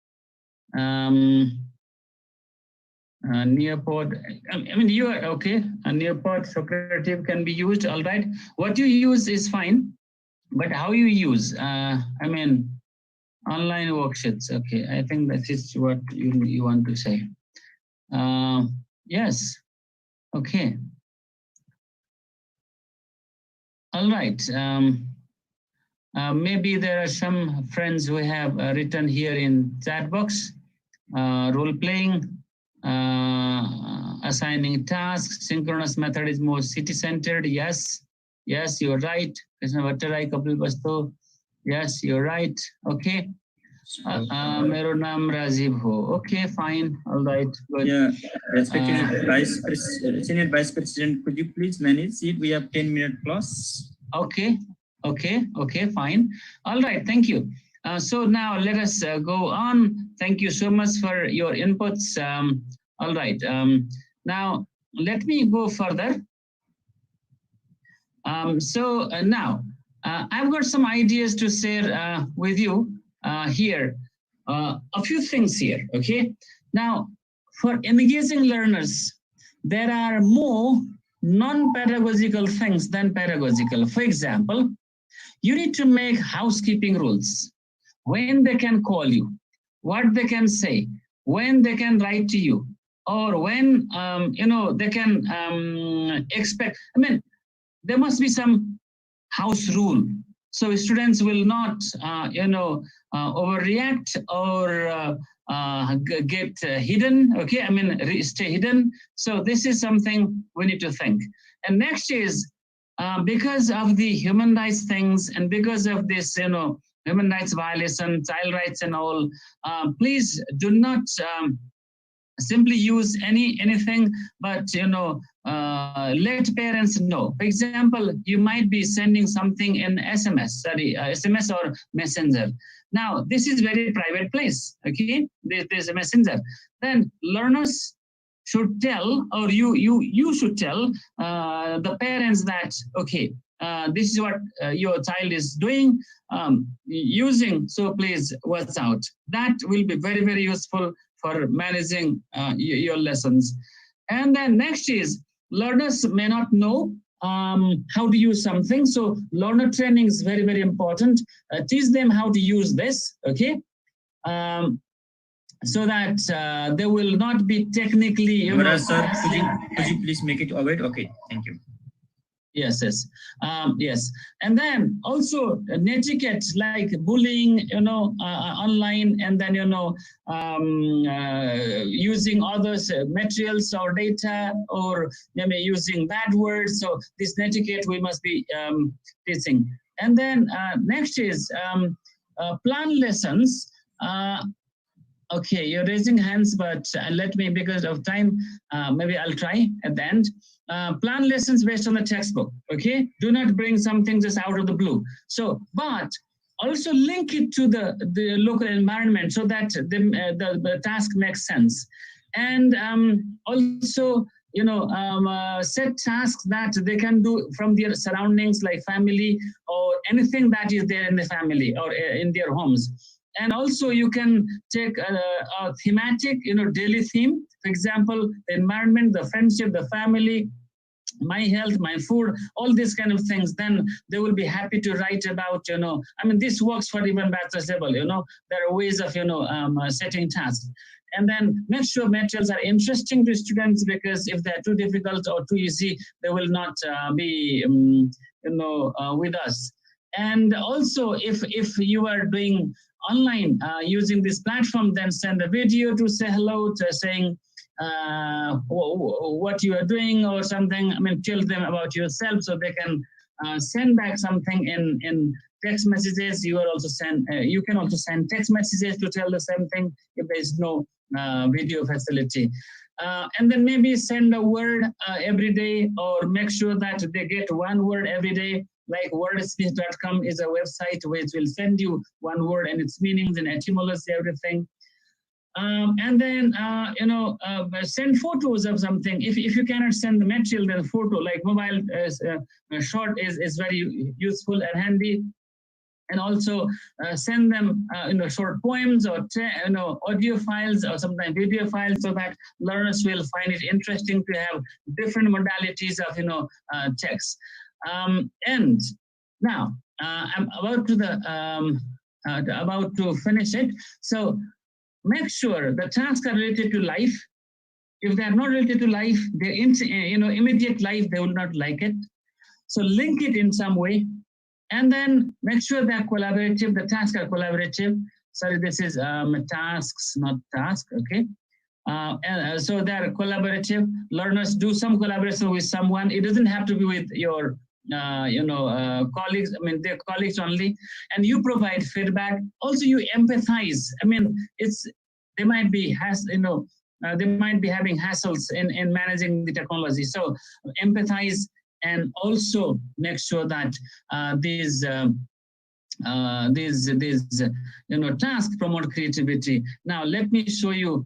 Nearpod, I mean, you are okay. A Nearpod Socrative can be used, all right. What you use is fine, but how you use, I mean, online worksheets, okay. I think that is what you want to say. Yes, okay. All right. Maybe there are some friends who have written here in chat box, role playing, assigning tasks, synchronous method is more city-centered. Yes, yes, you're right. Yes, you're right. Okay. Mero naam Rajiv ho. Okay, fine. All right. Good. Yeah, respected Senior Vice President, could you please manage it? We have 10-minute plus. Okay. Okay. Okay. Fine. All right. Thank you. So now let us go on. Thank you so much for your inputs. All right. Now let me go further. Now I've got some ideas to share with you here. A few things here. Okay. Now, for engaging learners, there are more non-pedagogical things than pedagogical. For example, you need to make housekeeping rules. When they can call you, what they can say, when they can write to you, or when they can expect. I mean, there must be some house rule, so students will not overreact or get hidden. Okay, I mean, stay hidden. So this is something we need to think. And next is because of the human rights things and because of this, human rights violation, child rights and all, please do not simply use anything, but let parents know. For example, you might be sending something in SMS or Messenger. Now, this is very private place. Okay, there's a Messenger. Then learners should tell, or you should tell the parents that, okay, this is what your child is doing, using, so please watch out. That will be very, very useful for managing your lessons. And then next is, learners may not know how to use something. So learner training is very, very important. Teach them how to use this, okay? so that they will not be technically, Sir, could you please make it avoid? Okay, thank you. Yes, yes. And then also netiquette like bullying, online, and then, using others' materials or data, or maybe using bad words. So this netiquette we must be teaching. And then next is plan lessons. Okay, you're raising hands, but let me, because of time, maybe I'll try at the end. Plan lessons based on the textbook, okay? Do not bring something just out of the blue. So, but also link it to the local environment so that the task makes sense. And also, set tasks that they can do from their surroundings, like family or anything that is there in the family or in their homes. And also you can take a thematic, daily theme. For example, the environment, the friendship, the family, my health, my food, all these kind of things. Then they will be happy to write about, this works for even bachelor's level, there are ways of, setting tasks. And then make sure materials are interesting to students, because if they're too difficult or too easy, they will not be, with us. And also, if you are doing online using this platform, then send a video to say hello, to saying what you are doing or something. Tell them about yourself so they can send back something in text messages. You can also send text messages to tell the same thing if there is no video facility. And then maybe send a word every day, or make sure that they get one word every day. Like wordspeech.com is a website which will send you one word and its meanings and etymology, everything. And then, send photos of something. If you cannot send the material, then photo, like mobile shot is very useful and handy. And also send them, short poems or, audio files or sometimes video files, so that learners will find it interesting to have different modalities of, text. And now I'm about to finish it. So make sure the tasks are related to life. If they are not related to life, their immediate life, they will not like it. So link it in some way, and then make sure they are collaborative. The tasks are collaborative. Sorry, this is tasks, not task. Okay. And so they are collaborative. Learners do some collaboration with someone. It doesn't have to be with your colleagues. They're colleagues only. And you provide feedback. Also, you empathize. They might be they might be having hassles in managing the technology. So empathize, and also make sure that these tasks promote creativity. Now let me show you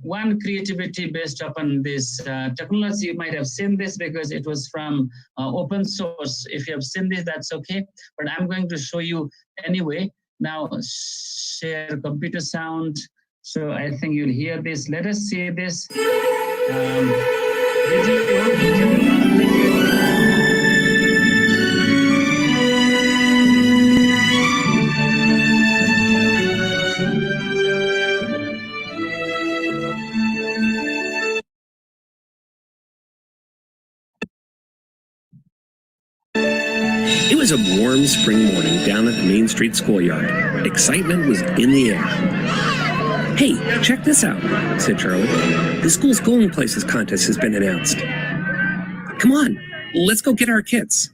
one creativity based upon this technology. You might have seen this because it was from open source. If you have seen this, that's okay. But I'm going to show you anyway. Now share computer sound. So I think you'll hear this. Let us see this. It was a warm spring morning down at the Main Street schoolyard. Excitement was in the air. "Hey, check this out," said Charlie. "The school's Going Places contest has been announced. Come on, let's go get our kits."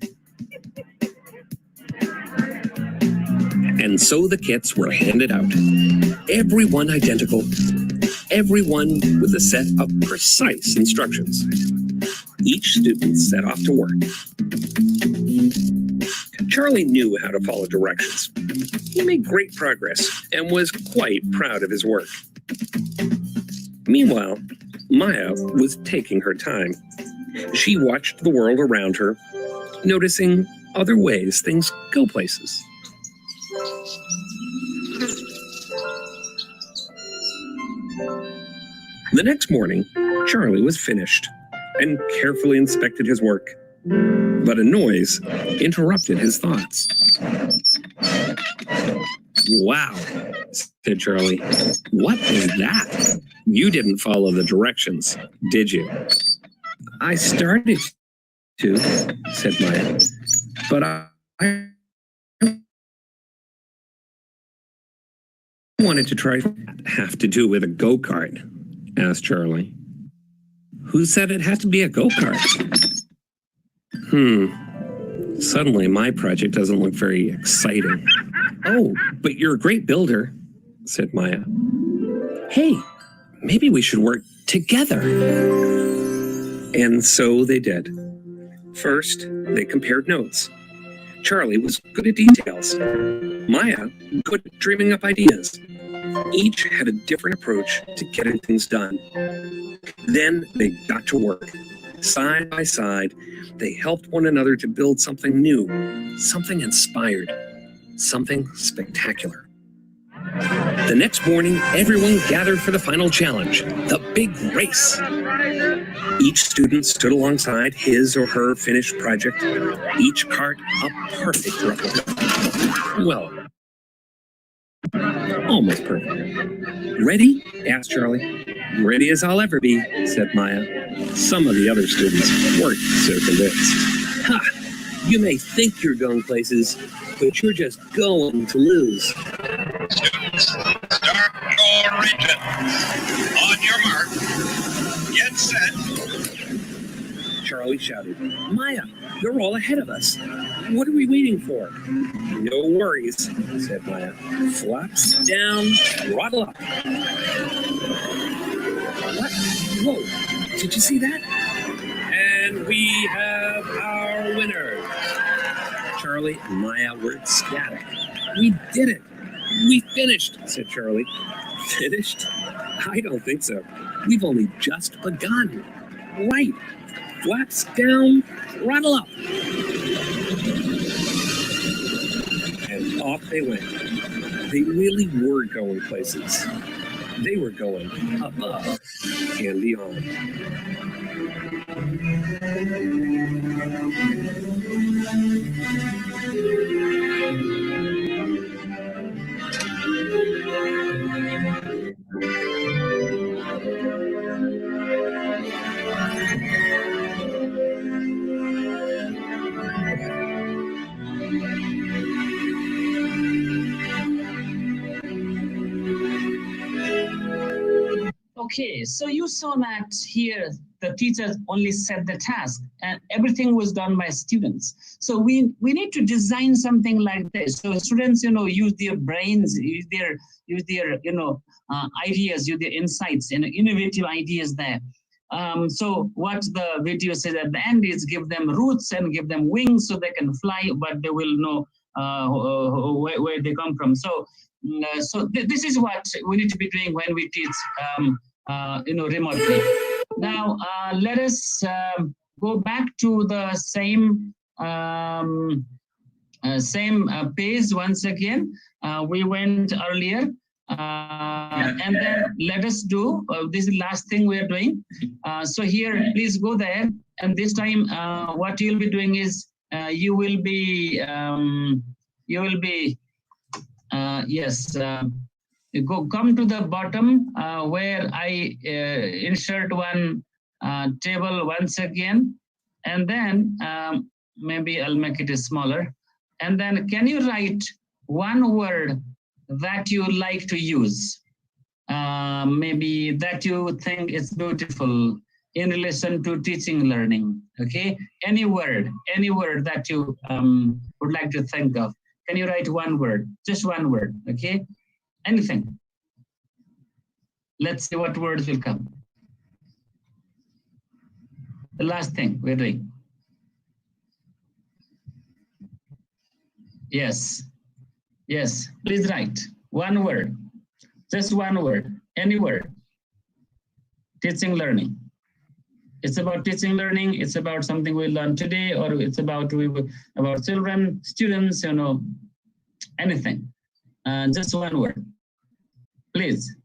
And so the kits were handed out. Everyone identical. Everyone with a set of precise instructions. Each student set off to work. Charlie knew how to follow directions. He made great progress and was quite proud of his work. Meanwhile, Maya was taking her time. She watched the world around her, noticing other ways things go places. The next morning, Charlie was finished and carefully inspected his work. But a noise interrupted his thoughts. Wow, said Charlie. What is that? You didn't follow the directions, did you? I started to, said Maya, but I wanted to try. Have to do with a go-kart? Asked Charlie. Who said it had to be a go-kart? Suddenly my project doesn't look very exciting. Oh, but you're a great builder, said Maya. Hey, maybe we should work together. And so they did. First, they compared notes. Charlie was good at details. Maya, good at dreaming up ideas. Each had a different approach to getting things done. Then they got to work. Side by side, they helped one another to build something new, something inspired, something spectacular. The next morning, everyone gathered for the final challenge, the big race. Each student stood alongside his or her finished project, each cart a perfect replica. Well, almost perfect. Ready? Asked Charlie. Ready as I'll ever be, said Maya. Some of the other students weren't so convinced. Ha! You may think you're going places, but you're just going to lose. Students, start your region. On your mark, get set. Charlie shouted, Maya, you're all ahead of us. What are we waiting for? No worries, said Maya. Flaps down, throttle up. What? Whoa, did you see that? And we have our winner. Charlie and Maya were ecstatic. We did it. We finished, said Charlie. Finished? I don't think so. We've only just begun. Right. Flaps down, throttle up. And off they went. They really were going places. They were going above and beyond. Okay, so you saw that here the teachers only set the task and everything was done by students. So we need to design something like this. So students, use their brains, use their ideas, use their insights and innovative ideas there. So what the video says at the end is give them roots and give them wings so they can fly, but they will know where they come from. So this is what we need to be doing when we teach remotely. Now let us go back to the same page once again. We went earlier. And then let us do this is the last thing we are doing. So here, please go there. And this time, what you'll be doing is you will be come to the bottom where I insert one table once again, and then maybe I'll make it smaller. And then can you write one word that you like to use? Maybe that you think is beautiful in relation to teaching learning, okay? Any word that you would like to think of. Can you write one word, just one word, okay? Anything. Let's see what words will come. The last thing we're doing. Yes, please write one word, just one word, any word. Teaching learning. It's about teaching learning, it's about something we learned today, or it's about children, students, anything. Just one word, please.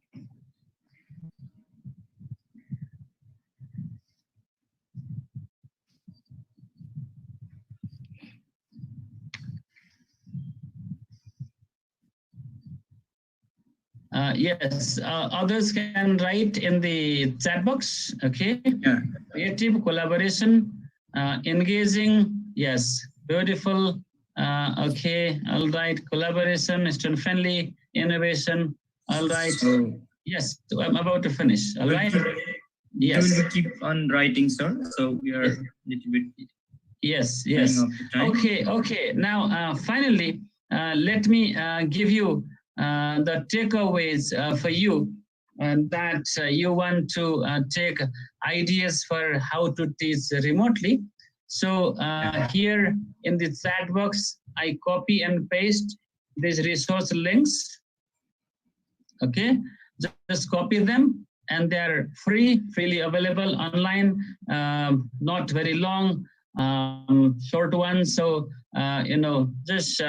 Yes, others can write in the chat box. Okay. Yeah. Creative collaboration, engaging. Yes, beautiful. Okay, all right. Collaboration, student friendly, innovation. All right. So, yes, so I'm about to finish. All right. Yes. Will we keep on writing, sir? So we are a little bit. Yes, yes. Okay, okay. Now, finally, let me give you the takeaways for you that you want to take ideas for how to teach remotely. So here in the chat box, I copy and paste these resource links. Okay, just copy them, and they're freely available online, not very long, short ones. So, just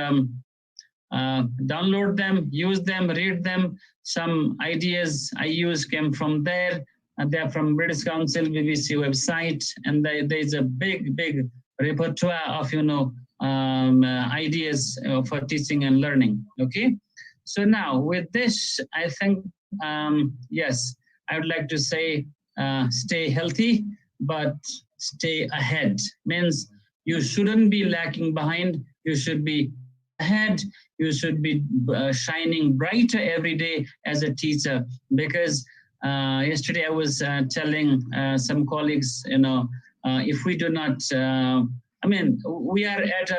download them, use them, read them. Some ideas I use came from there. They're from British Council, BBC website, and there's a big repertoire of, ideas for teaching and learning. Okay. So now with this, I think, yes, I would like to say, stay healthy, but stay ahead. Means you shouldn't be lacking behind. You should be ahead. You should be shining brighter every day as a teacher. Because yesterday I was telling some colleagues, if we do not, we are at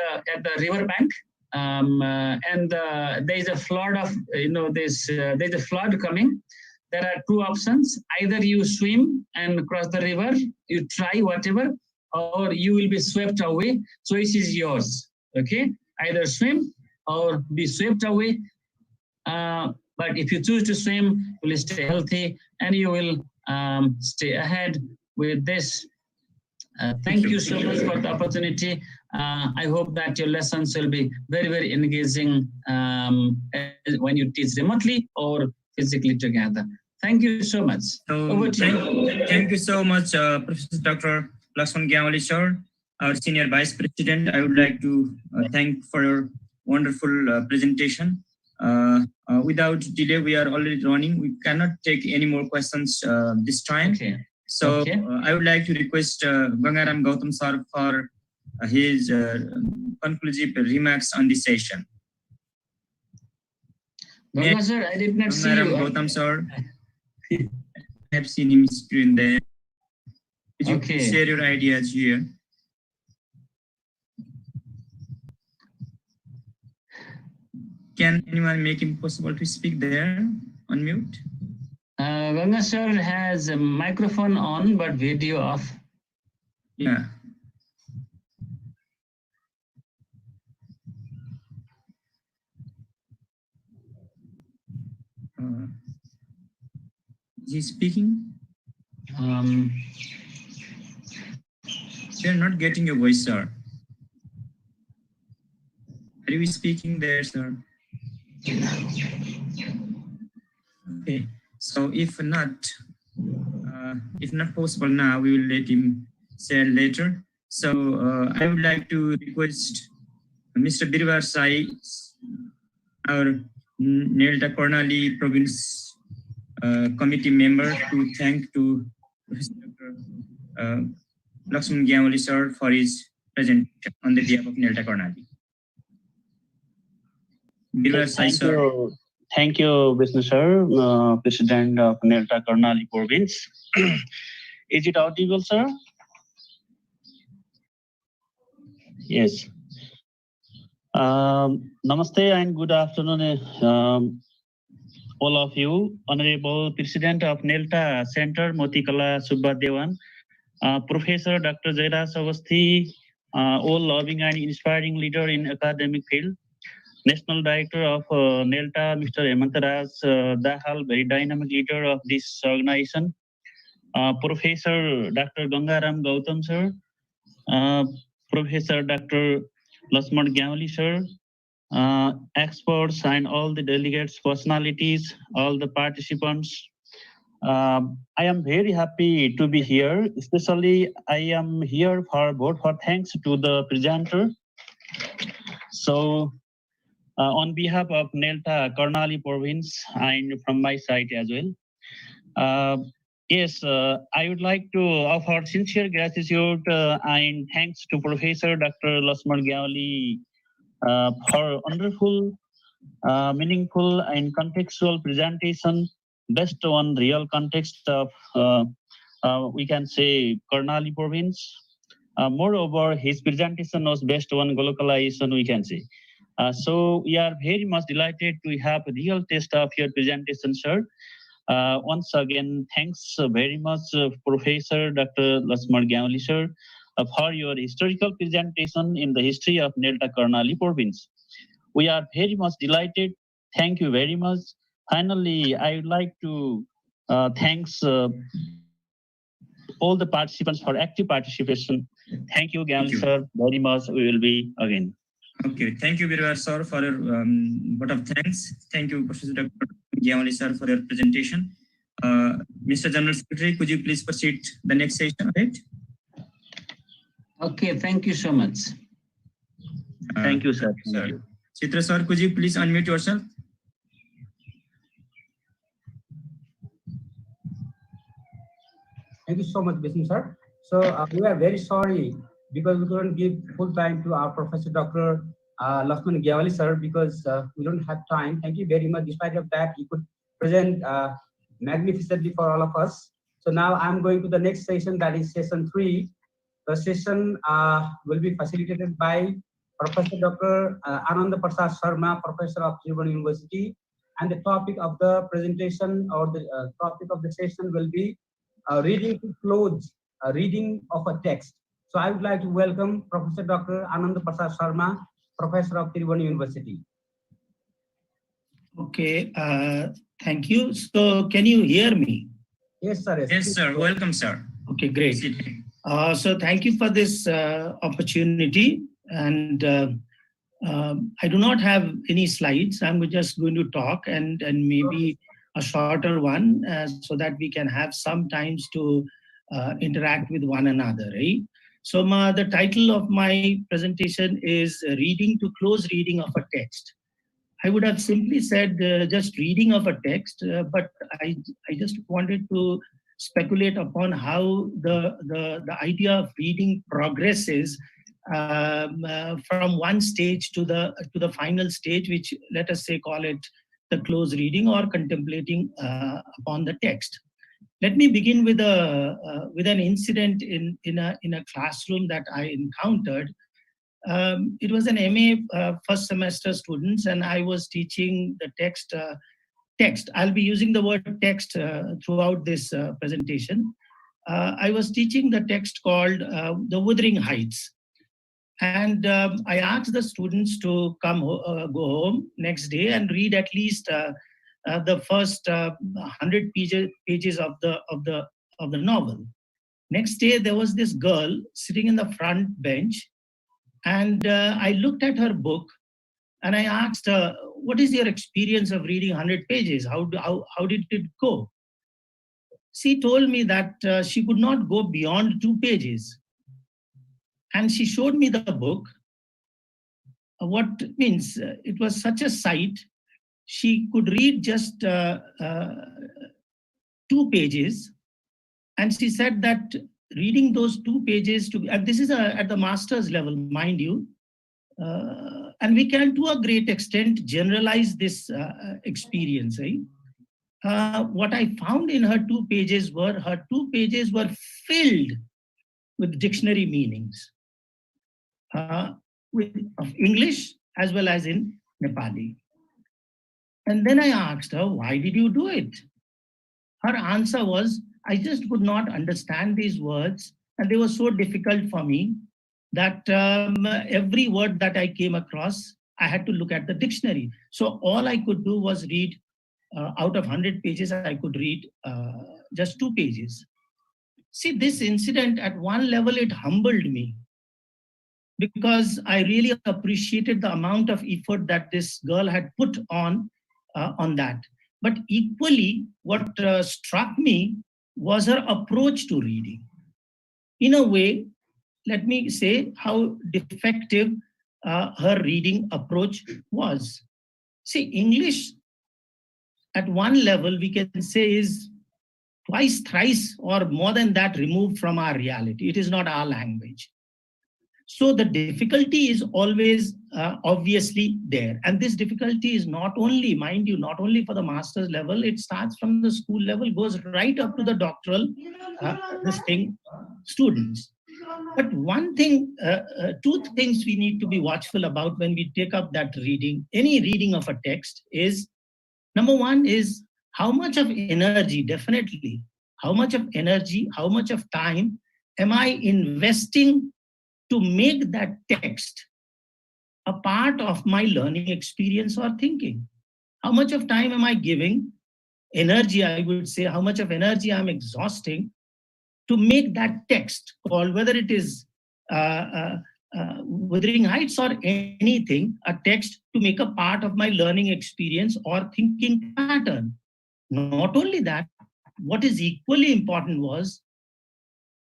the river bank. And there's a flood of, there's a flood coming. There are two options. Either you swim and cross the river, you try whatever, or you will be swept away. Choice is yours. Okay, either swim or be swept away. But if you choose to swim, you will stay healthy and you will stay ahead with this. Thank you so much for the opportunity. I hope that your lessons will be very engaging when you teach remotely or physically together. Thank you so much. Over to you. Thank you so much, Professor Dr. Lakshman Gyamali sir, our Senior Vice President. I would like to thank for your wonderful presentation. Without delay, we are already running. We cannot take any more questions this time. Okay. So I would like to request Gangaram Gautam sir for his conclusive remarks on this session. Ganga sir, I did not see you. Gautam sir, I have seen him screen there. Could you please share your ideas here? Can anyone make it possible to speak there on mute? Ganga sir has a microphone on, but video off. Yeah. Is he speaking? They're not getting your voice, sir. Are you speaking there, sir? Okay. So if not possible now, we will let him share later. So I would like to request Mr. Birvar Sai, our NELTA Karnali province committee member, to thank to Professor Lakshman Gyamali sir for his presentation on the behalf of NELTA Karnali. Birvar Sai, sir. Thank you, Vishnu sir, President of NELTA Karnali province. Is it audible, sir? Yes. Namaste and good afternoon, all of you. Honorable President of NELTA Center, Motikala Subbadevan, Professor Dr. Jairas Avasthi, all loving and inspiring leader in academic field. National Director of NELTA, Mr. Hemantaraj Dahal, very dynamic leader of this organization. Professor Dr. Gangaram Gautam sir, Professor Dr. Lakshman Gyamali sir, experts and all the delegates, personalities, all the participants. I am very happy to be here. Especially, I am here for thanks to the presenter. So, on behalf of NELTA Karnali province and from my side as well. Yes, I would like to offer sincere gratitude and thanks to Professor Dr. Lasman Gyali for wonderful, meaningful and contextual presentation based on real context of, we can say, Karnali province. Moreover, his presentation was based on localization, we can say. So we are very much delighted to have a real taste of your presentation, sir. Once again, thanks very much, Professor Dr. Lasman Gyali, sir, for your historical presentation in the history of NELTA Karnali province. We are very much delighted. Thank you very much. Finally, I would like to thanks all the participants for active participation. Thank you, Gyali, sir, very much. We will be again. Okay, thank you very much, sir, for your vote of thanks. Thank you, Professor Dr. Gyali, sir, for your presentation. Mr. General Secretary, could you please proceed the next session, right? Okay, thank you so much. Thank you, sir. Thank you. Chitra, sir, could you please unmute yourself? Thank you so much, Vishnu sir. So we are very sorry because we couldn't give full time to our Professor Dr. Lasman Gyali sir because we don't have time. Thank you very much. Despite of that, he could present magnificently for all of us. So now I'm going to the next session, that is session 3. The session will be facilitated by Professor Dr. Ananda Prasad Sharma, Professor of Tribhuvan University, and the topic of the presentation or the topic of the session will be reading to close, reading of a text. So I would like to welcome Professor Dr. Ananda Prasad Sharma, Professor of Tribhuvan University. Okay, thank you. So can you hear me? Yes, sir. Yes, sir. Welcome, sir. Okay, great. So thank you for this opportunity. And I do not have any slides. I'm just going to talk and maybe a shorter one so that we can have some times to interact with one another, right? So the title of my presentation is Reading to Close Reading of a Text. I would have simply said just reading of a text, but I just wanted to speculate upon how the idea of reading progresses from one stage to the final stage, which let us say call it the close reading or contemplating upon the text. Let me begin with an incident in a classroom that I encountered. It was an MA first semester students, and I was teaching the text. I'll be using the word text throughout this presentation. I was teaching the text called The Wuthering Heights. And I asked the students to come go home next day and read at least the first 100 pages of the novel. Next day, there was this girl sitting in the front bench, and I looked at her book, and I asked her, "What is your experience of reading 100 pages? How did it go?" She told me that she could not go beyond 2 pages. And she showed me the book. What means it was such a sight. She could read just 2 pages. And she said that reading those 2 pages, and this is at the master's level, mind you, and we can to a great extent generalize this experience. Right? What I found in her 2 pages were filled with dictionary meanings. Of English as well as in Nepali. And then I asked her, "Why did you do it?" Her answer was, "I just could not understand these words, and they were so difficult for me that every word that I came across, I had to look at the dictionary. So all I could do was read, out of 100 pages, I could read just 2 pages." See, this incident at one level, it humbled me, because I really appreciated the amount of effort that this girl had put on that. But equally, what struck me was her approach to reading. In a way, let me say how defective her reading approach was. See, English at one level we can say is twice, thrice, or more than that removed from our reality. It is not our language. So the difficulty is always obviously there. And this difficulty is not only, mind you, not only for the master's level, it starts from the school level, goes right up to the doctoral students. But one thing, two things we need to be watchful about when we take up that reading, any reading of a text is, number one is how much of energy, definitely, how much of energy, how much of time am I investing to make that text a part of my learning experience or thinking? How much of time am I giving, energy, I would say, how much of energy I'm exhausting to make that text, or whether it is Wuthering Heights or anything, a text to make a part of my learning experience or thinking pattern. Not only that, what is equally important was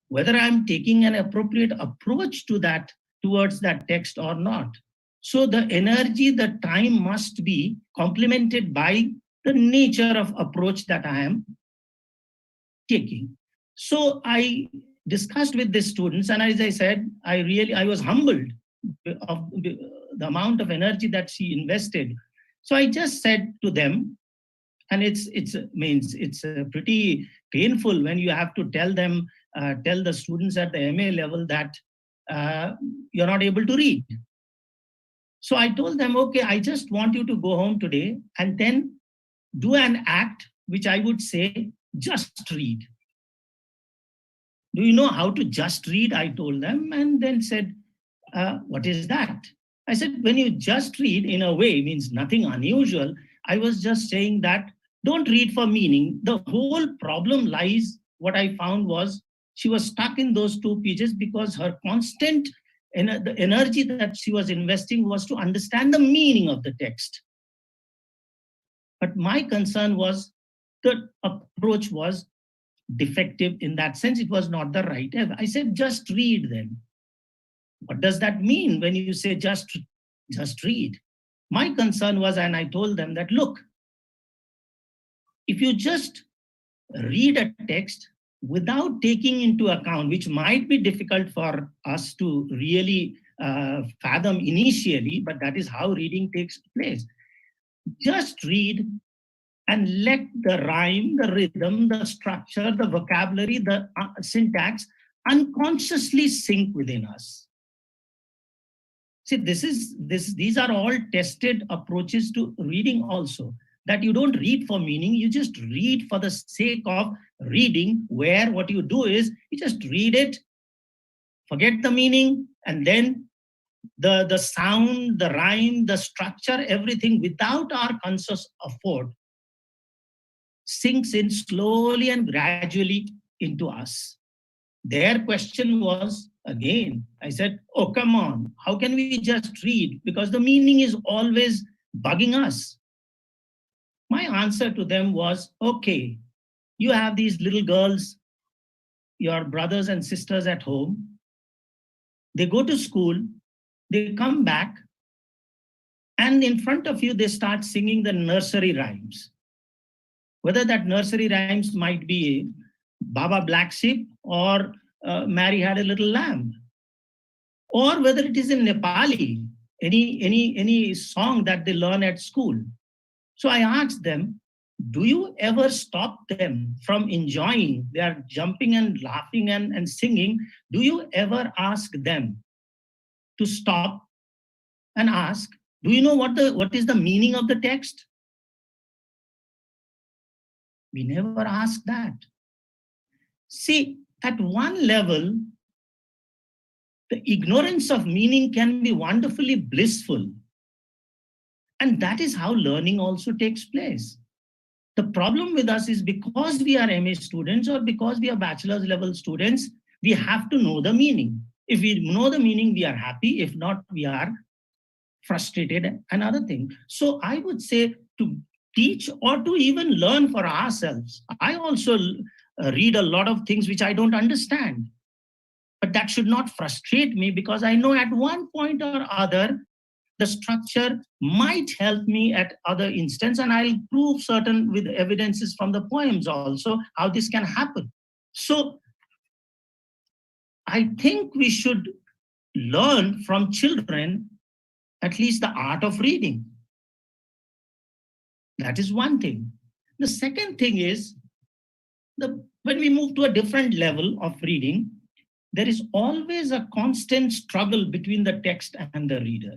whether I'm taking an appropriate approach to that, towards that text or not. So the energy, the time must be complemented by the nature of approach that I am taking. So I discussed with the students, and as I said, I was humbled of the amount of energy that she invested. So I just said to them, and it's pretty painful when you have to tell them, tell the students at the MA level that you're not able to read. So I told them, okay, I just want you to go home today and then do an act which I would say, just read. Do you know how to just read? I told them, and then said, what is that? I said, when you just read, in a way, means nothing unusual. I was just saying that don't read for meaning. The whole problem lies, what I found was, she was stuck in those two pages because her constant, the energy that she was investing was to understand the meaning of the text. But my concern was the approach was defective in that sense. It was not the right. I said, just read then. What does that mean when you say just read? My concern was, and I told them that, look, if you just read a text without taking into account, which might be difficult for us to really fathom initially, but that is how reading takes place. Just read and let the rhyme, the rhythm, the structure, the vocabulary, the syntax unconsciously sink within us. See, these are all tested approaches to reading also, that you don't read for meaning, you just read for the sake of reading, where what you do is you just read it, forget the meaning, and then the sound, the rhyme, the structure, everything without our conscious effort sinks in slowly and gradually into us. Their question was, again, I said, oh, come on, how can we just read? Because the meaning is always bugging us. My answer to them was, okay, you have these little girls, your brothers and sisters at home. They go to school, they come back, and in front of you, they start singing the nursery rhymes. Whether that nursery rhymes might be Baba Black Sheep or Mary Had a Little Lamb, or whether it is in Nepali, any song that they learn at school. So I asked them, do you ever stop them from enjoying? They are jumping and laughing and singing. Do you ever ask them to stop and ask, do you know what is the meaning of the text? We never ask that. See, at one level, the ignorance of meaning can be wonderfully blissful. And that is how learning also takes place. The problem with us is because we are MA students or because we are bachelor's level students, we have to know the meaning. If we know the meaning, we are happy. If not, we are frustrated, another thing. So I would say to teach or to even learn for ourselves. I also read a lot of things which I don't understand. But that should not frustrate me because I know at one point or other, the structure might help me at other instance, and I'll prove certain with evidences from the poems also how this can happen. So I think we should learn from children at least the art of reading. That is one thing. The second thing is, when we move to a different level of reading, there is always a constant struggle between the text and the reader.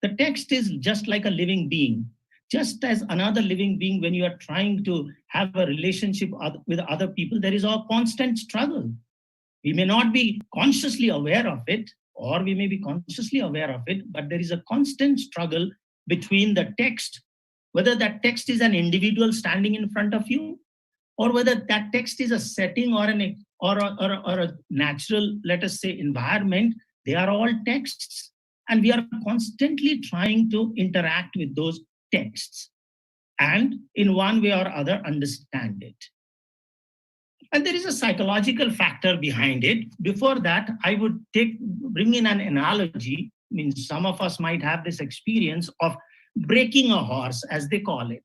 The text is just like a living being. Just as another living being, when you are trying to have a relationship with other people, there is a constant struggle. We may not be consciously aware of it, or we may be consciously aware of it, but there is a constant struggle between the text, whether that text is an individual standing in front of you, or whether that text is a setting or a natural, let us say, environment. They are all texts, and we are constantly trying to interact with those texts and in one way or other understand it. And there is a psychological factor behind it. Before that, I would bring in an analogy. I mean, some of us might have this experience of breaking a horse, as they call it.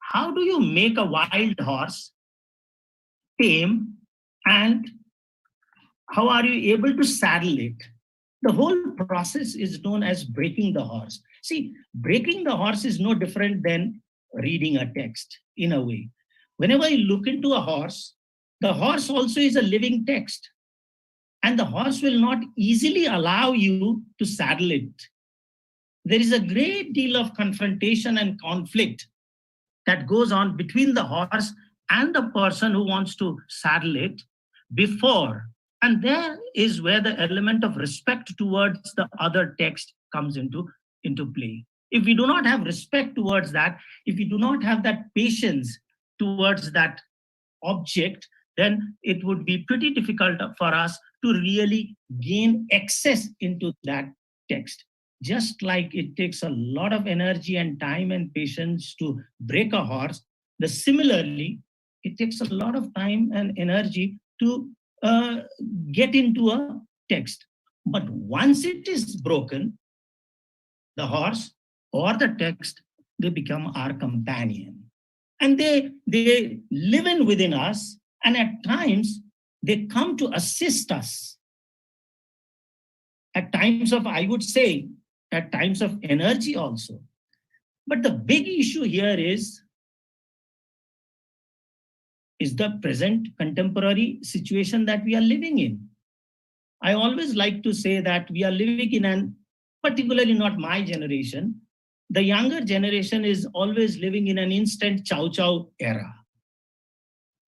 How do you make a wild horse tame, and how are you able to saddle it? The whole process is known as breaking the horse. See, breaking the horse is no different than reading a text in a way. Whenever you look into a horse, the horse also is a living text, and the horse will not easily allow you to saddle it. There is a great deal of confrontation and conflict that goes on between the horse and the person who wants to saddle it before. And there is where the element of respect towards the other text comes into play. If we do not have respect towards that, if we do not have that patience towards that object, then it would be pretty difficult for us to really gain access into that text. Just like it takes a lot of energy and time and patience to break a horse, similarly, it takes a lot of time and energy to get into a text. But once it is broken, the horse or the text, they become our companion. And they live in within us, and at times they come to assist us. At times of, I would say, at times of energy also. But the big issue here is the present contemporary situation that we are living in. I always like to say that we are living in particularly not my generation, the younger generation is always living in an instant chow chow era.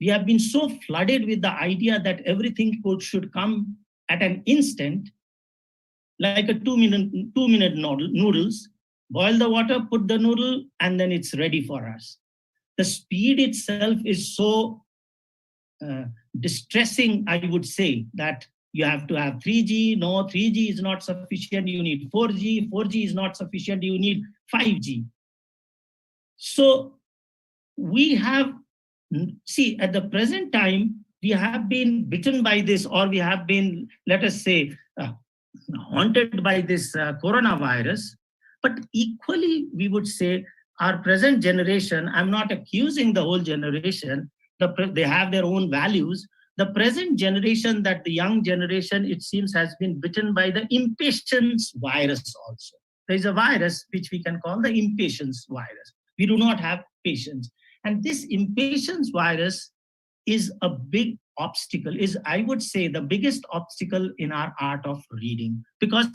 We have been so flooded with the idea that everything should come at an instant, like a 2-minute noodles, boil the water, put the noodle, and then it's ready for us. The speed itself is so distressing, I would say, that you have to have 3G. No, 3G is not sufficient. You need 4G. 4G is not sufficient. You need 5G. So we have, see, at the present time, we have been bitten by this, or we have been, let us say, haunted by this coronavirus. But equally, we would say our present generation, I'm not accusing the whole generation, they have their own values. The present generation, that the young generation, it seems, has been bitten by the impatience virus also. There is a virus which we can call the impatience virus. We do not have patience. And this impatience virus is a big obstacle, is, I would say, the biggest obstacle in our art of reading, because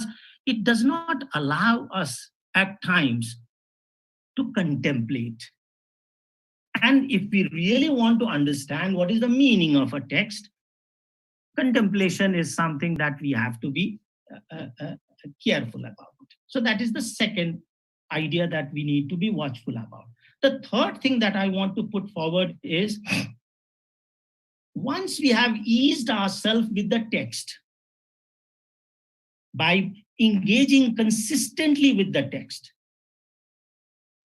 it does not allow us at times to contemplate. And if we really want to understand what is the meaning of a text, contemplation is something that we have to be careful about. So that is the second idea that we need to be watchful about. The third thing that I want to put forward is, once we have eased ourselves with the text by engaging consistently with the text,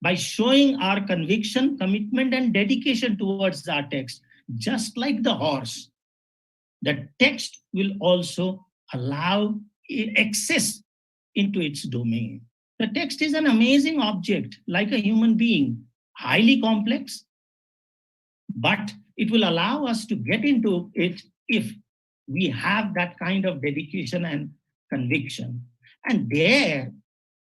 by showing our conviction, commitment, and dedication towards our text, just like the horse, the text will also allow access into its domain. The text is an amazing object, like a human being, highly complex, but it will allow us to get into it if we have that kind of dedication and conviction. And there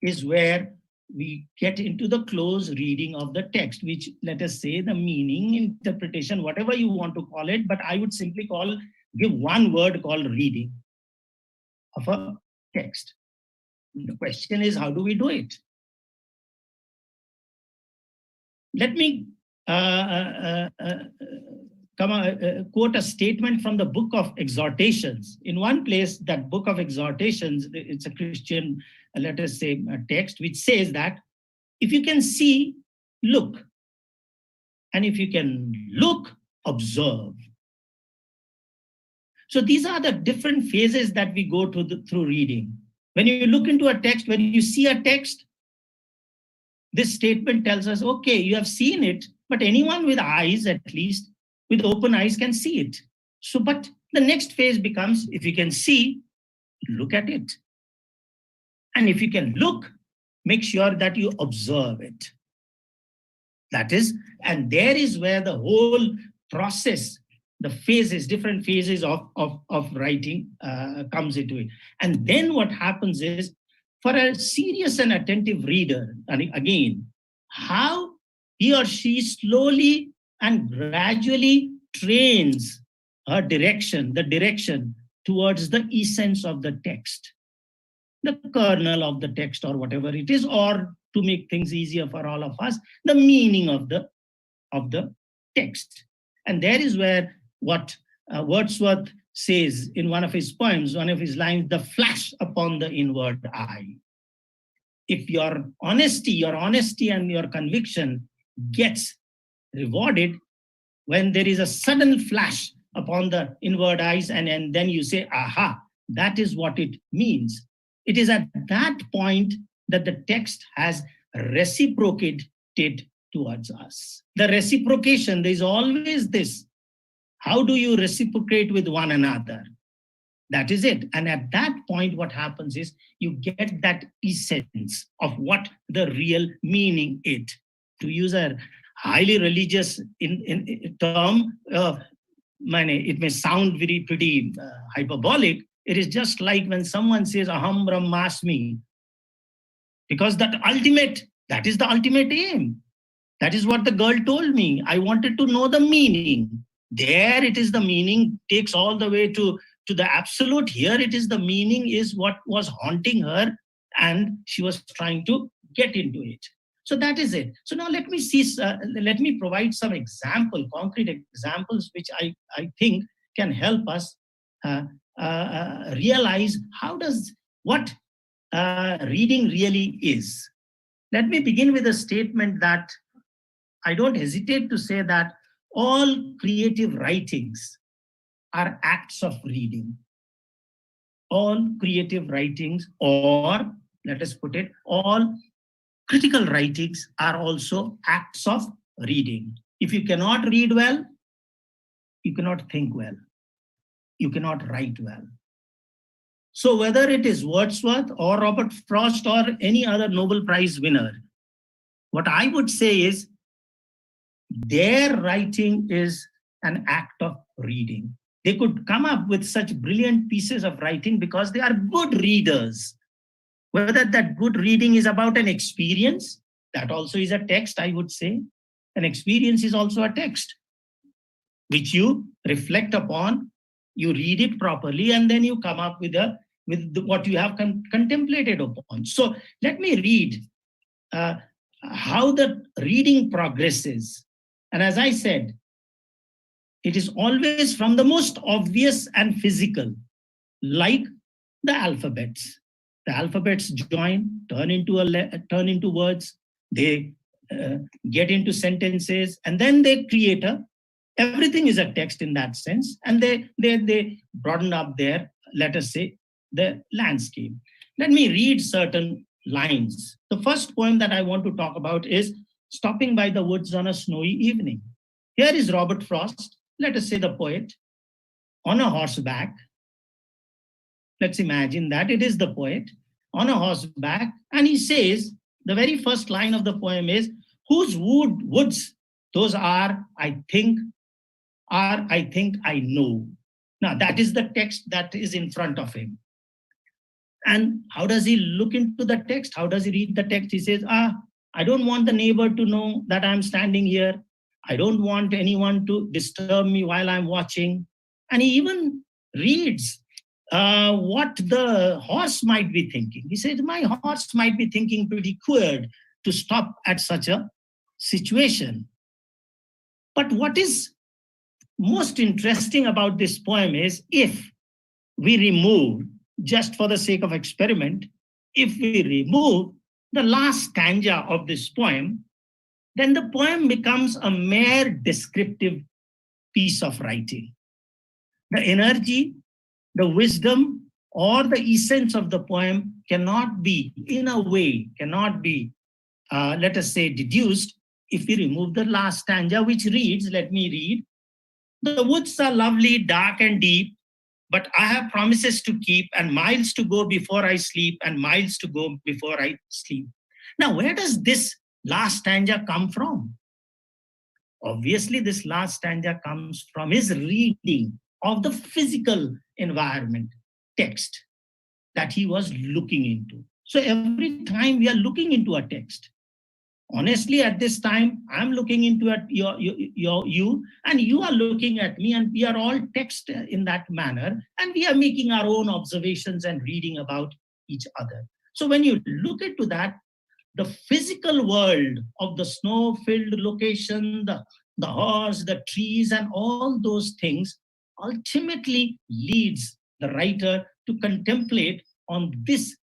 is where we get into the close reading of the text, which, let us say, the meaning, interpretation, whatever you want to call it, but I would simply give one word called reading of a text. The question is, how do we do it? Let me quote a statement from the Book of Exhortations. In one place, that Book of Exhortations, it's a Christian, let us say, a text, which says that if you can see, look. And if you can look, observe. So these are the different phases that we go through reading. When you look into a text, when you see a text, this statement tells us, okay, you have seen it, but anyone with eyes, at least, with open eyes can see it. So, but the next phase becomes, if you can see, look at it. And if you can look, make sure that you observe it. That is, and there is where the whole process, the phases, different phases of writing comes into it. And then what happens is, for a serious and attentive reader, and again, how he or she slowly and gradually trains her direction, the direction towards the essence of the text, the kernel of the text or whatever it is, or to make things easier for all of us, the meaning of the text. And there is where what Wordsworth says in one of his poems, one of his lines, the flash upon the inward eye. If your honesty and your conviction gets rewarded when there is a sudden flash upon the inward eyes, and then you say, aha, that is what it means. It is at that point that the text has reciprocated towards us. The reciprocation, there is always this. How do you reciprocate with one another? That is it. And at that point, what happens is you get that essence of what the real meaning is. To use a highly religious term, it may sound pretty hyperbolic. It is just like when someone says, Aham Brahmasmi, because that is the ultimate aim. That is what the girl told me. I wanted to know the meaning. There it is the meaning, takes all the way to the absolute. Here it is the meaning is what was haunting her, and she was trying to get into it. So that is it. So now let me provide some concrete examples, which I think can help us realize what reading really is. Let me begin with a statement that I don't hesitate to say that all creative writings are acts of reading. All creative writings, or let us put it, all critical writings are also acts of reading. If you cannot read well, you cannot think well. You cannot write well. So whether it is Wordsworth or Robert Frost or any other Nobel Prize winner, what I would say is their writing is an act of reading. They could come up with such brilliant pieces of writing because they are good readers. Whether that good reading is about an experience, that also is a text, I would say. An experience is also a text, which you reflect upon, you read it properly, and then you come up with what you have contemplated upon. So let me read how the reading progresses. And as I said, it is always from the most obvious and physical, like the alphabets. The alphabets join, turn into words, they get into sentences, and then they create everything is a text in that sense, and they broaden up their, let us say, the landscape. Let me read certain lines. The first poem that I want to talk about is Stopping by the Woods on a Snowy Evening. Here is Robert Frost, let us say the poet, on a horseback. Let's imagine that it is the poet on a horseback, and he says, the very first line of the poem is, whose woods those are, I think I know. Now that is the text that is in front of him. And how does he look into the text? How does he read the text? He says, I don't want the neighbor to know that I'm standing here. I don't want anyone to disturb me while I'm watching. And he even reads what the horse might be thinking. He says, my horse might be thinking pretty queer to stop at such a situation. But what is most interesting about this poem is, if we remove, just for the sake of experiment, if we remove the last stanza of this poem, then the poem becomes a mere descriptive piece of writing. The energy, the wisdom, or the essence of the poem cannot be, in a way, let us say, deduced if we remove the last stanza, which reads, let me read, the woods are lovely, dark and deep, but I have promises to keep and miles to go before I sleep and miles to go before I sleep. Now, where does this last stanza come from? Obviously, this last stanza comes from his reading of the physical environment text that he was looking into. So every time we are looking into a text, honestly, at this time, I'm looking into you, and you are looking at me, and we are all text in that manner, and we are making our own observations and reading about each other. So when you look into that, the physical world of the snow-filled location, the horse, the trees, and all those things ultimately leads the writer to contemplate on this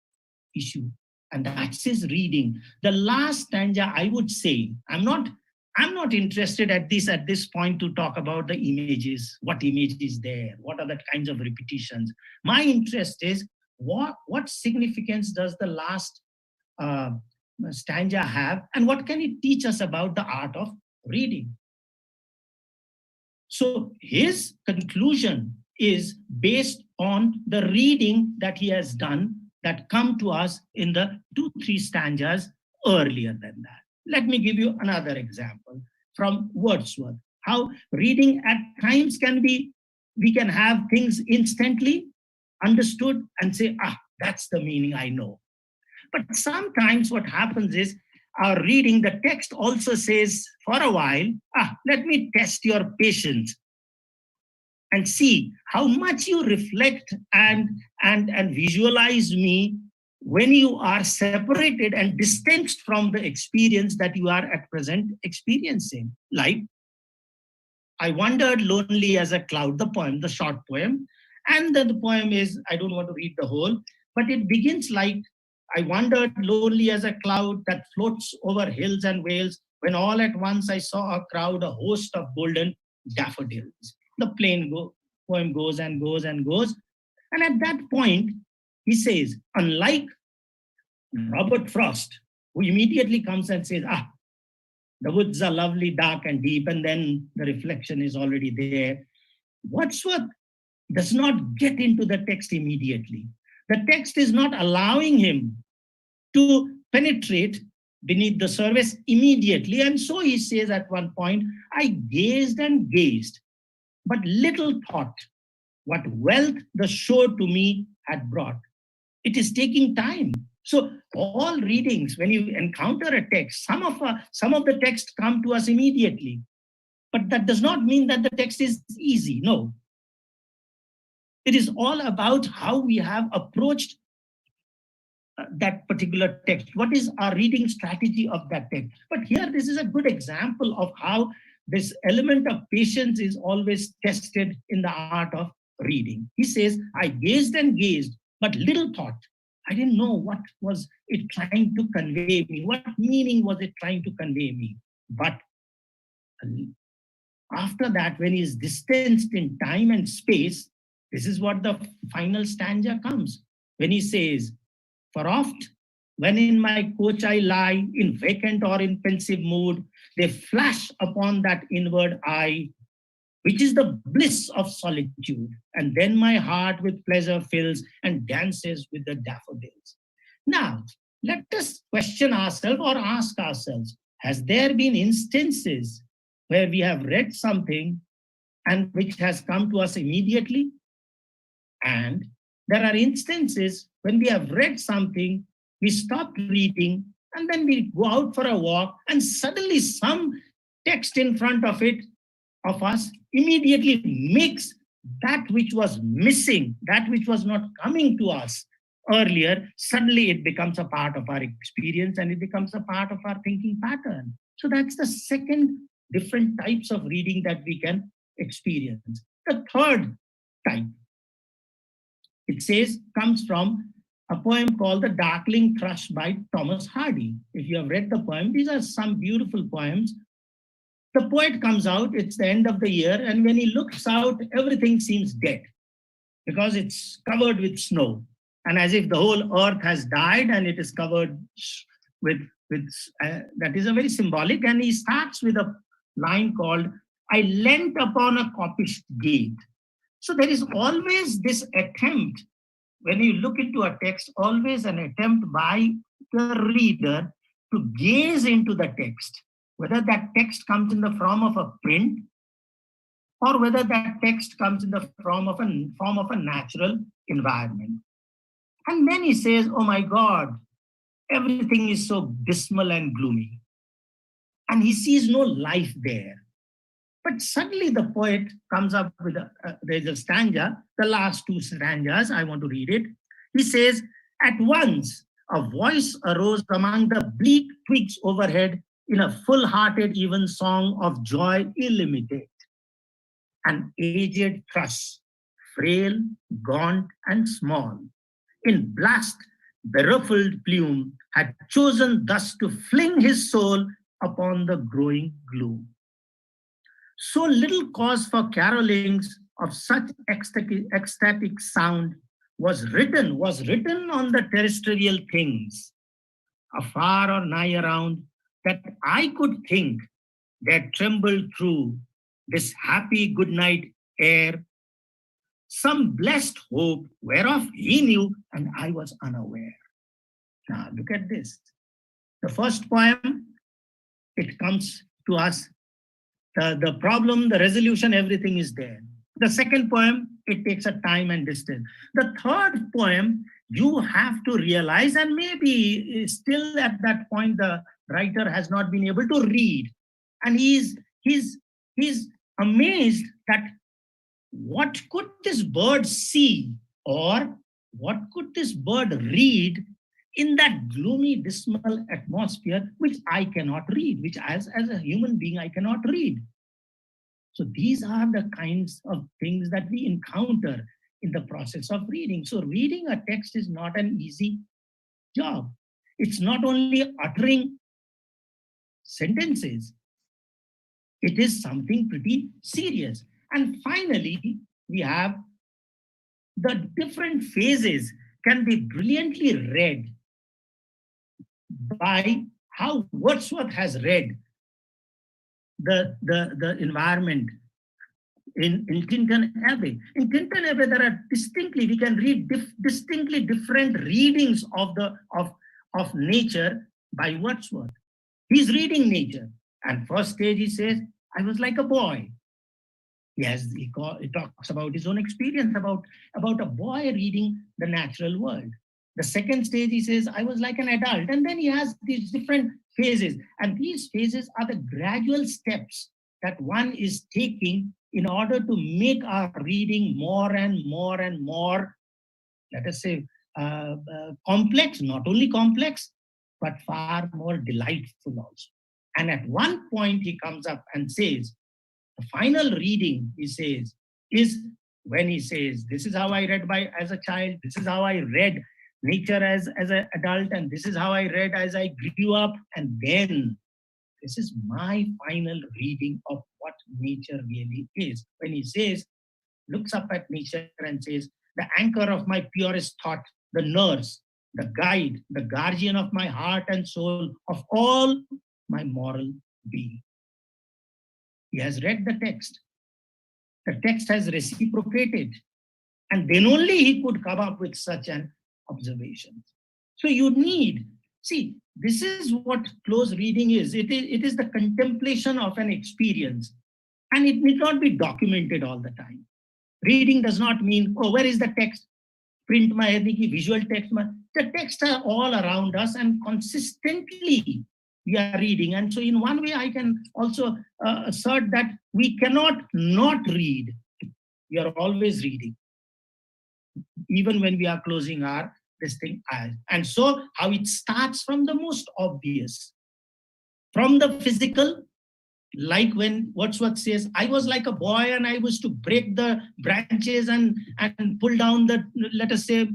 issue. And that's his reading. The last stanza, I would say, I'm not interested at this point to talk about the images, what image is there, what are the kinds of repetitions. My interest is what significance does the last stanza have, and what can it teach us about the art of reading? So his conclusion is based on the reading that he has done that come to us in the 2-3 stanzas earlier than that. Let me give you another example from Wordsworth. How reading at times can be, we can have things instantly understood and say, that's the meaning I know. But sometimes what happens is, our reading, the text also says for a while, let me test your patience and see how much you reflect and visualize me when you are separated and distanced from the experience that you are at present experiencing. Like, I wandered lonely as a cloud, the poem, the short poem. And then the poem is, I don't want to read the whole, but it begins like, I wandered lonely as a cloud that floats over hills and vales, when all at once I saw a crowd, a host of golden daffodils. The poem goes and goes and goes. And at that point, he says, unlike Robert Frost, who immediately comes and says, the woods are lovely, dark and deep, and then the reflection is already there, Wordsworth does not get into the text immediately. The text is not allowing him to penetrate beneath the surface immediately. And so he says at one point, I gazed and gazed, but little thought what wealth the shore to me had brought. It is taking time. So all readings, when you encounter a text, some of the text come to us immediately. But that does not mean that the text is easy. No. It is all about how we have approached that particular text. What is our reading strategy of that text? But here, this is a good example of how this element of patience is always tested in the art of reading. He says, I gazed and gazed, but little thought. I didn't know what was it trying to convey me. What meaning was it trying to convey me? But after that, when he is distanced in time and space, this is what the final stanza comes. When he says, for oft, when in my coach I lie, in vacant or in pensive mood, they flash upon that inward eye, which is the bliss of solitude. And then my heart with pleasure fills and dances with the daffodils. Now, let us question ourselves or ask ourselves, has there been instances where we have read something and which has come to us immediately? And there are instances when we have read something, we stopped reading, and then we go out for a walk, and suddenly some text in front of us immediately makes that which was missing, that which was not coming to us earlier, suddenly it becomes a part of our experience and it becomes a part of our thinking pattern. So that's the second different types of reading that we can experience. The third type, it says, comes from a poem called The Darkling Thrush by Thomas Hardy. If you have read the poem, these are some beautiful poems. The poet comes out, it's the end of the year, and when he looks out, everything seems dead because it's covered with snow. And as if the whole earth has died and it is covered with that is a very symbolic. And he starts with a line called, I leant upon a coppish gate. So there is always this attempt, when you look into a text, always an attempt by the reader to gaze into the text, whether that text comes in the form of a print or whether that text comes in the form of a natural environment. And then he says, oh my God, everything is so dismal and gloomy. And he sees no life there. But suddenly the poet comes up with there's a stanza, the last two stanzas, I want to read it. He says, at once a voice arose among the bleak twigs overhead in a full-hearted even song of joy illimited. An aged thrush, frail, gaunt, and small, in blast beruffled plume, had chosen thus to fling his soul upon the growing gloom. So little cause for carolings of such ecstatic sound was written on the terrestrial things, afar or nigh around, that I could think there trembled through this happy good night air some blessed hope whereof he knew and I was unaware. Now look at this. The first poem, it comes to us, the problem, the resolution, everything is there. The second poem, it takes a time and distance. The third poem, you have to realize, and maybe still at that point the writer has not been able to read, and he's amazed that what could this bird see or what could this bird read in that gloomy, dismal atmosphere, which I cannot read, which as a human being, I cannot read. So these are the kinds of things that we encounter in the process of reading. So reading a text is not an easy job. It's not only uttering sentences. It is something pretty serious. And finally, we have the different phases can be brilliantly read by how Wordsworth has read the environment in Tintern Abbey. In Tintern Abbey, there are we can read distinctly different readings of nature by Wordsworth. He's reading nature. And first stage, he says, I was like a boy. He talks about his own experience, about a boy reading the natural world. The second stage, he says, I was like an adult. And then he has these different phases. And these phases are the gradual steps that one is taking in order to make our reading more and more and more, let us say, complex, not only complex, but far more delightful also. And at one point, he comes up and says, the final reading, he says, is when he says, this is how I read as a child, this is how I read nature as an adult, and this is how I read as I grew up, and then this is my final reading of what nature really is. When he says, looks up at nature and says, the anchor of my purest thought, the nurse, the guide, the guardian of my heart and soul, of all my moral being. He has read the text. The text has reciprocated. And then only he could come up with such an observation. So you need, see, this is what close reading is. It is the contemplation of an experience, and it need not be documented all the time. Reading does not mean, oh, where is the text? Print my visual text. The texts are all around us, and consistently we are reading. And so in one way, I can also assert that we cannot not read. We are always reading, even when we are closing our this thing eyes. And so how it starts from the most obvious, from the physical, like when Wordsworth says, I was like a boy and I was to break the branches and pull down the, let us say,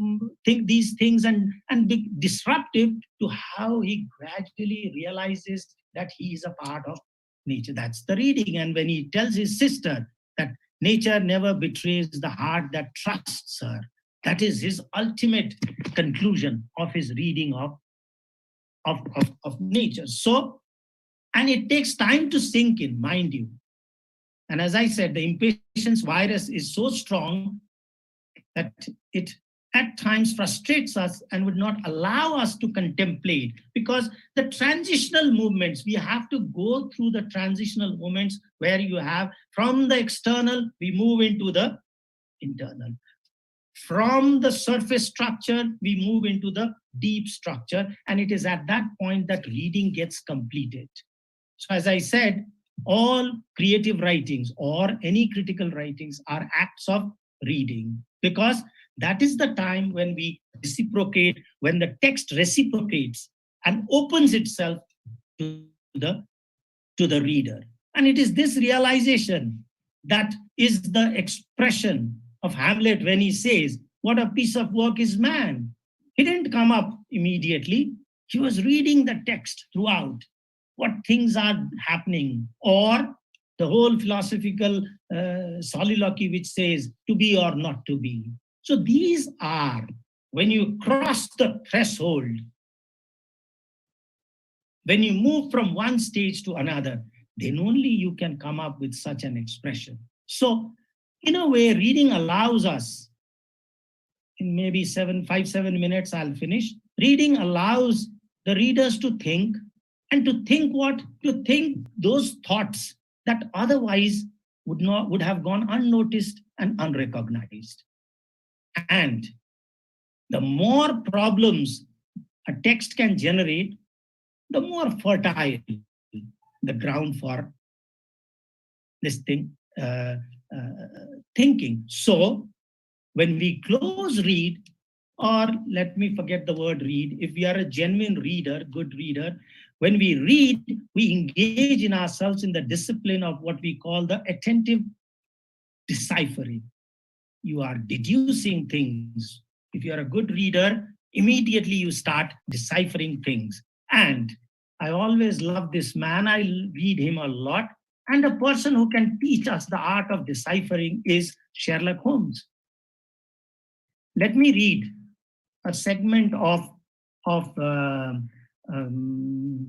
think these things and be disruptive, to how he gradually realizes that he is a part of nature. That's the reading. And when he tells his sister that nature never betrays the heart that trusts her, that is his ultimate conclusion of his reading of nature. So, and it takes time to sink in, mind you. And as I said, the impatience virus is so strong that it at times frustrates us and would not allow us to contemplate, because the transitional movements, we have to go through the transitional moments where you have from the external, we move into the internal. From the surface structure, we move into the deep structure. And it is at that point that reading gets completed. So as I said, all creative writings or any critical writings are acts of reading, because that is the time when we reciprocate, when the text reciprocates and opens itself to the reader. And it is this realization that is the expression of Hamlet when he says, what a piece of work is man. He didn't come up immediately. He was reading the text throughout, what things are happening, or the whole philosophical soliloquy which says to be or not to be. So these are, when you cross the threshold, when you move from one stage to another, then only you can come up with such an expression. So in a way, reading allows us, in maybe 7 minutes, I'll finish. Reading allows the readers to think, and to think what? To think those thoughts that otherwise would have gone unnoticed and unrecognized. And the more problems a text can generate, the more fertile the ground for this thing, thinking. So when we close read, or let me forget the word read, if we are a genuine reader, good reader, when we read, we engage in ourselves in the discipline of what we call the attentive deciphering. You are deducing things. If you are a good reader, immediately you start deciphering things. And I always love this man. I read him a lot. And a person who can teach us the art of deciphering is Sherlock Holmes. Let me read a segment of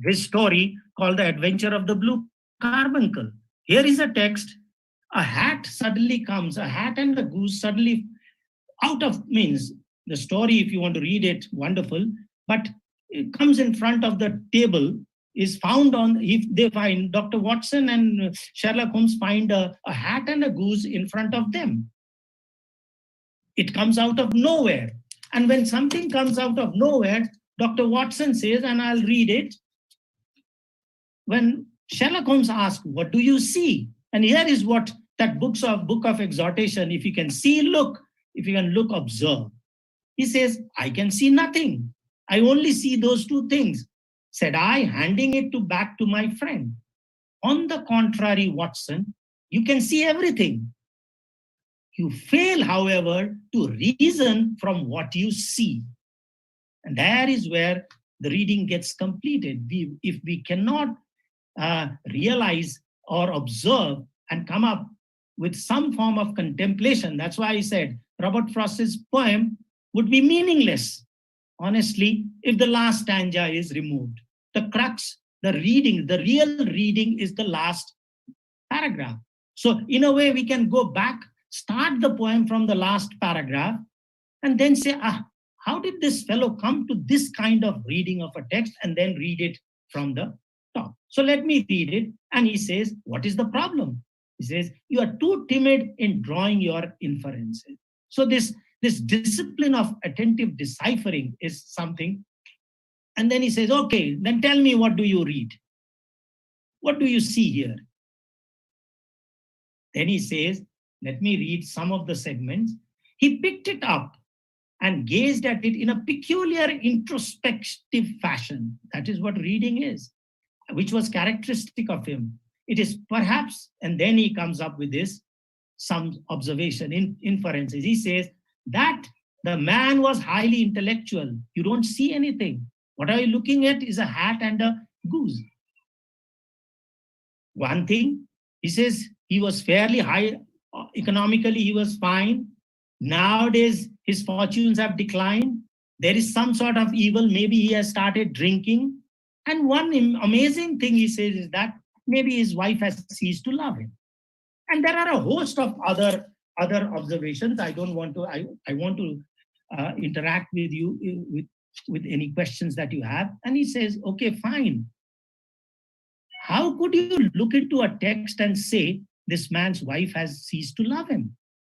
his story called The Adventure of the Blue Carbuncle. Here is a text. A hat suddenly comes, a hat and a goose suddenly out of, means the story, if you want to read it, wonderful, but it comes in front of the table, is found on, if they find, Dr. Watson and Sherlock Holmes find a hat and a goose in front of them. It comes out of nowhere. And when something comes out of nowhere, Dr. Watson says, and I'll read it, when Sherlock Holmes asks, what do you see? And here is what that book of exhortation, if you can see, look, if you can look, observe. He says, I can see nothing. I only see those two things, said I, handing it back to my friend. On the contrary, Watson, you can see everything. You fail, however, to reason from what you see. And that is where the reading gets completed. If we cannot realize or observe and come up with some form of contemplation, that's why I said Robert Frost's poem would be meaningless, honestly, if the last stanza is removed. The crux, the reading, the real reading is the last paragraph. So in a way, we can go back, start the poem from the last paragraph, and then say, how did this fellow come to this kind of reading of a text and then read it from the top? So let me read it. And he says, what is the problem? He says, you are too timid in drawing your inferences. So this discipline of attentive deciphering is something. And then he says, okay, then tell me, what do you read? What do you see here? Then he says, let me read some of the segments. He picked it up and gazed at it in a peculiar introspective fashion. That is what reading is, which was characteristic of him. It is perhaps, and then he comes up with this, some observation, inferences. He says that the man was highly intellectual. You don't see anything. What are you looking at is a hat and a goose. One thing, he says he was fairly high, economically he was fine. Nowadays, his fortunes have declined. There is some sort of evil. Maybe he has started drinking. And one amazing thing he says is that maybe his wife has ceased to love him. And there are a host of other observations. I don't want to, I want to interact with you with any questions that you have. And he says, okay, fine. How could you look into a text and say this man's wife has ceased to love him?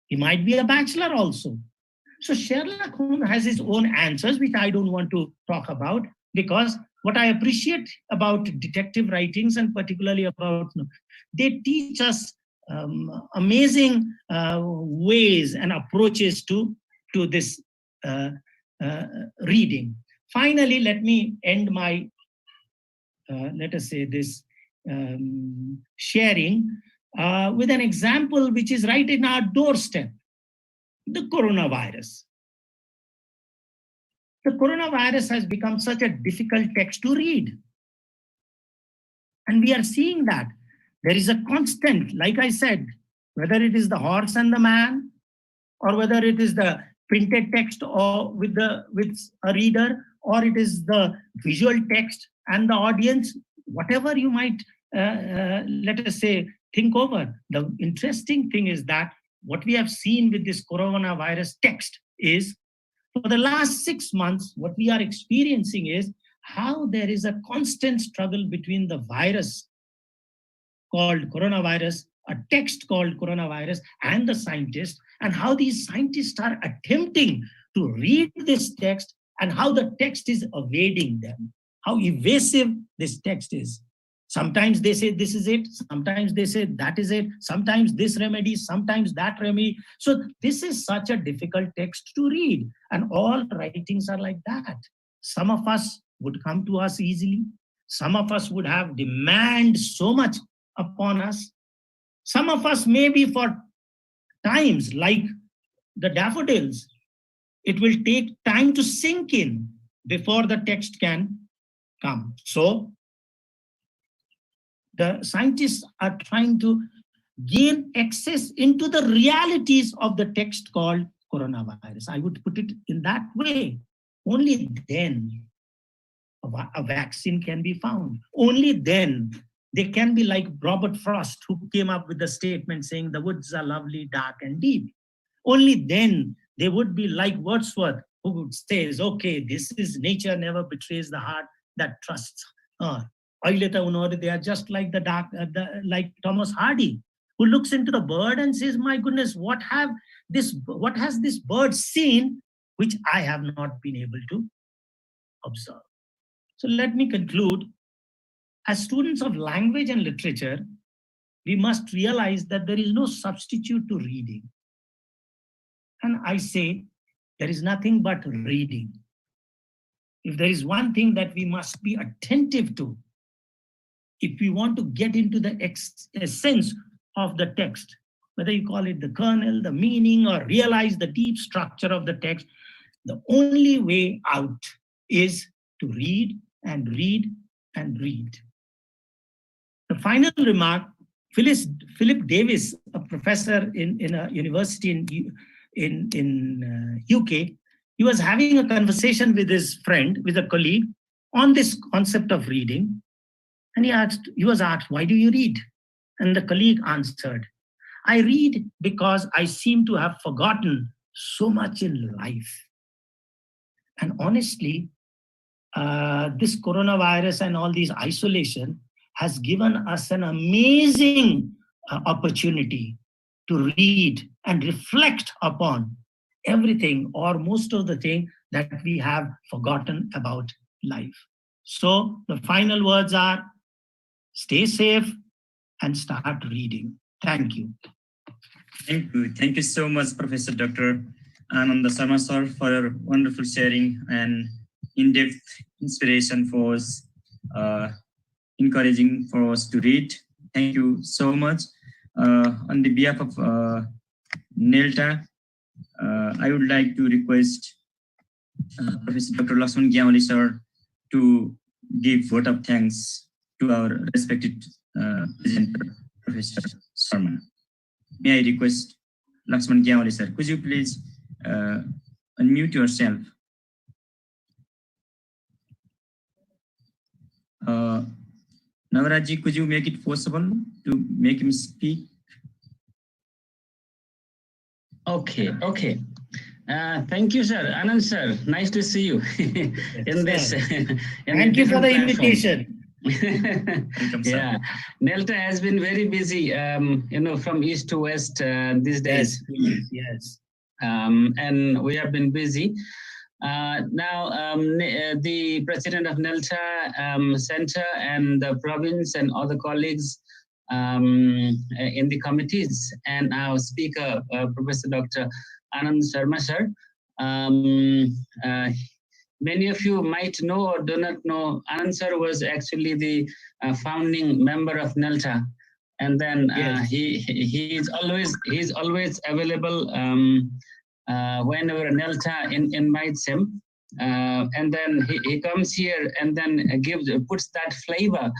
He might be a bachelor also. So Sherlock Holmes has his own answers, which I don't want to talk about, because what I appreciate about detective writings, and particularly about, they teach us amazing ways and approaches to this reading. Finally, let me end my, let us say, this sharing with an example which is right in our doorstep, the coronavirus. The coronavirus has become such a difficult text to read. And we are seeing that. There is a constant, like I said, whether it is the horse and the man, or whether it is the printed text or with a reader, or it is the visual text and the audience, whatever you might, let us say, think over. The interesting thing is that what we have seen with this coronavirus text is, for the last 6 months, what we are experiencing is how there is a constant struggle between the virus called coronavirus, a text called coronavirus, and the scientists, and how these scientists are attempting to read this text and how the text is evading them, how evasive this text is. Sometimes they say this is it, sometimes they say that is it, sometimes this remedy, sometimes that remedy. So this is such a difficult text to read, and all writings are like that. Some of us would come to us easily. Some of us would have demand so much upon us. Some of us maybe for times, like the daffodils, it will take time to sink in before the text can come. So the scientists are trying to gain access into the realities of the text called coronavirus. I would put it in that way. Only then a vaccine can be found. Only then they can be like Robert Frost, who came up with the statement saying the woods are lovely, dark and deep. Only then they would be like Wordsworth, who says, okay, this is nature never betrays the heart that trusts her. They are just like like Thomas Hardy, who looks into the bird and says, my goodness, what has this bird seen which I have not been able to observe? So let me conclude. As students of language and literature, we must realize that there is no substitute to reading. And I say there is nothing but reading. If there is one thing that we must be attentive to, if we want to get into the essence of the text, whether you call it the kernel, the meaning, or realize the deep structure of the text, the only way out is to read and read and read. The final remark, Philip Davis, a professor in a university in UK, he was having a conversation with his friend, with a colleague, on this concept of reading. And he was asked, why do you read? And the colleague answered, I read because I seem to have forgotten so much in life. And honestly, this coronavirus and all these isolation has given us an amazing opportunity to read and reflect upon everything or most of the thing that we have forgotten about life. So the final words are stay safe and start reading. Thank you. Thank you. Thank you so much, Professor Dr. Ananda Sharma sir, for your wonderful sharing and in-depth inspiration for us, encouraging for us to read. Thank you so much. On the behalf of NELTA, I would like to request Professor Dr. Lakshman Gyamali sir to give vote of thanks to our respected presenter, Professor Sharma. May I request Lakshman Gyamali sir, could you please unmute yourself? Navarajji, could you make it possible to make him speak? Okay. Thank you, sir. Anand sir, nice to see you in this. Thank you for the invitation. Yeah, NELTA has been very busy, from east to west these days. Yes. And we have been busy. Now, the president of NELTA Center and the province and other colleagues in the committees, and our speaker, Professor Dr. Anand Sharma sir. Many of you might know or do not know, Anand sir was actually the founding member of NELTA, and then he's always available whenever NELTA invites him. And then he comes here and then puts that flavor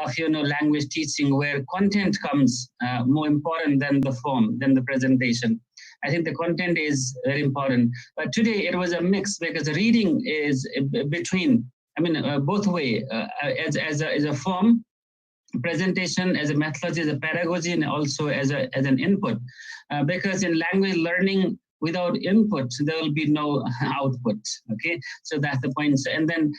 of language teaching where content comes more important than the form, than the presentation. I think the content is very important. But today it was a mix because reading is between, both way, as a form, presentation, as a methodology, as a pedagogy, and also as an input. Because in language learning, without input, there will be no output. Okay, so that's the point. And then,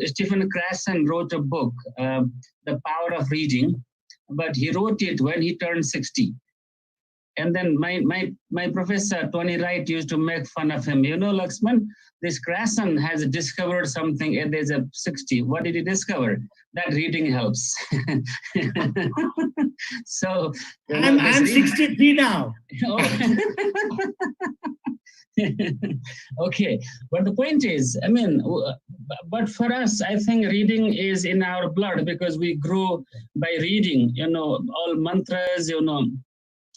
Stephen Krashen wrote a book, The Power of Reading, but he wrote it when he turned 60. And then my professor, Tony Wright, used to make fun of him. Lakshman, this Krashen has discovered something at the age of 60. What did he discover? That reading helps. So I'm 63 now. Okay, but the point is, but for us, I think reading is in our blood because we grow by reading, all mantras,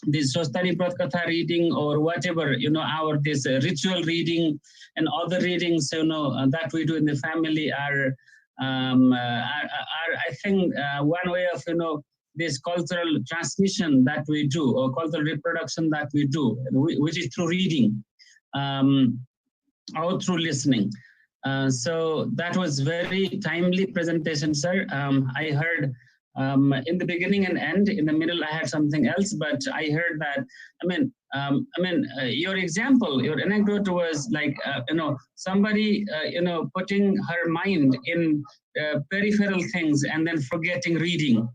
this Swastani Pratkatha reading or whatever, our this ritual reading and other readings, that we do in the family are I think, one way of, this cultural transmission that we do or cultural reproduction that we do, which is through reading or through listening. So that was very timely presentation, sir. I heard in the beginning and end, in the middle, I had something else, but I heard that, your example, your anecdote was like, somebody, putting her mind in peripheral things and then forgetting reading.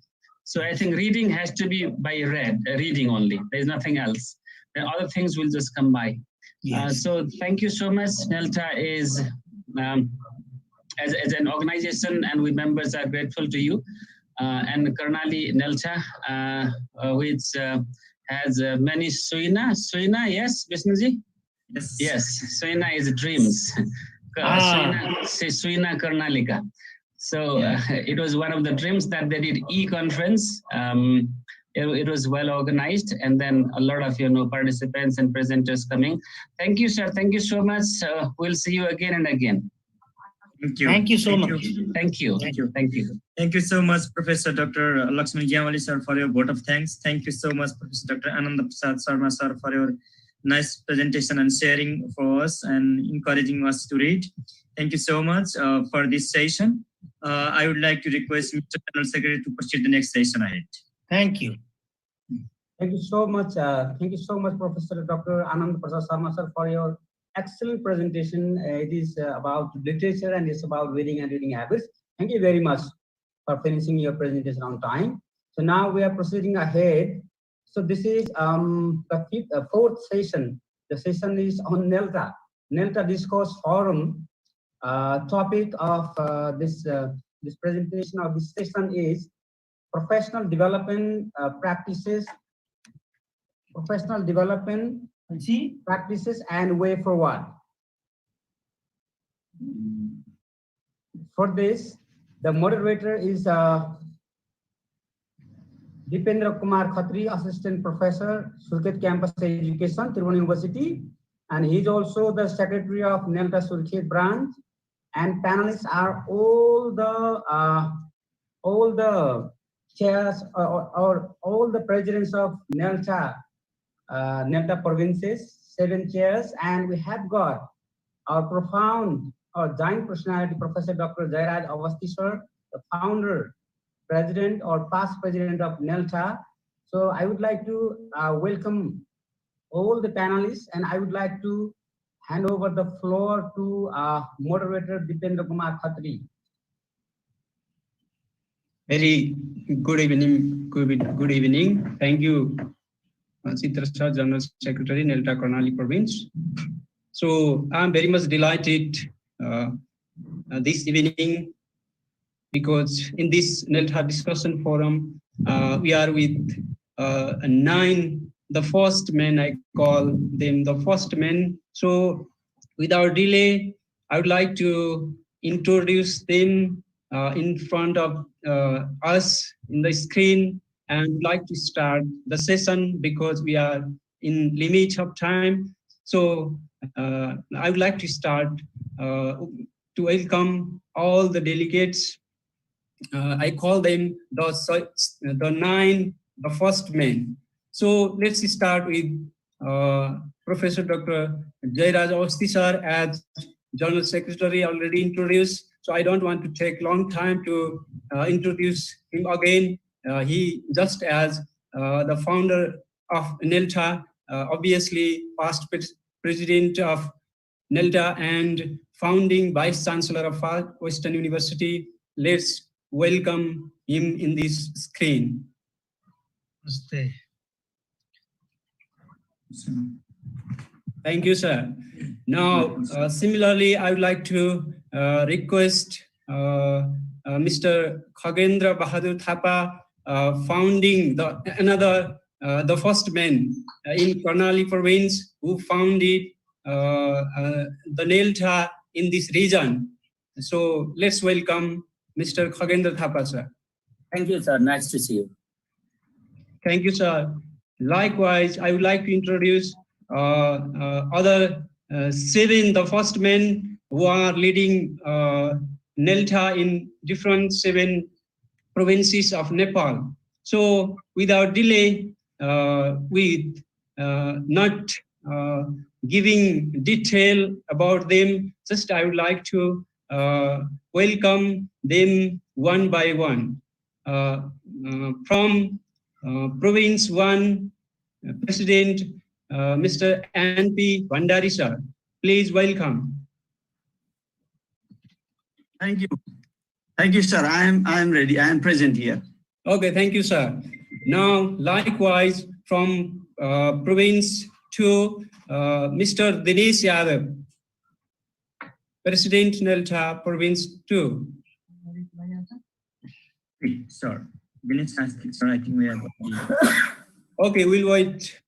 So I think reading has to be by reading only. There's nothing else. Then other things will just come by. Yes. So thank you so much. NELTA is, as an organization, and we members are grateful to you. And Karnali NELTA, which has many Suina, yes, Vishnuji? Yes, Suina is dreams. Suina Karnalika. So it was one of the dreams that they did e-conference. It was well organized, and then a lot of participants and presenters coming. Thank you, sir. Thank you so much. We'll see you again and again. Thank you. Thank you so much. Thank you. Thank you. Thank you. Thank you so much, Professor Dr. Lakshman Gyamali sir, for your vote of thanks. Thank you so much, Professor Dr. Ananda Sharma sir, for your nice presentation and sharing for us and encouraging us to read. Thank you so much for this session. I would like to request Mr. General Secretary to proceed the next session ahead. Thank you. Thank you so much. Thank you so much, Professor Dr. Anand Prasad Sharma sir, for your excellent presentation. It is about literature and it's about reading and reading habits. Thank you very much for finishing your presentation on time. So now we are proceeding ahead. So this is the fourth session. The session is on NELTA. NELTA Discourse Forum. Topic of this presentation of this session is professional development practices and way forward. For this, the moderator is Dipendra Kumar Khatri, Assistant Professor, Surkhet Campus Education, Tribhuvan University, and he is also the Secretary of NELTA Surkhet branch. And panelists are all the chairs or all the presidents of NELTA provinces, 7 chairs, and we have got our profound, our giant personality, Professor Dr. Jairaj Awasthi sir, the founder, president or past president of NELTA. So I would like to welcome all the panelists, and I would like to hand over the floor to moderator Dipendra Kumar Khatri. Very good evening. Good evening. Thank you, Chitra Sir, General Secretary, NELTA Karnali Province. So I'm very much delighted this evening because in this NELTA discussion forum, we are with 9, the first men, I call them the first men. So without delay, I would like to introduce them in front of us in the screen, and like to start the session because we are in limit of time. So I would like to start to welcome all the delegates. I call them the 9, the first men. So let's start with Professor Dr. Jairaj Awasthi sir as General Secretary already introduced. So I don't want to take long time to introduce him again. He just as the founder of NELTA, obviously past president of NELTA and founding Vice Chancellor of Far Western University. Let's welcome him in this screen. Namaste. Thank you, sir. Now, similarly, I would like to request Mr. Khagendra Bahadur Thapa, founding the first man in Karnali province who founded the NELTA in this region. So let's welcome Mr. Khagendra Thapa, sir. Thank you, sir. Nice to see you. Thank you, sir. Likewise, I would like to introduce other 7, the first men who are leading NELTA in different 7 provinces of Nepal. So without delay, with not giving detail about them, just I would like to welcome them one by one. From Province 1, President Mr. N.P. Bandari sir, please welcome. Thank you. Thank you, sir. I am ready. I am present here. Okay, thank you, sir. Now, likewise, from Province 2, Mr. Dinesh Yadav, President NELTA Province 2. Sir, Dinesh, sir, I think we have. Okay, we'll wait.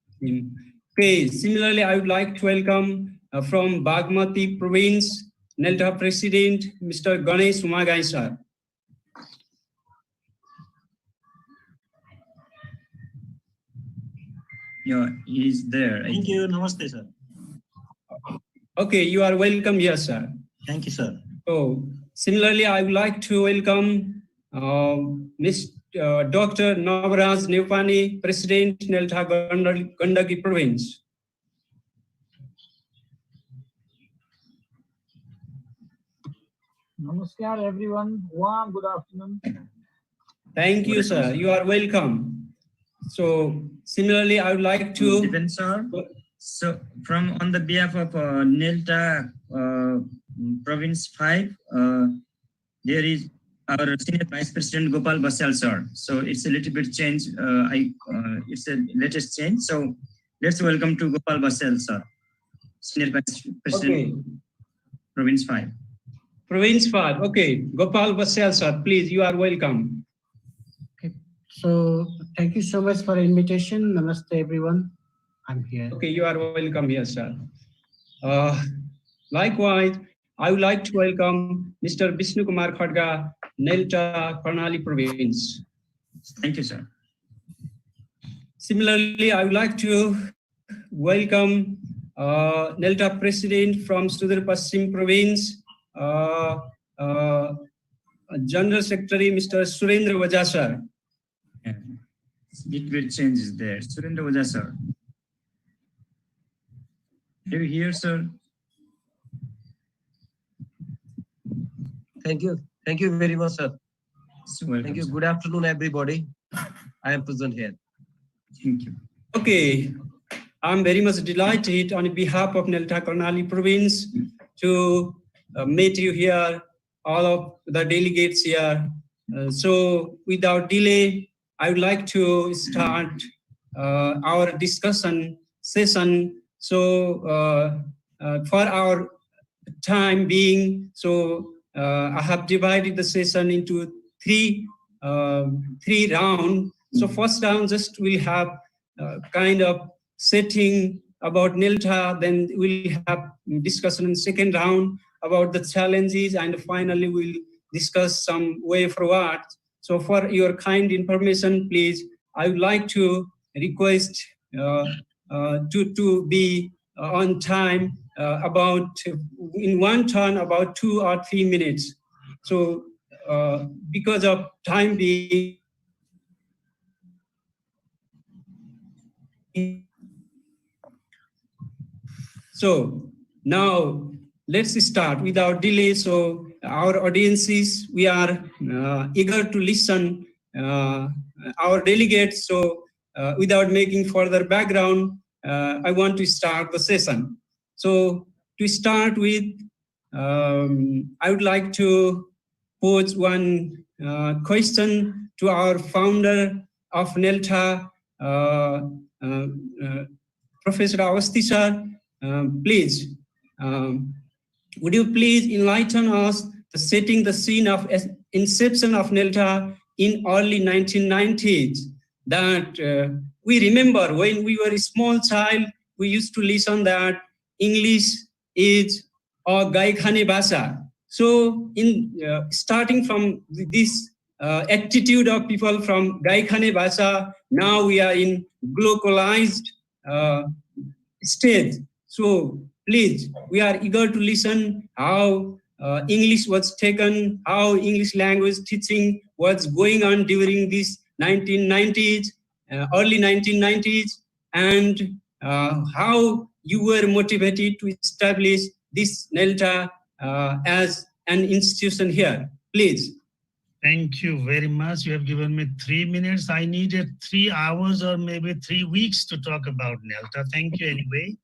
Okay, similarly, I would like to welcome from Bagmati Province, NELTA President, Mr. Ganesh Umagai sir. Yeah, he's there. Thank you. Namaste, sir. Okay, you are welcome here, sir. Thank you, sir. So, similarly, I would like to welcome Dr. Navaraj Nepani, President, NELTA Gandaki Province. Namaskar, everyone. Warm good afternoon. Thank you, sir. You are welcome. So, similarly, I would like to. Sir, so From on the behalf of NELTA Province 5, there is our Senior Vice President Gopal Basal sir. So it's a little bit change. It's a latest change. So let's welcome to Gopal Basal sir, Senior Vice President, Okay. Province 5. Province 5. Okay. Gopal Basal sir, please, you are welcome. So thank you so much for the invitation. Namaste everyone. I'm here. Okay, you are welcome here, sir. Likewise, I would like to welcome Mr. Vishnu Kumar Khadga, NELTA Karnali Province. Thank you, sir. Similarly, I would like to welcome NELTA President from Sudar Paschim Province, General Secretary Mr. Surendra Vajja, sir. It will change there. Surendra Vajja, sir. Are you here, sir? Thank you. Thank you very much, sir. Welcome, thank you. sir. Good afternoon, everybody. I am present here. Thank you. Okay, I'm very much delighted on behalf of NELTA Karnali Province to meet you here, all of the delegates here. So without delay, I would like to start our discussion session. So for our time being, so I have divided the session into three rounds. So first round, just we'll have kind of setting about NELTA, then we'll have discussion in second round about the challenges, and finally we'll discuss some way forward. So for your kind information, please, I would like to request to be on time about in one turn about 2 or 3 minutes. So because of time being, so now let's start without delay. So our audiences, we are eager to listen our delegates. So without making further background, I want to start the session. So to start with, I would like to pose one question to our founder of NELTA, Professor Awasthi sir. Please, would you please enlighten us setting the scene of inception of NELTA in early 1990s? That we remember when we were a small child, we used to listen that English is a Gaikhane Bhasha. So in starting from this attitude of people from Gaikhane Bhasha, now we are in globalized stage. So please, we are eager to listen how English was taken, how English language teaching was going on during this 1990s, early 1990s, and how you were motivated to establish this NELTA as an institution here. Please. Thank you very much. You have given me 3 minutes. I needed 3 hours or maybe 3 weeks to talk about NELTA. Thank you anyway.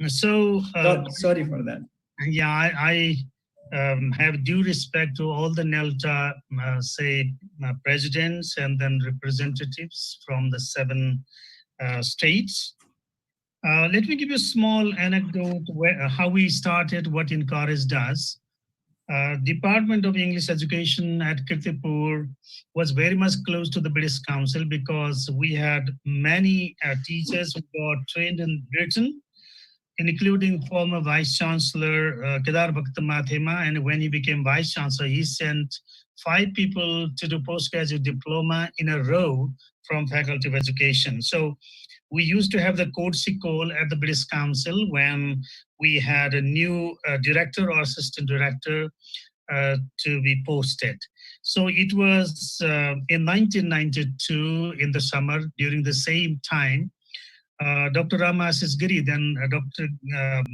Sorry for that. Yeah, I have due respect to all the NELTA, presidents and then representatives from the 7 states. Let me give you a small anecdote how we started, what Encourage does. Department of English Education at Kirtipur was very much close to the British Council because we had many teachers who got trained in Britain, including former Vice Chancellor Kedar Bhaktamathema, and when he became Vice Chancellor, he sent 5 people to do postgraduate diploma in a row from Faculty of Education. So we used to have the courtesy call at the British Council when we had a new director or assistant director to be posted. So it was in 1992 in the summer, during the same time, Dr. Ramasis Giri, then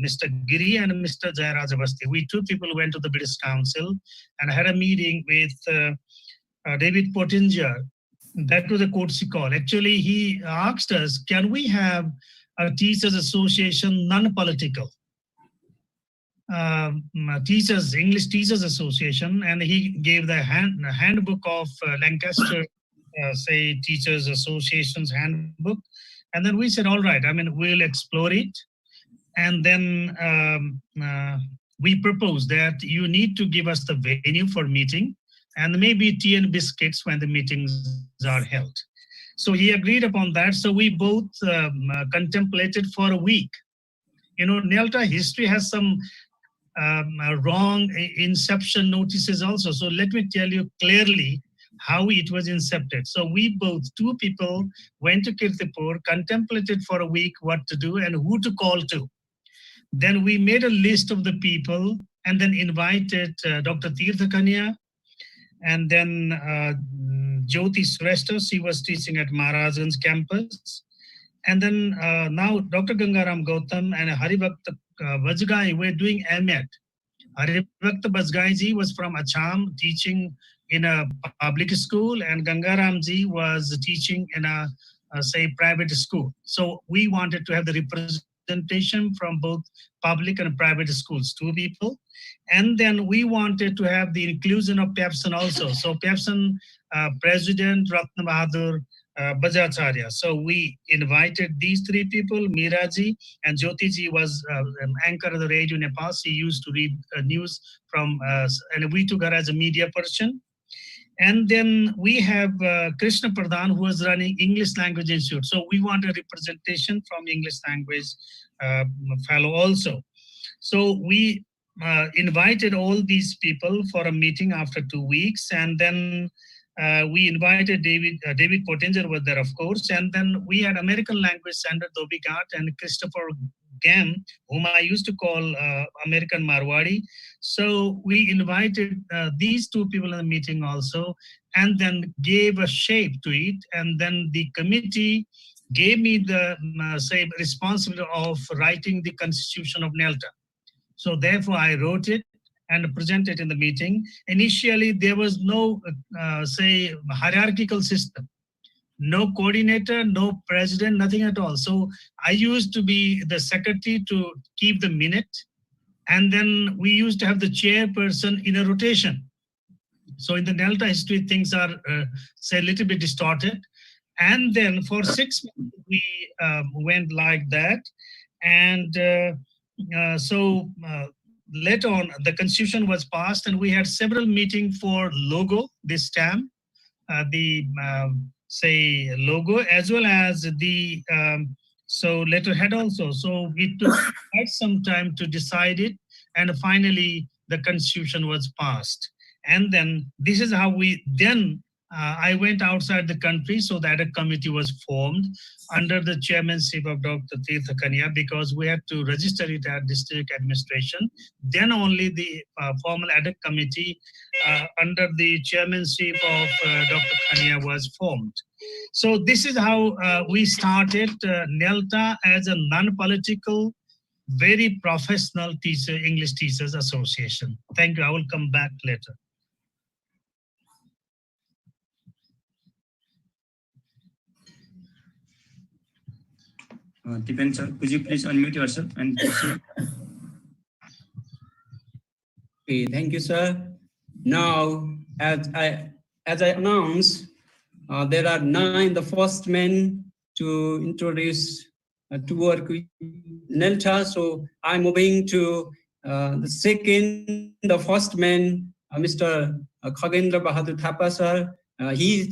Mr. Giri and Mr. Jayaraj Avasthi. We 2 people went to the British Council and had a meeting with David Pottinger. That was a courtesy call. Actually, he asked us, can we have a teachers association, non-political. English Teachers Association, and he gave the handbook of Lancaster, say Teachers Association's handbook. And then we said, all right, I mean, we'll explore it. And then we proposed that you need to give us the venue for meeting and maybe tea and biscuits when the meetings are held. So he agreed upon that. So we both contemplated for a week. You know, NELTA history has some wrong inception notices also. So let me tell you clearly how it was incepted. So we both, two people, went to Kirtipur, contemplated for a week what to do and who to call to. Then we made a list of the people and then invited Dr. Tirtha Kanya, and then Jyoti Shrestha. She was teaching at Maharajganj campus. And then now Dr. Gangaram Gautam and Haribhakta Bajgai were doing MEd. Haribhakta Bajgai ji was from Assam, teaching in a public school, and Gangaram ji was teaching in a, say, private school. So we wanted to have the representation from both public and private schools, two people. And then we wanted to have the inclusion of PEPSON also. So PEPSON President Ratna Bahadur Bajacharya. So we invited these three people. Meeraji and Jyotiji was an anchor of the radio Nepal. She used to read news from, and we took her as a media person. And then we have Krishna Pradhan, who was running English Language Institute. So we want a representation from English language fellow also. So we invited all these people for a meeting after 2 weeks. And then we invited David Pottinger was there, of course. And then we had American Language Center, Dobigat, and Christopher Gam, whom I used to call American Marwadi. So we invited these two people in the meeting also, and then gave a shape to it. And then the committee gave me the say responsibility of writing the constitution of NELTA. So therefore I wrote it and presented in the meeting. Initially, there was no, say, hierarchical system. No coordinator, no president, nothing at all. So I used to be the secretary to keep the minute. And then we used to have the chairperson in a rotation. So in the NELTA history, things are, say, a little bit distorted. And then for 6 months, we went like that. And so later on, the constitution was passed, and we had several meetings for logo this time, the say logo, as well as the so letterhead also. So it took quite some time to decide it, and finally the constitution was passed. And then this is how we then I went outside the country, so that a committee was formed under the chairmanship of Dr. Tirtha Kanya, because we had to register it at district administration. Then only the formal ad hoc committee under the chairmanship of Dr. Kanya was formed. So this is how we started NELTA as a non-political, very professional English Teachers Association. Thank you. I will come back later. Dipen sir, could you please unmute yourself and proceed? Okay, thank you, sir. Now, as I announced, there are 9 the first men to introduce to work with NELTA. So I'm moving to the second, the first man, Mr. Khagendra Bahadur Thapa, sir. Why he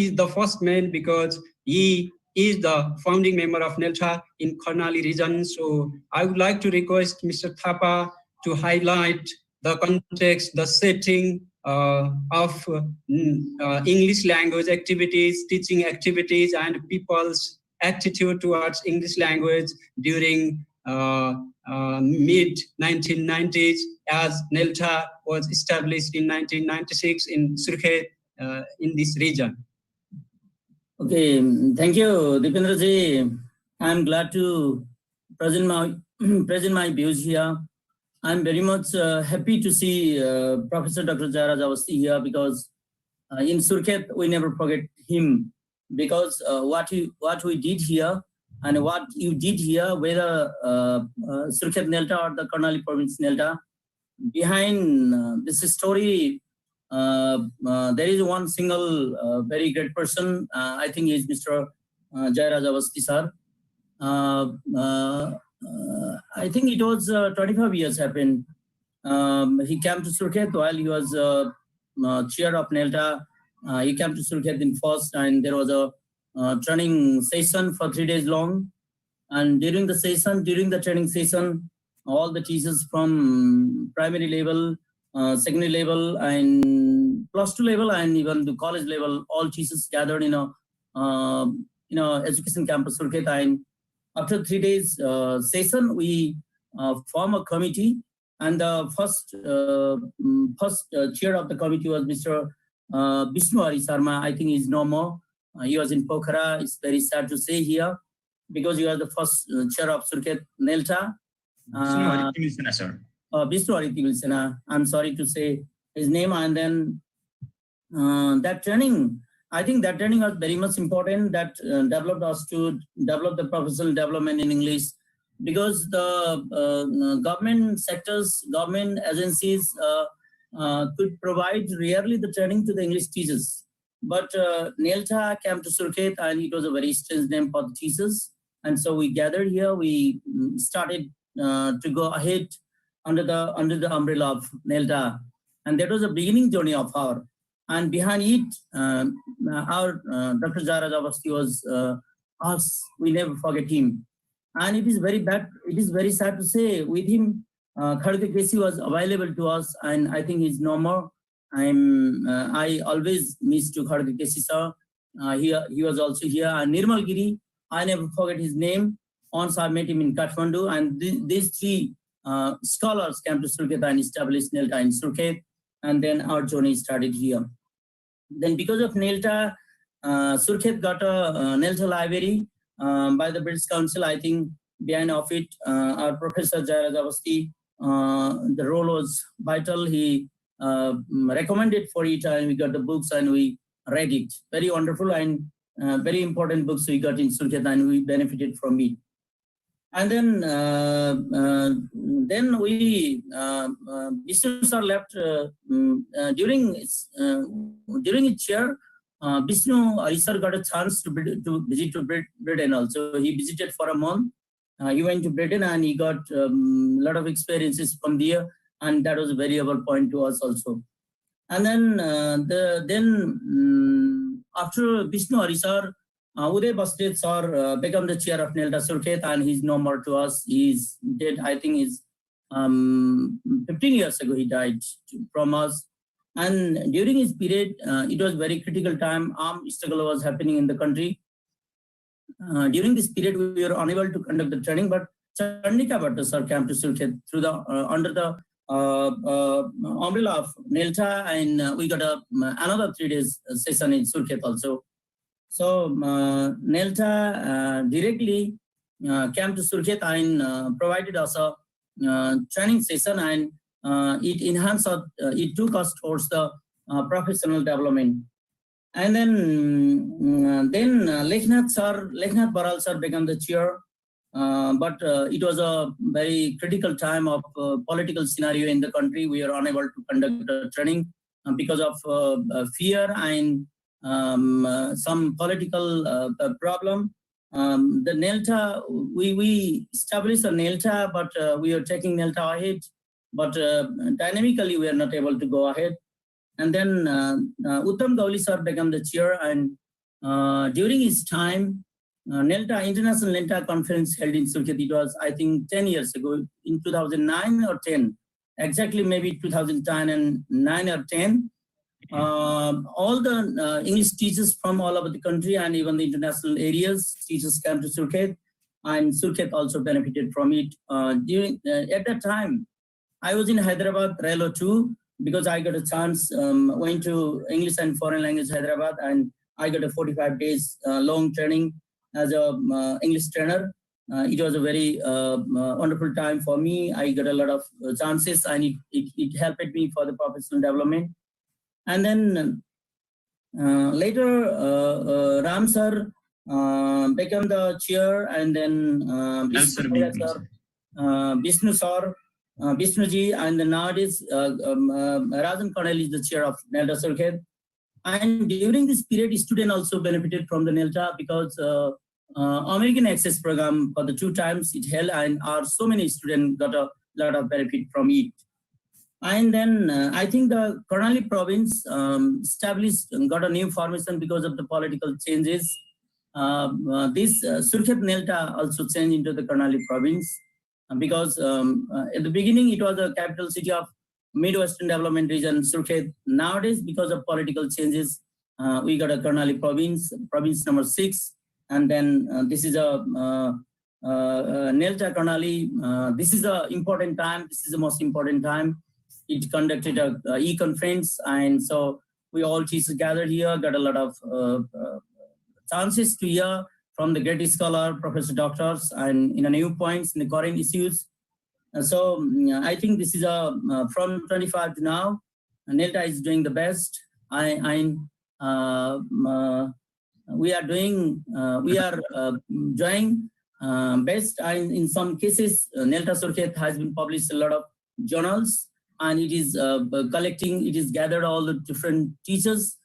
is the first man? Because he is the founding member of NELTA in Karnali region. So I would like to request Mr. Thapa to highlight the context, the setting of English language activities, teaching activities, and people's attitude towards English language during mid-1990s, as NELTA was established in 1996 in Surkhet, in this region. Okay, thank you, Dipendraji. I'm glad to present my views here. I'm very much happy to see Professor Dr. Jairaj Awasthi here, because in Surkhet we never forget him, because what we did here and what you did here, whether Surkhet NELTA or the Karnali province NELTA, behind this story, there is one single very great person. I think he is Mr. Jairaj Avasti sir. I think it was 25 years happened. He came to Surkhet while he was chair of NELTA. He came to Surkhet in first, and there was a training session for 3 days long. And during the training session, all the teachers from primary level, secondary level, and +2 level, and even the college level, all teachers gathered in a education campus Surkhet. And after 3 days session, we form a committee, and the first chair of the committee was Mr. Vishnu Hari Sharma. I think he's no more. He was in Pokhara. It's very sad to say here, because you are the first chair of Surkhet NELTA. Vishnu Hari Sharma. I'm sorry to say his name. And then that training, I think that training was very much important. That developed us to develop the professional development in English, because the government sectors, government agencies could provide rarely the training to the English teachers. But NELTA came to Surkhet, and it was a very strange name for the teachers. And so we gathered here. We started to go ahead under the umbrella of NELTA, and that was a beginning journey of our. And behind it, our Dr. Jairaj Avasti was us. We never forget him. And it is very bad. It is very sad to say, with him, Khadge Kesi was available to us, and I think he's no more. I always miss to Khadge Kesi sir. He was also here. And Nirmal Giri, I never forget his name. Once I met him in Kathmandu, and these three scholars came to Surkhet and established NELTA in Surkhet, and then our journey started here. Then because of NELTA, Surkhet got a NELTA library by the British Council. I think behind of it, our Professor Jairaj Avasti, the role was vital. He recommended for it, and we got the books and we read it. Very wonderful and very important books we got in Surkhet, and we benefited from it. And then we Vishnu sir left during his chair. Vishnu Hari sir got a chance to visit to Britain also. He visited for a month. He went to Britain, and he got a lot of experiences from there, and that was a very valuable point to us also. And then after Vishnu Hari sir, Uday Bastet sir became the chair of NELTA Surkhet, and he's no more to us. He's dead. I think he's 15 years ago he died from us. And during his period, it was very critical time. Armed struggle was happening in the country. During this period, we were unable to conduct the training, but Chandika Bhatta sir came to Surkhet through the under the umbrella of NELTA, and we got another 3 days session in Surkhet also. So NELTA directly came to Surkhet and provided us a training session, and it enhanced, it took us towards the professional development. And then Leknath Baral sir became the chair, but it was a very critical time of political scenario in the country. We were unable to conduct the training because of fear and some political problem. The NELTA, we established a NELTA, but we are taking NELTA ahead, but dynamically we are not able to go ahead. And then Uttam Gauli sir became the chair, and during his time, International NELTA conference held in Surkhet. It was, I think, 10 years ago, in 2009 or 10, exactly maybe 2010 and 9 or 10. All the English teachers from all over the country and even the international areas, teachers came to Surkhet, and Surkhet also benefited from it. At that time, I was in Hyderabad, Railway 2, because I got a chance, went to English and Foreign Language Hyderabad, and I got a 45 days long training as a English trainer. It was a very wonderful time for me. I got a lot of chances, and it helped me for the professional development. And then later, Ram sir become the chair, and then Vishnu sir, Vishnuji, and then nowadays Rajan Karnali is the chair of NELTA Surkhet. And during this period, students also benefited from the NELTA because American Access Program for the 2 times it held, and so many students got a lot of benefit from it. And then I think the Karnali province established and got a new formation because of the political changes. This Surkhet NELTA also changed into the Karnali province because at the beginning it was the capital city of Midwestern Development Region, Surkhet. Nowadays, because of political changes, we got a Karnali province, province number 6. And then this is a NELTA Karnali. This is an important time. This is the most important time. It conducted a e-conference, and so we all teachers gathered here, got a lot of chances to hear from the great scholar, professor, doctors, and in a new points in the current issues. So I think this is from 25 to now, NELTA is doing the best. We are doing best, and in some cases, NELTA Surkhet has been published a lot of journals, and it is collecting, it is gathered all the different teachers.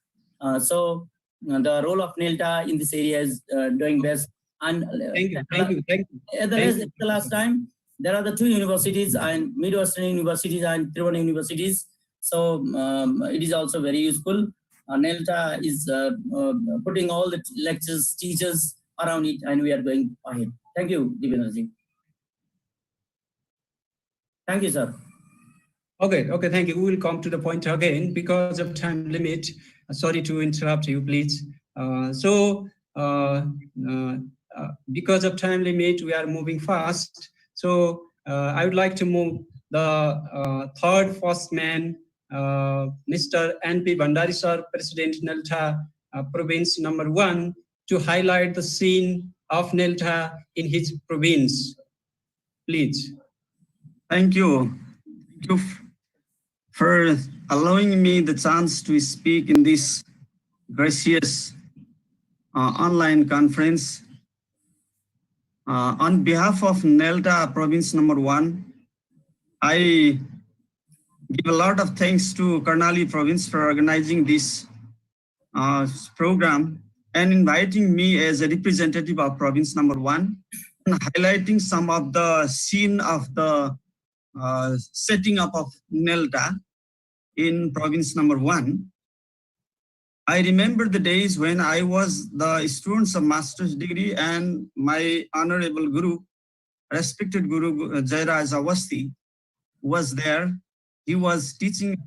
So the role of NELTA in this area is doing best. And thank you. At the last time, there are the 2 universities, and Midwestern universities and Tribhuvan universities. So it is also very useful. NELTA is putting all the lectures, teachers around it, and we are going ahead. Thank you, Divyanaji. Thank you, sir. Okay, thank you. We will come to the point again because of time limit. Sorry to interrupt you, please. Because of time limit, we are moving fast. So I would like to move the first man, Mr. N.P. Bandari sir, President NELTA Province number 1, to highlight the scene of NELTA in his province. Please. Thank you. Thank you for allowing me the chance to speak in this gracious online conference. On behalf of NELTA Province number 1, I give a lot of thanks to Karnali Province for organizing this program and inviting me as a representative of Province number 1 and highlighting some of the scene of the setting up of NELTA in Province number 1. I remember the days when I was the students of master's degree, and my honorable guru, respected Guru Jairaj Awasthi, was there. He was teaching,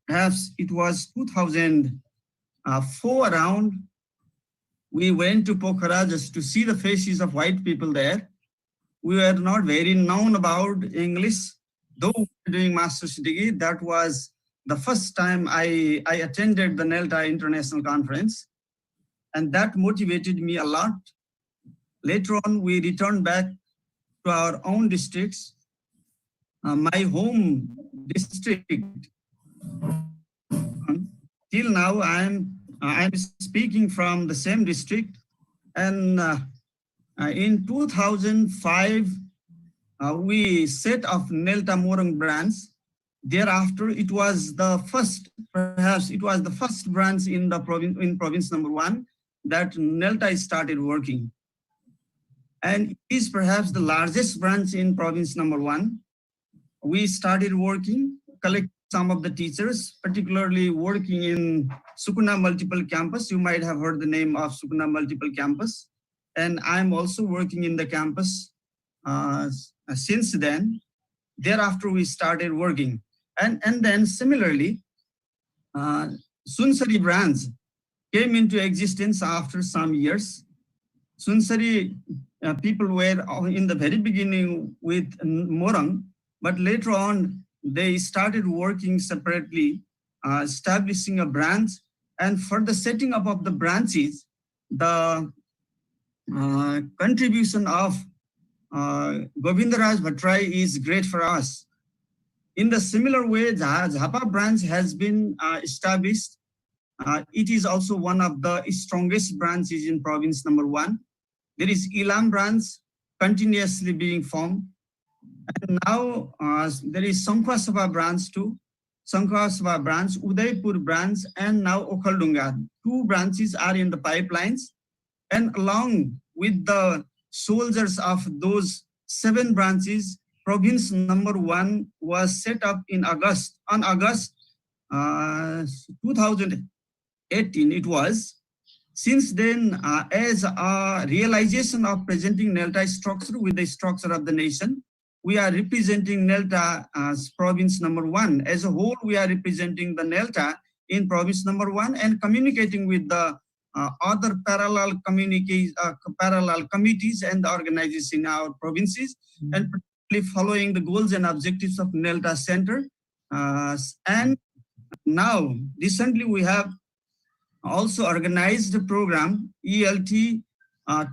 perhaps it was 2004 around. We went to Pokhara just to see the faces of white people there. We were not very known about English, though we were doing master's degree. That was the first time I attended the NELTA International Conference, and that motivated me a lot. Later on, we returned back to our own districts. My home district, till now, I'm speaking from the same district, and in 2005, we set up NELTA Morang branch. Thereafter, it was the first, perhaps it was the first branch in the province number 1 that NELTA started working. And it is perhaps the largest branch in province number 1. We started working, collecting some of the teachers, particularly working in Sukuna Multiple Campus. You might have heard the name of Sukuna Multiple Campus. And I'm also working in the campus since then. Thereafter, we started working. And then similarly, Sunsari branch came into existence after some years. Sunsari people were in the very beginning with Morang, but later on, they started working separately, establishing a branch. And for the setting up of the branches, the contribution of Govindaraj Bhattrai is great for us. In the similar way, Jhapa branch has been established it is also one of the strongest branches in province number 1. There is Ilam branch continuously being formed. And now there is Sankhwa Sabha branch too. Sankhwa Sabha branch, Udaipur branch, and now Okhaldunga. 2 branches are in the pipelines. And along with the soldiers of those 7 branches, province number 1 was set up in August. On August 2018 it was. Since then, as a realization of presenting NELTA structure with the structure of the nation, we are representing NELTA as province number 1. As a whole, we are representing the NELTA in province number 1 and communicating with the other parallel committees and the organizations in our provinces, and particularly following the goals and objectives of NELTA Center. And now, recently we have also organized a program, ELT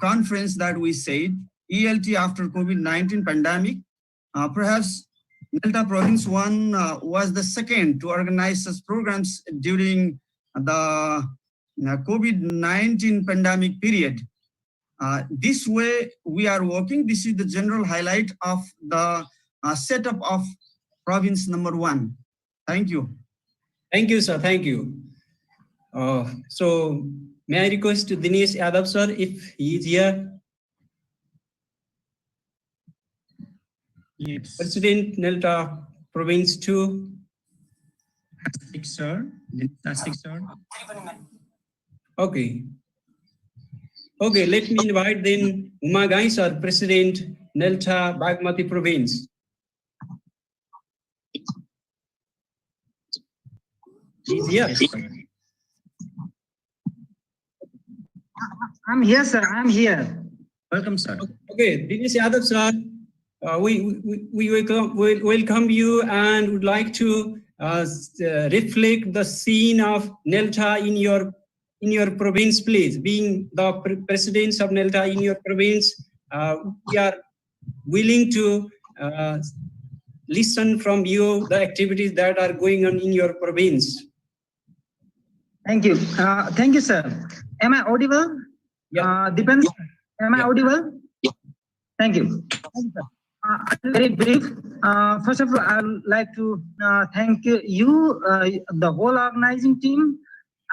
conference that we said, ELT after COVID-19 pandemic. Perhaps NELTA Province 1 was the second to organize such programs during the COVID-19 pandemic period. This way we are working. This is the general highlight of the setup of province number 1. Thank you. Thank you, sir. Thank you. So may I request Dinesh Yadav, sir, if he is here? Yes. President, NELTA Province 2. Sir. Sir. Okay. Okay, let me invite then Umagai, sir, President, NELTA Bagmati Province. He's here. Yes, sir. I'm here, sir. I'm here. Welcome, sir. Okay, Dinesh Yadav, sir. We welcome you and would like to reflect the scene of NELTA in your province, please. Being the presidents of NELTA in your province, we are willing to listen from you the activities that are going on in your province. Thank you. Thank you, sir. Am I audible? Yeah. Depends. Am I audible? Yeah. Thank you. Thank you, sir. Very brief. First of all, I would like to thank you, the whole organizing team,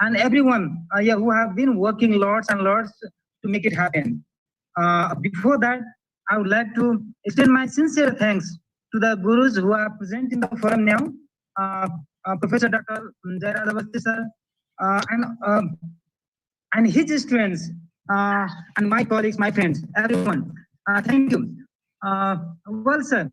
and everyone who have been working lots and lots to make it happen. Before that, I would like to extend my sincere thanks to the gurus who are present in the forum now, Professor Dr. Jairaj Awasthi sir, and his students, and my colleagues, my friends, everyone. Thank you. Well, sir,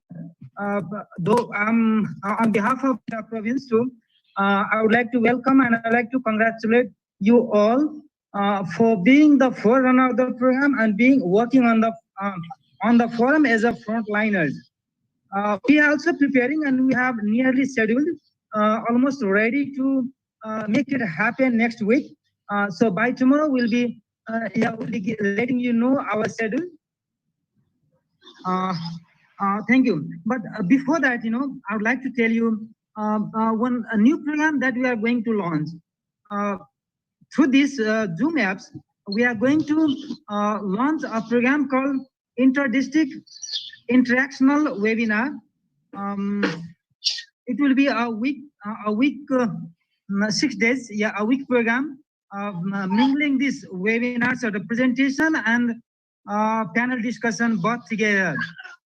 though on behalf of the province too, I would like to welcome and I'd like to congratulate you all for being the forerunner of the program and being working on the forum as a frontliners. We are also preparing and we have nearly scheduled, almost ready to make it happen next week. So by tomorrow we'll be letting you know our schedule. Thank you. But before that, I would like to tell you a new program that we are going to launch. Through these Zoom apps, we are going to launch a program called Inter-District Interactional Webinar. It will be a week, 6 days, a week program, mingling these webinars or the presentation and panel discussion both together.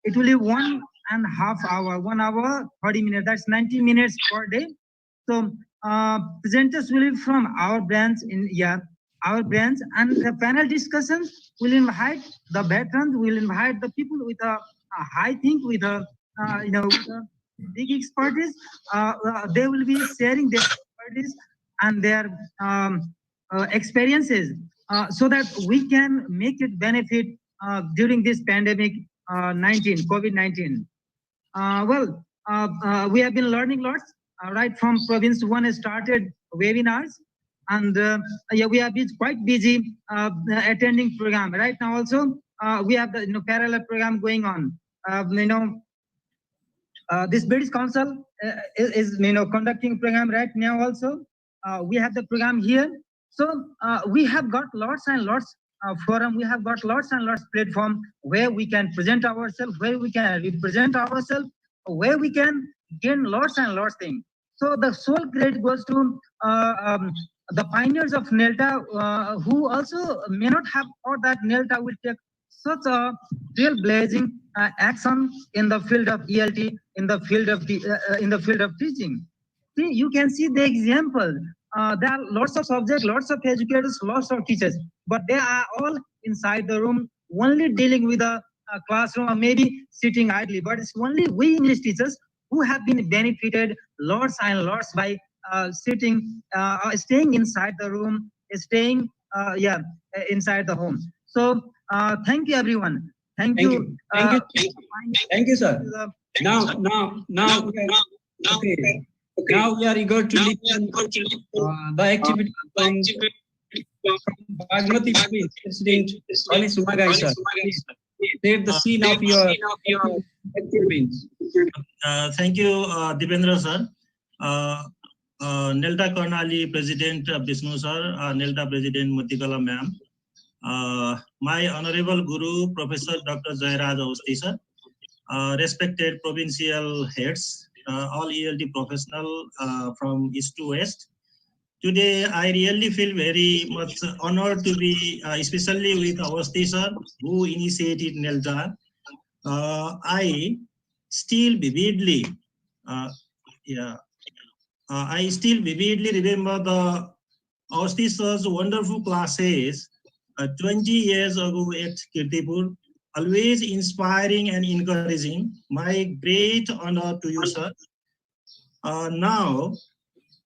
It will be 1.5 hours, 1 hour, 30 minutes. That's 90 minutes per day. So presenters will be from our branch and the panel discussion will invite the veterans, will invite the people with a high think, with a with a big expertise. They will be sharing their expertise and their experiences so that we can make it benefit during this pandemic COVID-19. We have been learning lots right from province 1 started webinars, and we have been quite busy attending program. Right now also we have the parallel program going on. This British Council is conducting program right now also. we have the program here. So we have got lots and lots forum. We have got lots and lots platform where we can present ourselves, where we can represent ourselves, where we can gain lots and lots things. So the sole credit goes to the pioneers of NELTA, who also may not have thought that NELTA will take such a trailblazing action in the field of ELT, in the field of teaching. See, you can see the example. There are lots of subjects, lots of educators, lots of teachers, but they are all inside the room, only dealing with a classroom or maybe sitting idly. But it's only we English teachers who have been benefited lots and lots by staying inside the room, staying inside the home. So thank you, everyone. Thank you. Thank you, sir. Now, okay. Now we are eager to listen the activity from Bagmati Province President Ali Sumagai, sir. Please set the scene of your province. Thank you, Dipendra sir. NELTA Karnali President Vishnu sir, NELTA President Motikala ma'am, my honorable Guru Professor Dr. Jairaj Awasthi sir, respected provincial heads, all ELT professional from east to west. Today, I really feel very much honored to be, especially with Awasthi sir, who initiated NELTA. I still vividly, I still vividly remember the Awasthi sir's wonderful classes 20 years ago at Kirtipur, always inspiring and encouraging. My great honor to you, sir. Now,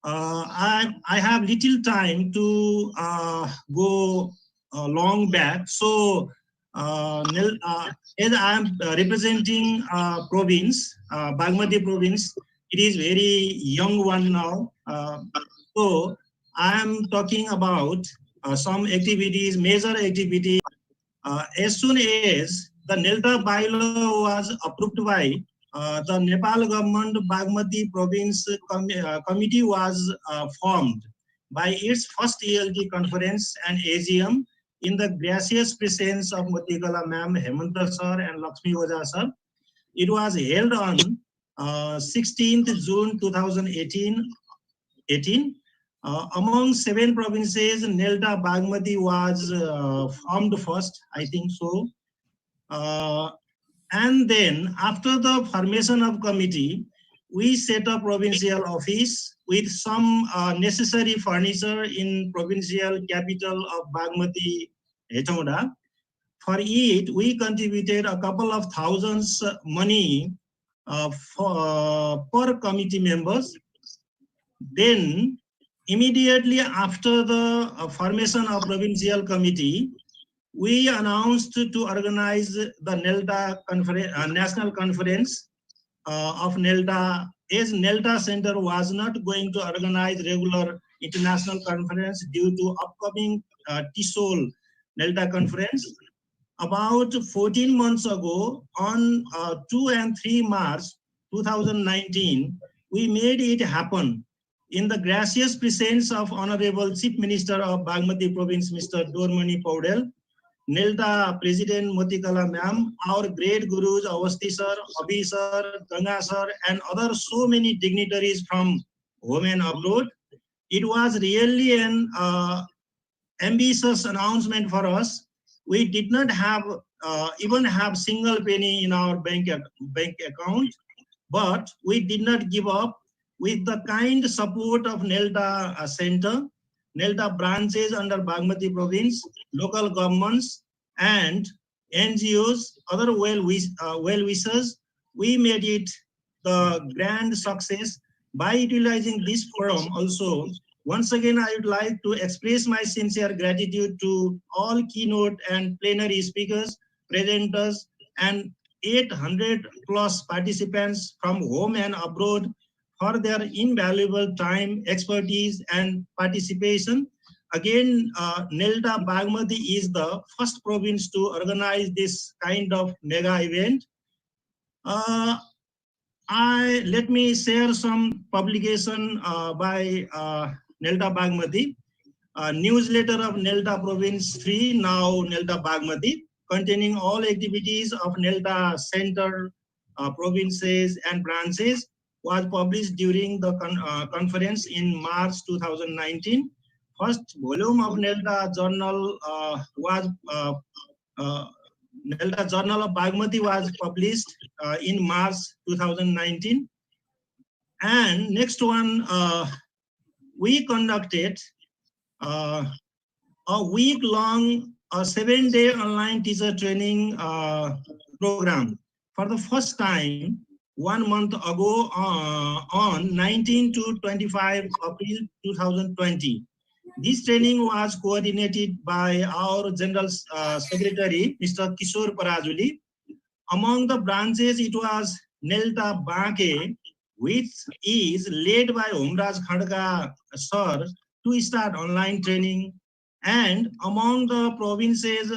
I have little time to go long back. So, as I am representing province, Bagmati province, it is very young one now. So, I am talking about some activities, major activities. As soon as the NELTA bylaw was approved by the Nepal government, Bagmati province committee was formed by its first ELT conference and AGM in the gracious presence of Motikala ma'am, Hemanta sir and Lakshmi Oja sir. It was held on 16th June 2018. Among 7 provinces, NELTA Bagmati was formed first, I think so. And then after the formation of committee, we set up provincial office with some necessary furniture in provincial capital of Bagmati, Hetauda. For it, we contributed a couple of thousands money per committee members. Then immediately after the formation of provincial committee, we announced to organize the NELTA national conference of NELTA, as NELTA Center was not going to organize regular international conference due to upcoming TESOL NELTA conference. About 14 months ago, on 2 and 3 March 2019, we made it happen in the gracious presence of Honorable Chief Minister of Bagmati Province, Mr. Dormani Paudel, NELTA President Motikala ma'am, our great gurus, Awasthi sir, Abhi sir, Ganga sir, and other so many dignitaries from home and abroad. It was really an ambitious announcement for us. We did not have even have single penny in our bank account, but we did not give up. With the kind support of NELTA Center, NELTA branches under Bagmati province, local governments, and NGOs, other well-wishers, we made it the grand success. By utilizing this forum also, once again, I would like to express my sincere gratitude to all keynote and plenary speakers, presenters, and 800 plus participants from home and abroad for their invaluable time, expertise, and participation. Again, NELTA Bagmati is the first province to organize this kind of mega event. Let me share some publication by NELTA Bagmati, newsletter of NELTA Province 3, now NELTA Bagmati, containing all activities of NELTA Center, provinces and branches, was published during the conference in March 2019. First volume of NELTA Journal was NELTA Journal of Bagmati was published in March 2019. And next one, we conducted a week-long, 7-day online teacher training program for the first time 1 month ago on 19 to 25 April 2020. This training was coordinated by our General Secretary, Mr. Kishore Parajuli. Among the branches, it was NELTA Banke, which is led by Omraj Khadka sir, to start online training. And among the provinces,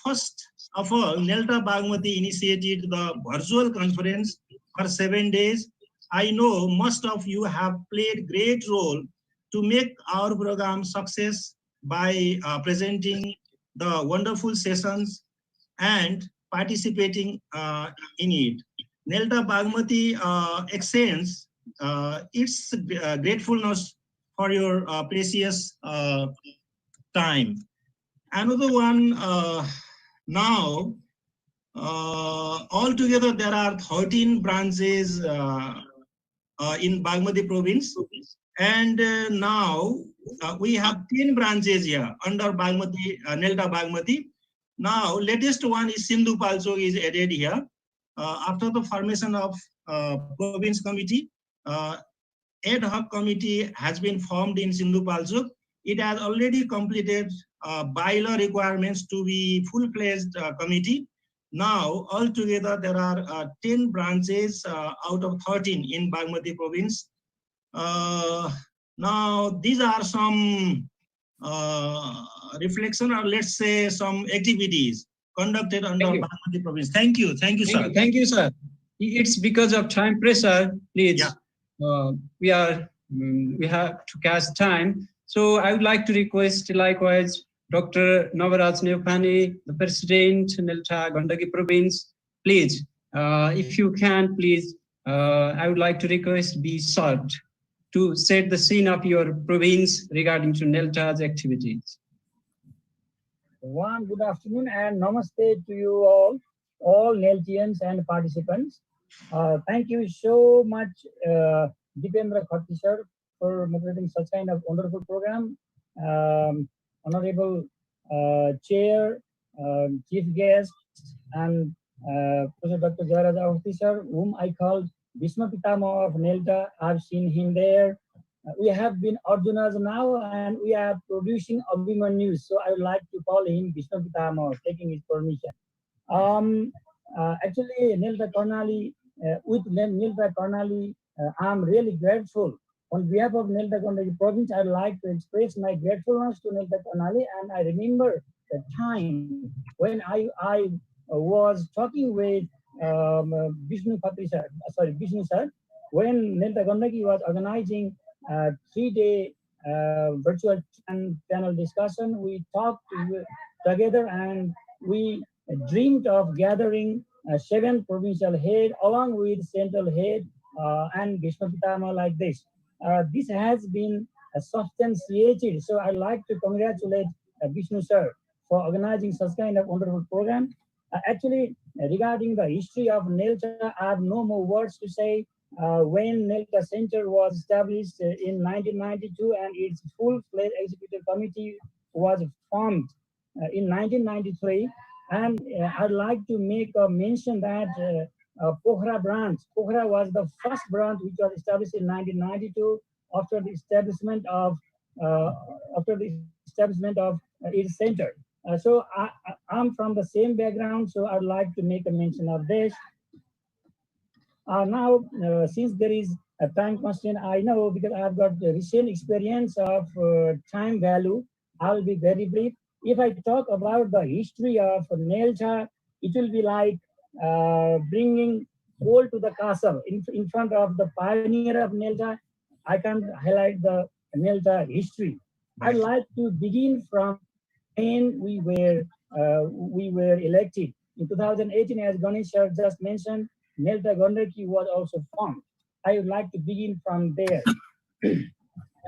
first of all, NELTA Bagmati initiated the virtual conference for 7 days. I know most of you have played great role to make our program success by presenting the wonderful sessions and participating in it. NELTA Bagmati extends its gratefulness for your precious time. Another one, now, altogether there are 13 branches in Bagmati province, and now we have 10 branches here under Bagmati, NELTA Bagmati. Now, latest one is Sindhu Palchok is added here. After the formation of province committee, ad hoc committee has been formed in Sindhu Palchok. It has already completed bylaw requirements to be full-fledged committee. Now, altogether, there are 10 branches out of 13 in Bagmati province. Now, these are some reflection, or let's say some activities conducted under Bagmati province. Thank you, sir. Thank you, sir. It's because of time pressure, please. Yeah. We have to catch time. So I would like to request likewise Dr. Navaraj Neupani, the President, NELTA Gandaki Province, please, if you can, please, I would like to request be short to set the scene of your province regarding to NELTA's activities. Good afternoon and namaste to you all NELTians and participants. Thank you so much, Dipendra Khatri sir, for moderating such kind of wonderful program. Honorable Chair, Chief Guest, and Professor Dr. Jayaraj Awasthi sir, whom I called Bhishma Pitama of NELTA. I've seen him there. We have been Arjunas now, and we are producing Abhimanyu. So I would like to call him Bhishma Pitama, taking his permission. Actually, NELTA Karnali, with NELTA Karnali, I'm really grateful. On behalf of NELTA Karnali province, I'd like to express my gratefulness to NELTA Karnali. And I remember the time when I was talking with Vishnu sir, when NELTA Gandaki was organizing 3-day virtual panel discussion. We talked together and we dreamed of gathering 7 provincial head along with central head and Bhishma Pitama like this. This has been substantiated. So I'd like to congratulate Vishnu sir for organizing such kind of wonderful program. Actually, regarding the history of NELTA, I have no more words to say. When NELTA Center was established in 1992 and its full-fledged executive committee was formed in 1993, and I'd like to make a mention that Pokhara branch. Pokhara was the first branch which was established in 1992 after the establishment of its center. So I'm from the same background, so I'd like to make a mention of this. Now, since there is a time constraint, I know because I've got the recent experience of time value, I'll be very brief. If I talk about the history of NELTA, it will be like bringing coal to the castle. In front of the pioneer of NELTA, I can highlight the NELTA history. I'd like to begin from when we were elected. In 2018, as Ganesh sir just mentioned, NELTA Gandaki was also formed. I would like to begin from there.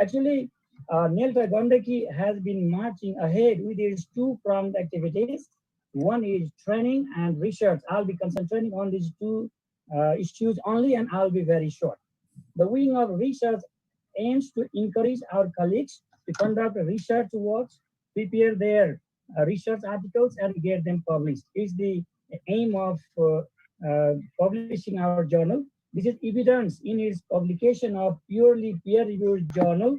Actually, NELTA Gandaki has been marching ahead with its two-pronged activities. One is training and research. I'll be concentrating on these two issues only, and I'll be very short. The wing of research aims to encourage our colleagues to conduct research works, prepare their research articles, and get them published. Is the aim of publishing our journal. This is evidence in its publication of purely peer-reviewed journal,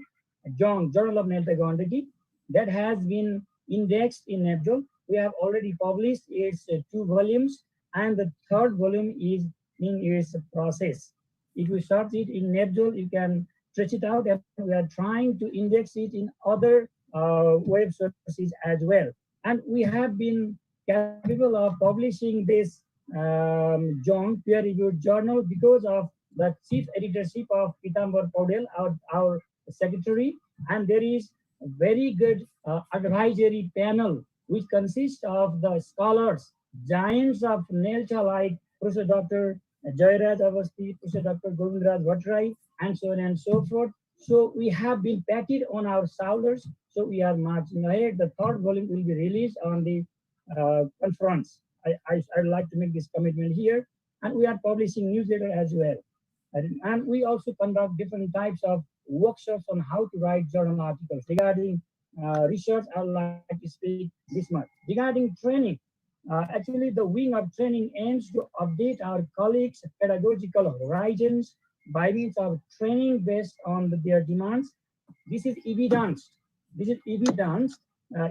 Journal of NELTA Gandaki, that has been indexed in NABJOL. We have already published its 2 volumes, and the 3rd volume is in its process. If you search it in NABJOL, you can stretch it out, and we are trying to index it in other web sources as well. And we have been capable of publishing this peer-reviewed journal because of the chief editorship of Pitambar Paudel, our secretary, and there is a very good advisory panel which consists of the scholars, giants of NELTA like Professor Dr. Jairaj Avasti, Professor Dr. Govindraj Bhattarai, and so on and so forth. So we have been patted on our shoulders, so we are marching ahead. The 3rd volume will be released on the conference. I'd like to make this commitment here, and we are publishing newsletter as well. And we also conduct different types of workshops on how to write journal articles. Regarding research, I would like to speak this much. Regarding training, actually the wing of training aims to update our colleagues' pedagogical horizons by means of training based on their demands. This is evidenced.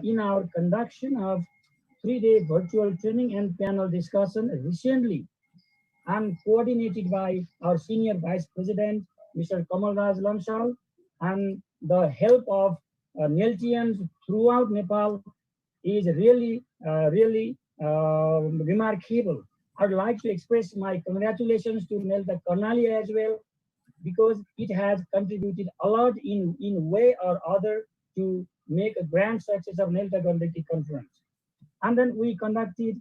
In our conduction of 3-day virtual training and panel discussion recently, and coordinated by our senior Vice President, Mr. Kamal Raj Lamsal, and the help of NELTians throughout Nepal is really remarkable. I'd like to express my congratulations to NELTA Karnali as well, because it has contributed a lot in way or other to make a grand success of NELTA Gandaki conference. And then we conducted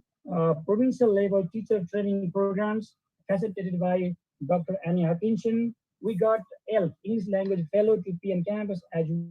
provincial level teacher training programs facilitated by Dr. Annie Hutchinson. We got ELF, English Language Fellow to PM Campus as well.